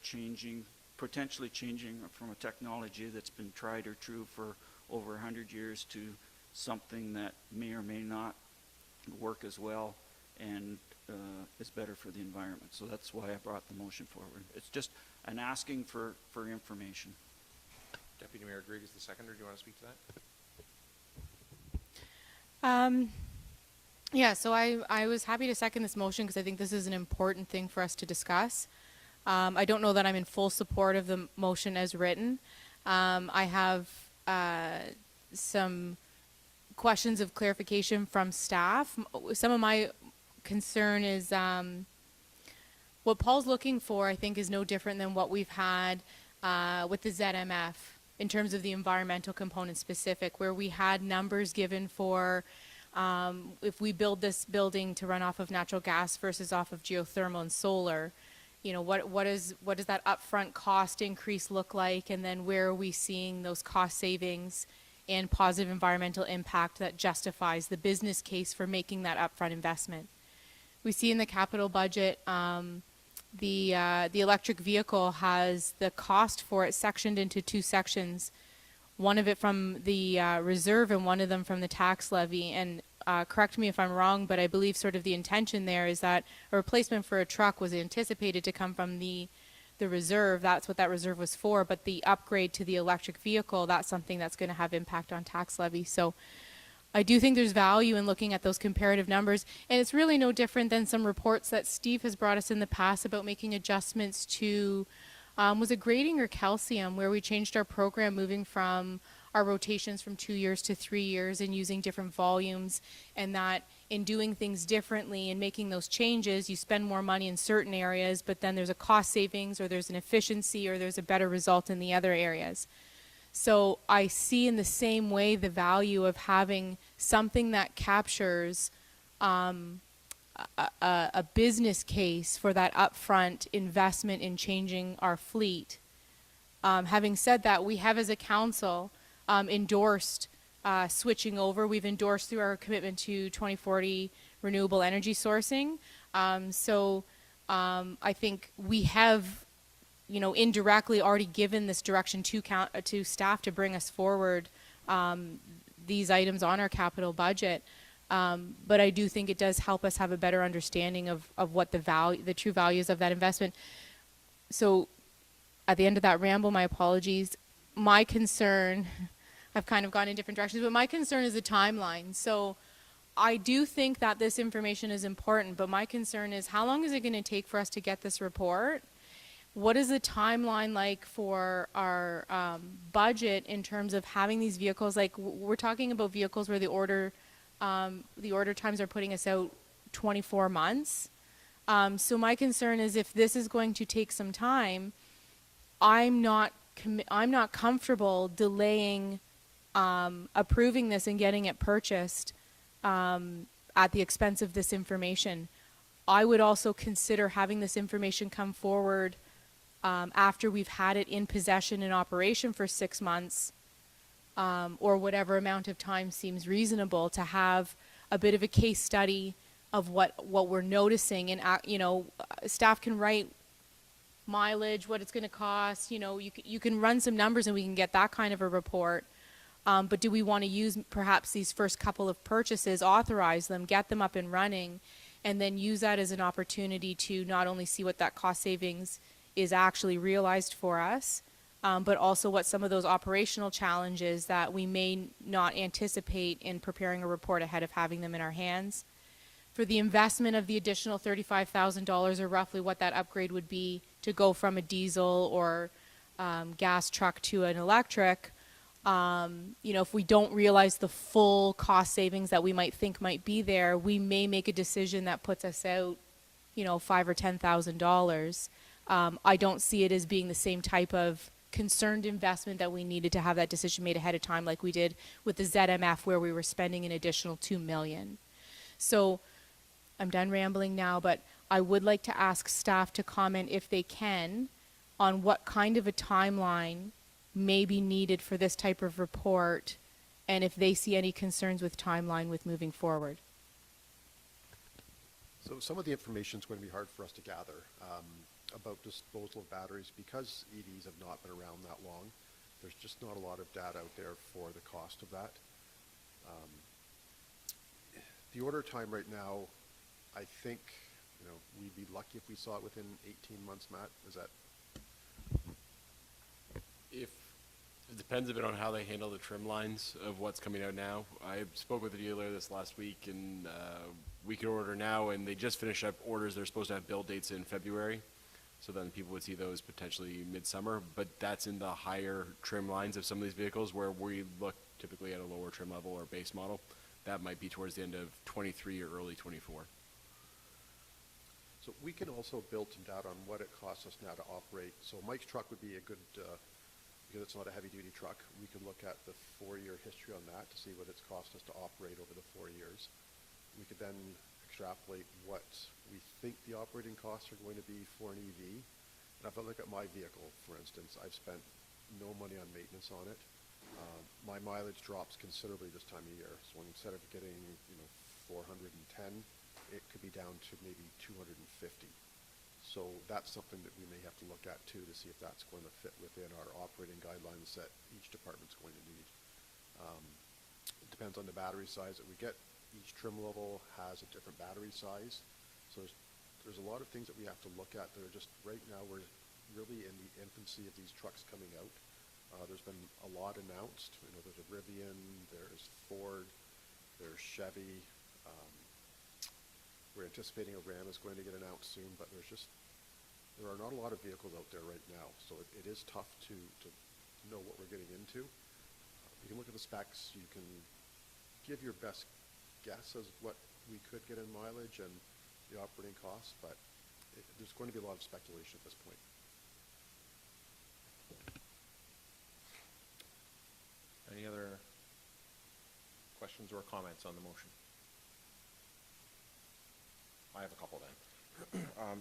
potentially changing from a technology that's been tried or true for over 100 years to something that may or may not work as well and is better for the environment. So that's why I brought the motion forward. It's just an asking for information. Deputy Mayor Grigg is the seconder. Do you want to speak to that? Yeah, so I was happy to second this motion because I think this is an important thing for us to discuss. I don't know that I'm in full support of the motion as written. I have some questions of clarification from staff. Some of my concern is what Paul's looking for, I think, is no different than what we've had with the ZMF in terms of the environmental component specific, where we had numbers given for if we build this building to run off of natural gas versus off of geothermal and solar, you know, what does that upfront cost increase look like, and then where are we seeing those cost savings and positive environmental impact that justifies the business case for making that upfront investment. We see in the capital budget the electric vehicle has the cost for it sectioned into two sections, one of it from the reserve and one of them from the tax levy. And correct me if I'm wrong, but I believe sort of the intention there is that a replacement for a truck was anticipated to come from the reserve. That's what that reserve was for. But the upgrade to the electric vehicle, that's something that's going to have impact on tax levy. So I do think there's value in looking at those comparative numbers. And it's really no different than some reports that Steve has brought us in the past about making adjustments to, was it grading or calcium, where we changed our program moving from our rotations from 2 years to 3 years and using different volumes, and that in doing things differently and making those changes, you spend more money in certain areas, but then there's a cost savings or there's an efficiency or there's a better result in the other areas. So I see in the same way the value of having something that captures a business case for that upfront investment in changing our fleet. Having said that, we have as a council endorsed switching over. We've endorsed through our commitment to 2040 renewable energy sourcing. So I think we have, indirectly already given this direction to staff to bring us forward these items on our capital budget. But I do think it does help us have a better understanding of what the true values of that investment. So at the end of that ramble, my apologies. My concern, I've kind of gone in different directions, but my concern is the timeline. So I do think that this information is important, but my concern is how long is it going to take for us to get this report? What is the timeline like for our budget in terms of having these vehicles? Like we're talking about vehicles where the order times are putting us out 24 months. So my concern is if this is going to take some time, I'm not comfortable delaying approving this and getting it purchased at the expense of this information. I would also consider having this information come forward after we've had it in possession and operation for 6 months, or whatever amount of time seems reasonable, to have a bit of a case study of what we're noticing. And staff can write mileage, what it's going to cost. You can run some numbers and we can get that kind of a report. But do we want to use perhaps these first couple of purchases, authorize them, get them up and running, and then use that as an opportunity to not only see what that cost savings is actually realized for us, but also what some of those operational challenges that we may not anticipate in preparing a report ahead of having them in our hands. For the investment of the additional $35,000, or roughly what that upgrade would be to go from a diesel or gas truck to an electric, if we don't realize the full cost savings that we might think might be there, we may make a decision that puts us out, $5,000 or $10,000. I don't see it as being the same type of concerned investment that we needed to have that decision made ahead of time, like we did with the ZMF, where we were spending an additional $2 million. So I'm done rambling now, but I would like to ask staff to comment, if they can, on what kind of a timeline may be needed for this type of report, and if they see any concerns with timeline with moving forward. So some of the information is going to be hard for us to gather about disposal of batteries, because EVs have not been around that long. There's just not a lot of data out there for the cost of that. The order time right now, I think, we'd be lucky if we saw it within 18 months, Matt. Is that? It depends a bit on how they handle the trim lines of what's coming out now. I spoke with the dealer this last week, and we could order now, and they just finished up orders. They're supposed to have build dates in February, so then people would see those potentially midsummer. But that's in the higher trim lines of some of these vehicles, where we look typically at a lower trim level or base model. That might be towards the end of 23 or early 24. So we can also build some data on what it costs us now to operate. So Mike's truck would be a good, because it's not a heavy-duty truck, we can look at the 4-year history on that to see what it's cost us to operate over the 4 years. We could then extrapolate what we think the operating costs are going to be for an EV. And if I look at my vehicle, for instance, I've spent no money on maintenance on it. My mileage drops considerably this time of year. So instead of getting 410, it could be down to maybe 250. So that's something that we may have to look at too, to see if that's going to fit within our operating guidelines that each department's going to need. It depends on the battery size that we get. Each trim level has a different battery size. So there's a lot of things that we have to look at that are just, right now we're really in the infancy of these trucks coming out. There's been a lot announced. There's a Rivian, there's Ford, there's Chevy. We're anticipating a Ram is going to get announced soon, but there are not a lot of vehicles out there right now. So it is tough to know what we're getting into. you can look at the specs, you can give your best guess as what we could get in mileage and the operating costs, but there's going to be a lot of speculation at this point. Any other questions or comments on the motion? I have a couple then.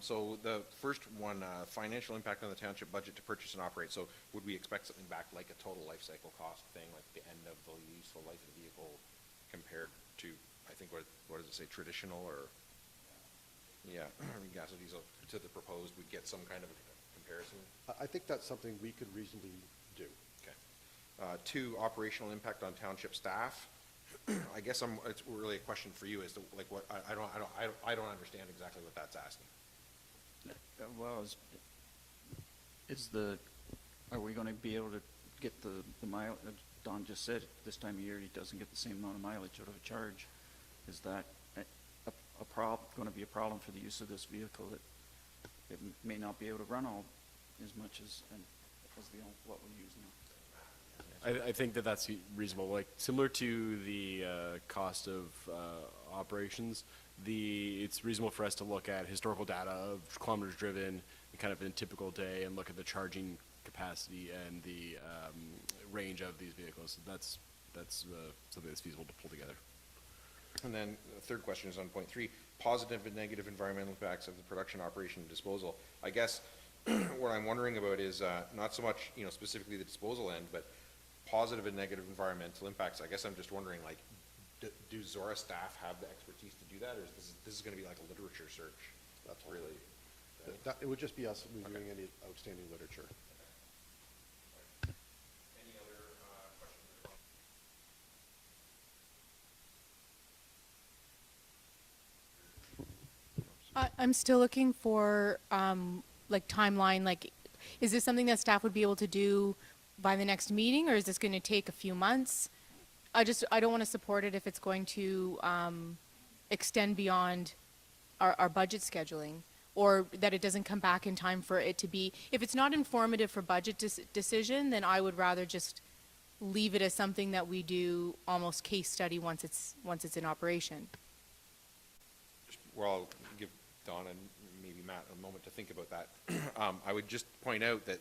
So the first one, financial impact on the township budget to purchase and operate. So would we expect something back like a total life cycle cost thing, like the end of the useful life of the vehicle compared to, I think, what does it say, traditional or, yeah, gas or diesel to the proposed, we'd get some kind of a comparison? I think that's something we could reasonably do. Okay. Two, operational impact on township staff. I guess it's really a question for you as to like what, I don't understand exactly what that's asking. Well, are we going to be able to get the mile, Don just said, this time of year he doesn't get the same amount of mileage out of a charge. Is that going to be a problem for the use of this vehicle, that it may not be able to run all as much as what we use now? I think that that's reasonable. Like similar to the cost of operations, it's reasonable for us to look at historical data of kilometers driven, kind of in a typical day, and look at the charging capacity and the range of these vehicles. So that's something that's feasible to pull together. And then the third question is on point 3, positive and negative environmental impacts of the production, operation, and disposal. I guess what I'm wondering about is not so much, specifically the disposal end, but positive and negative environmental impacts. I guess I'm just wondering, like, do Zorra staff have the expertise to do that, or is this going to be like a literature search? That's really. It would just be us reviewing any outstanding literature. Any other questions or comments? I'm still looking for like timeline. Like, is this something that staff would be able to do by the next meeting, or is this going to take a few months? I don't want to support it if it's going to extend beyond our budget scheduling, or that it doesn't come back in time for it to be. If it's not informative for budget decision, then I would rather just leave it as something that we do almost case study once it's in operation. Well, I'll give Don and maybe Matt a moment to think about that. I would just point out that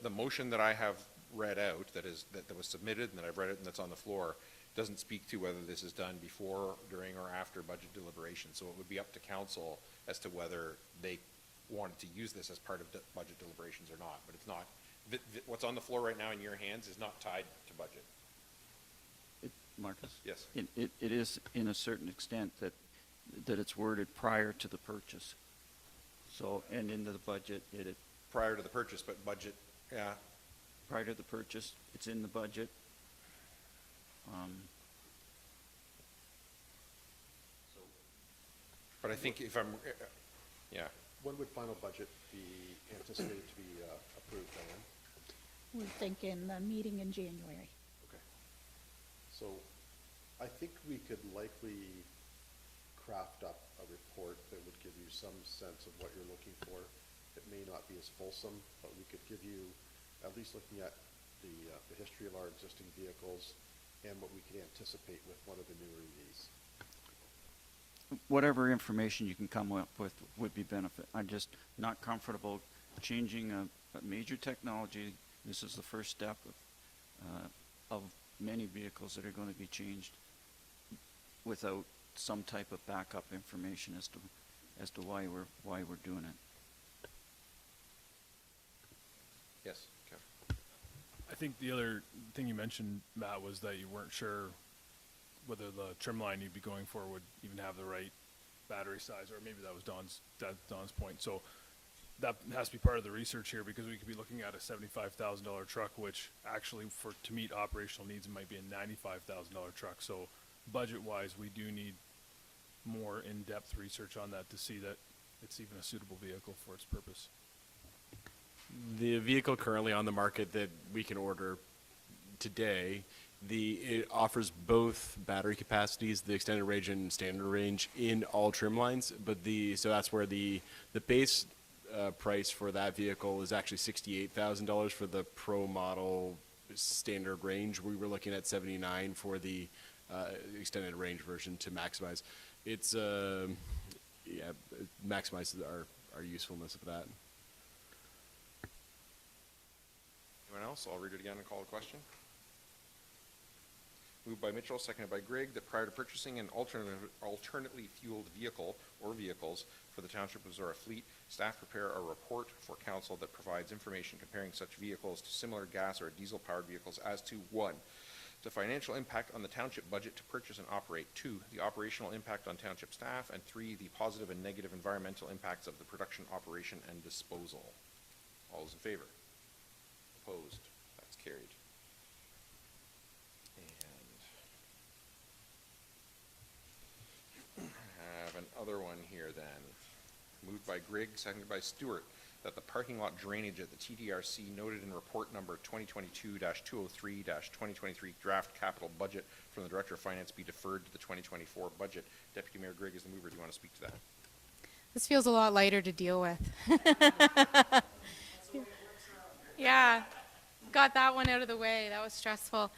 the motion that I have read out, that was submitted and that I've read it and that's on the floor, doesn't speak to whether this is done before, during, or after budget deliberation. So it would be up to council as to whether they wanted to use this as part of budget deliberations or not. But it's not. What's on the floor right now in your hands is not tied to budget. Marcus? Yes. It is, in a certain extent, that it's worded prior to the purchase. So, and into the budget, Prior to the purchase, but budget, yeah. Prior to the purchase, it's in the budget. But I think if I'm, yeah. When would final budget be anticipated to be approved, Diane? We're thinking the meeting in January. Okay. So I think we could likely craft up a report that would give you some sense of what you're looking for. It may not be as fulsome, but we could give you, at least looking at the history of our existing vehicles and what we could anticipate with one of the newer EVs. Whatever information you can come up with would be benefit. I'm just not comfortable changing a major technology. This is the first step of many vehicles that are going to be changed without some type of backup information as to why we're doing it. Yes, Kevin. I think the other thing you mentioned, Matt, was that you weren't sure whether the trim line you'd be going for would even have the right battery size, or maybe that was Don's point. So that has to be part of the research here, because we could be looking at a $75,000 truck, which actually to meet operational needs might be a $95,000 truck. So budget-wise, we do need more in-depth research on that to see that it's even a suitable vehicle for its purpose. The vehicle currently on the market that we can order today, it offers both battery capacities, the extended range and standard range, in all trim lines. But so that's where the base price for that vehicle is actually $68,000 for the Pro model standard range. We were looking at 79 for the extended range version to maximize. It's, yeah, it maximizes our usefulness of that. Anyone else? I'll read it again and call the question. Moved by Mitchell, seconded by Grigg, that prior to purchasing an alternately fueled vehicle or vehicles for the Township of Zorra fleet, staff prepare a report for council that provides information comparing such vehicles to similar gas or diesel-powered vehicles as to 1, the financial impact on the township budget to purchase and operate, 2, the operational impact on township staff, and 3, the positive and negative environmental impacts of the production, operation, and disposal. All those in favor? Opposed? That's carried. Have another one here then. Moved by Grigg, seconded by Stewart, that the parking lot drainage at the TDRC noted in report number 2022-203-2023 draft capital budget from the Director of Finance be deferred to the 2024 budget. Deputy Mayor Grigg is the mover. Do you want to speak to that? This feels a lot lighter to deal with. Yeah, got that one out of the way. That was stressful.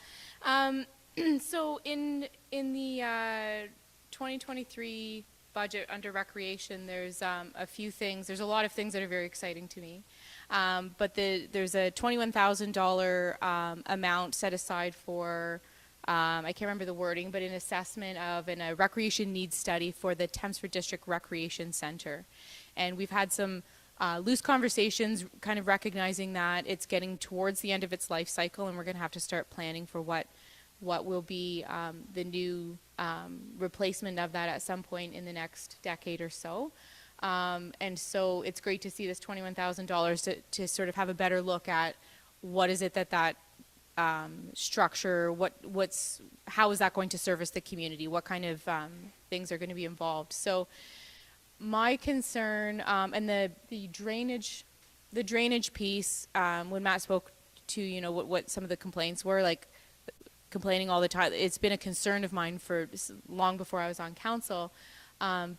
So in the 2023 budget under recreation, there's a few things. There's a lot of things that are very exciting to me. But there's a $21,000 amount set aside for, I can't remember the wording, but an assessment of a recreation needs study for the Thamesford District Recreation Center. And we've had some loose conversations kind of recognizing that it's getting towards the end of its life cycle, and we're going to have to start planning for what will be the new replacement of that at some point in the next decade or so. And so it's great to see this $21,000 to sort of have a better look at what is it that structure, how is that going to service the community, what kind of things are going to be involved. So my concern, and the drainage piece, when Matt spoke to, what some of the complaints were, like complaining all the time, it's been a concern of mine for long before I was on council,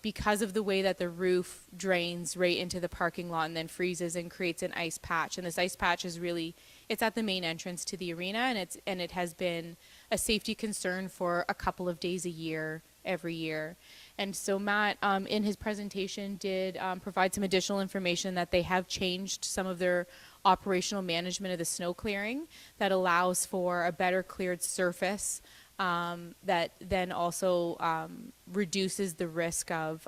because of the way that the roof drains right into the parking lot and then freezes and creates an ice patch. And this ice patch is really, it's at the main entrance to the arena, and it has been a safety concern for a couple of days a year, every year. And so Matt, in his presentation, did provide some additional information that they have changed some of their operational management of the snow clearing that allows for a better cleared surface, that then also reduces the risk of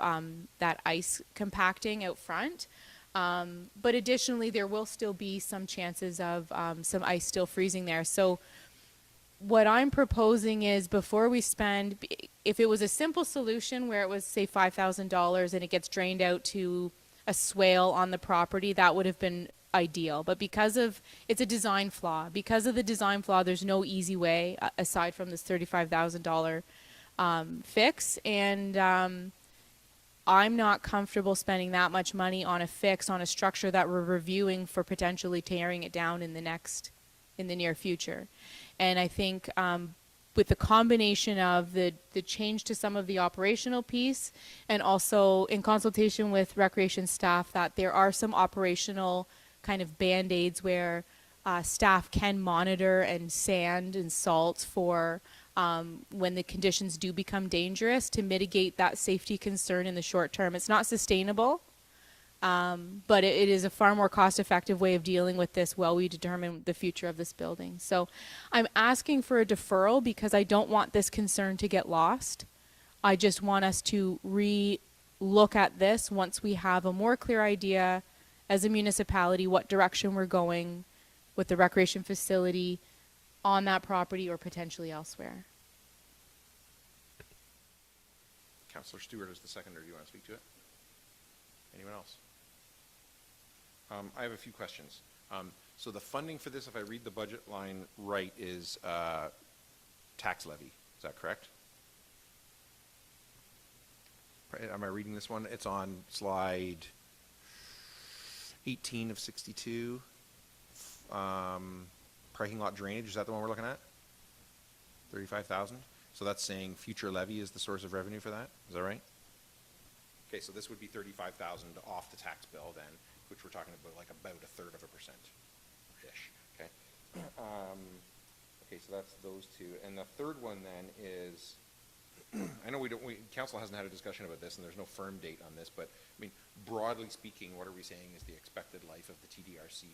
that ice compacting out front. But additionally, there will still be some chances of some ice still freezing there. So what I'm proposing is, before we spend, if it was a simple solution where it was, say, $5,000 and it gets drained out to a swale on the property, that would have been ideal. But because of, it's a design flaw, because of the design flaw, there's no easy way aside from this $35,000 fix. And I'm not comfortable spending that much money on a fix on a structure that we're reviewing for potentially tearing it down in the near future. And I think with the combination of the change to some of the operational piece, and also in consultation with recreation staff, that there are some operational kind of band-aids where staff can monitor and sand and salt for when the conditions do become dangerous, to mitigate that safety concern in the short term. It's not sustainable, but it is a far more cost-effective way of dealing with this while we determine the future of this building. So I'm asking for a deferral because I don't want this concern to get lost. I just want us to re-look at this once we have a more clear idea as a municipality what direction we're going with the recreation facility on that property or potentially elsewhere. Councillor Stewart is the seconder. Do you want to speak to it? Anyone else? I have a few questions. So the funding for this, if I read the budget line right, is tax levy. Is that correct? Am I reading this one? It's on slide 18 of 62. Parking lot drainage, is that the one we're looking at? 35,000? So that's saying future levy is the source of revenue for that? Is that right? Okay, so this would be 35,000 off the tax bill then, which we're talking about like about 1/3 of a percent-ish, okay? Okay, so that's those two. And the third one then is, I know council hasn't had a discussion about this and there's no firm date on this, but I mean, broadly speaking, what are we saying is the expected life of the TDRC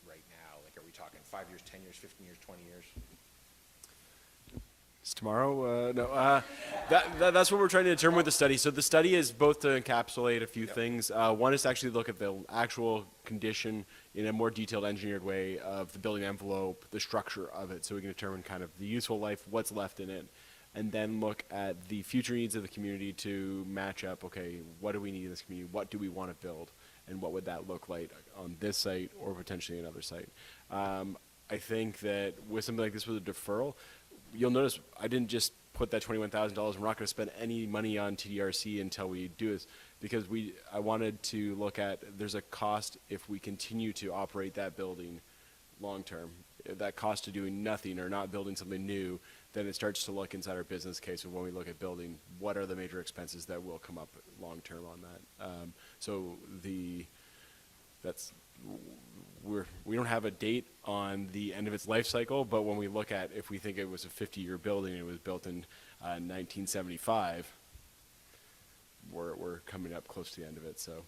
right now? Like, are we talking 5 years, 10 years, 15 years, 20 years? It's tomorrow? No. That's what we're trying to determine with the study. So the study is both to encapsulate a few things. One is to actually look at the actual condition in a more detailed engineered way of the building envelope, the structure of it, so we can determine kind of the useful life, what's left in it, and then look at the future needs of the community to match up, okay, what do we need in this community? What do we want to build? And what would that look like on this site or potentially another site? I think that with something like this with a deferral, you'll notice I didn't just put that $21,000. We're not going to spend any money on TDRC until we do this, because I wanted to look at, there's a cost if we continue to operate that building long term. That cost to doing nothing or not building something new, then it starts to look inside our business case of when we look at building, what are the major expenses that will come up long term on that. We don't have a date on the end of its life cycle, but when we look at, if we think it was a 50-year building and it was built in 1975, we're coming up close to the end of it. So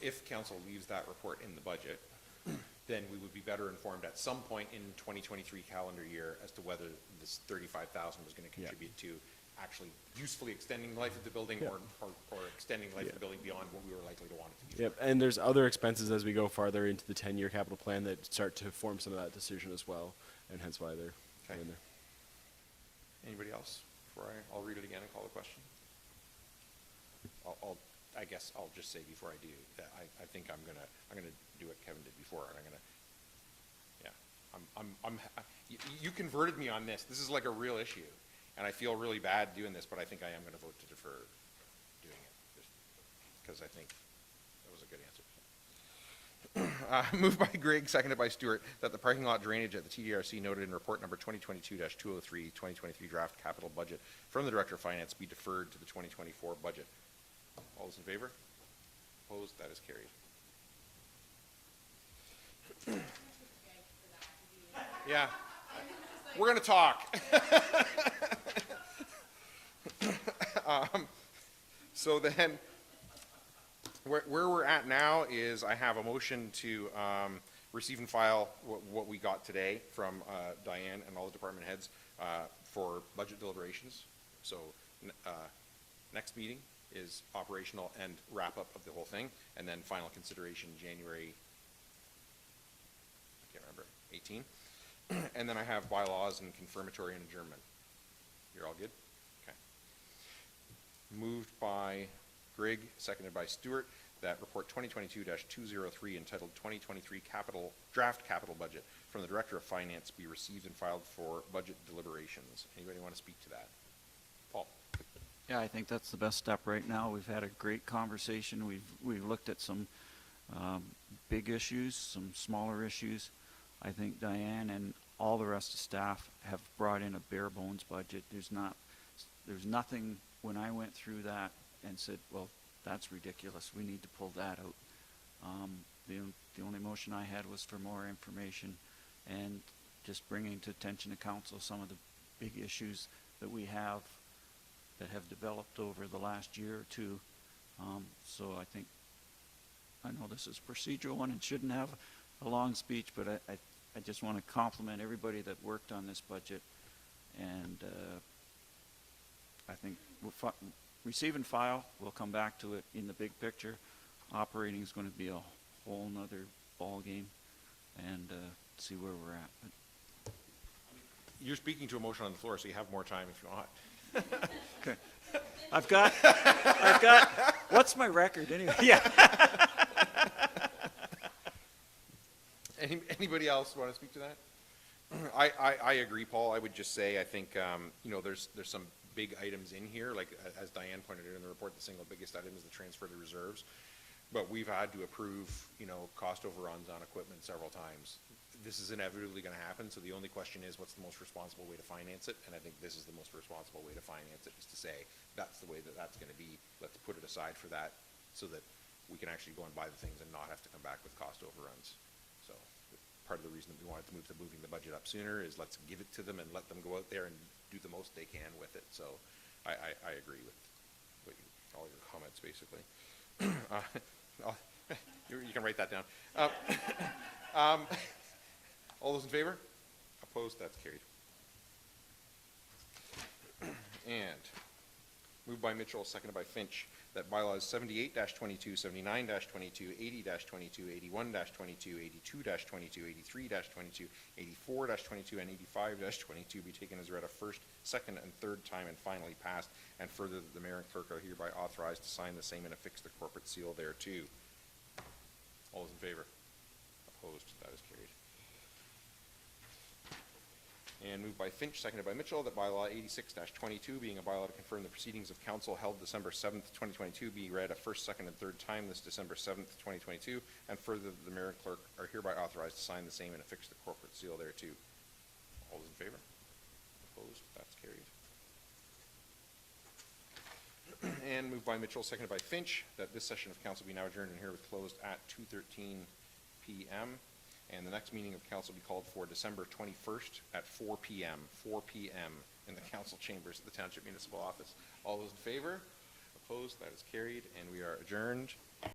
if council leaves that report in the budget, then we would be better informed at some point in 2023 calendar year as to whether this 35,000 was going to contribute to actually usefully extending the life of the building or extending the life of the building beyond what we were likely to want it to be. Yep, and there's other expenses as we go farther into the 10-year capital plan that start to form some of that decision as well, and hence why they're in there. Anybody else? I'll read it again and call the question. I guess I'll just say before I do that I think I'm gonna do what Kevin did before, and you converted me on this. This is like a real issue, and I feel really bad doing this, but I think I am going to vote to defer doing it, just because I think that was a good answer. Moved by Greg, seconded by Stuart, that the parking lot drainage at the TDRC noted in report number 2022-203, 2023 draft capital budget from the Director of Finance be deferred to the 2024 budget. All those in favor? Opposed? That is carried. Yeah. We're going to talk. So then, where we're at now is I have a motion to receive and file what we got today from Diane and all the department heads for budget deliberations. So next meeting is operational and wrap up of the whole thing, and then final consideration January, I can't remember, 18. And then I have bylaws and confirmatory and adjournment. You're all good? Okay. Moved by Greg, seconded by Stuart, that report 2022-203 entitled 2023 draft capital budget from the Director of Finance be received and filed for budget deliberations. Anybody want to speak to that? Paul. Yeah, I think that's the best step right now. We've had a great conversation. We've looked at some big issues, some smaller issues. I think Diane and all the rest of staff have brought in a bare bones budget. There's nothing when I went through that and said, well, that's ridiculous. We need to pull that out. The only motion I had was for more information and just bringing to attention to council some of the big issues that we have that have developed over the last year or two. So I know this is a procedural one and shouldn't have a long speech, but I just want to compliment everybody that worked on this budget. And I think we'll receive and file. We'll come back to it in the big picture. Operating is going to be a whole nother ball game, and see where we're at. But you're speaking to a motion on the floor, so you have more time if you want. Okay. I've got, what's my record anyway? Yeah. Anybody else want to speak to that? I agree, Paul. I would just say, I think, there's some big items in here, like as Diane pointed out in the report, the single biggest item is the transfer to reserves. But we've had to approve, cost overruns on equipment several times. This is inevitably going to happen, so the only question is what's the most responsible way to finance it, and I think this is the most responsible way to finance it, is to say that's the way that's going to be. Let's put it aside for that so that we can actually go and buy the things and not have to come back with cost overruns. So part of the reason that we wanted to move to moving the budget up sooner, is let's give it to them and let them go out there and do the most they can with it. So I agree with all your comments, basically. You can write that down. All those in favor? Opposed? That's carried. And moved by Mitchell, seconded by Finch, that bylaws 78-22, 79-22, 80-22, 81-22, 82-22, 83-22, 84-22, and 85-22 be taken as read a first, second, and third time and finally passed, and further that the mayor and clerk are hereby authorized to sign the same and affix the corporate seal thereto. All those in favor? Opposed? That is carried. And moved by Finch, seconded by Mitchell, that bylaw 86-22, being a bylaw to confirm the proceedings of council held December 7th, 2022, be read a first, second, and third time this December 7th, 2022, and further that the mayor and clerk are hereby authorized to sign the same and affix the corporate seal thereto. All those in favor? Opposed? That's carried. And moved by Mitchell, seconded by Finch, that this session of council be now adjourned and herewith closed at 2:13 p.m. And the next meeting of council will be called for December 21st at 4 p.m. 4 p.m. in the council chambers at the Township Municipal Office. All those in favor? Opposed? That is carried, and we are adjourned.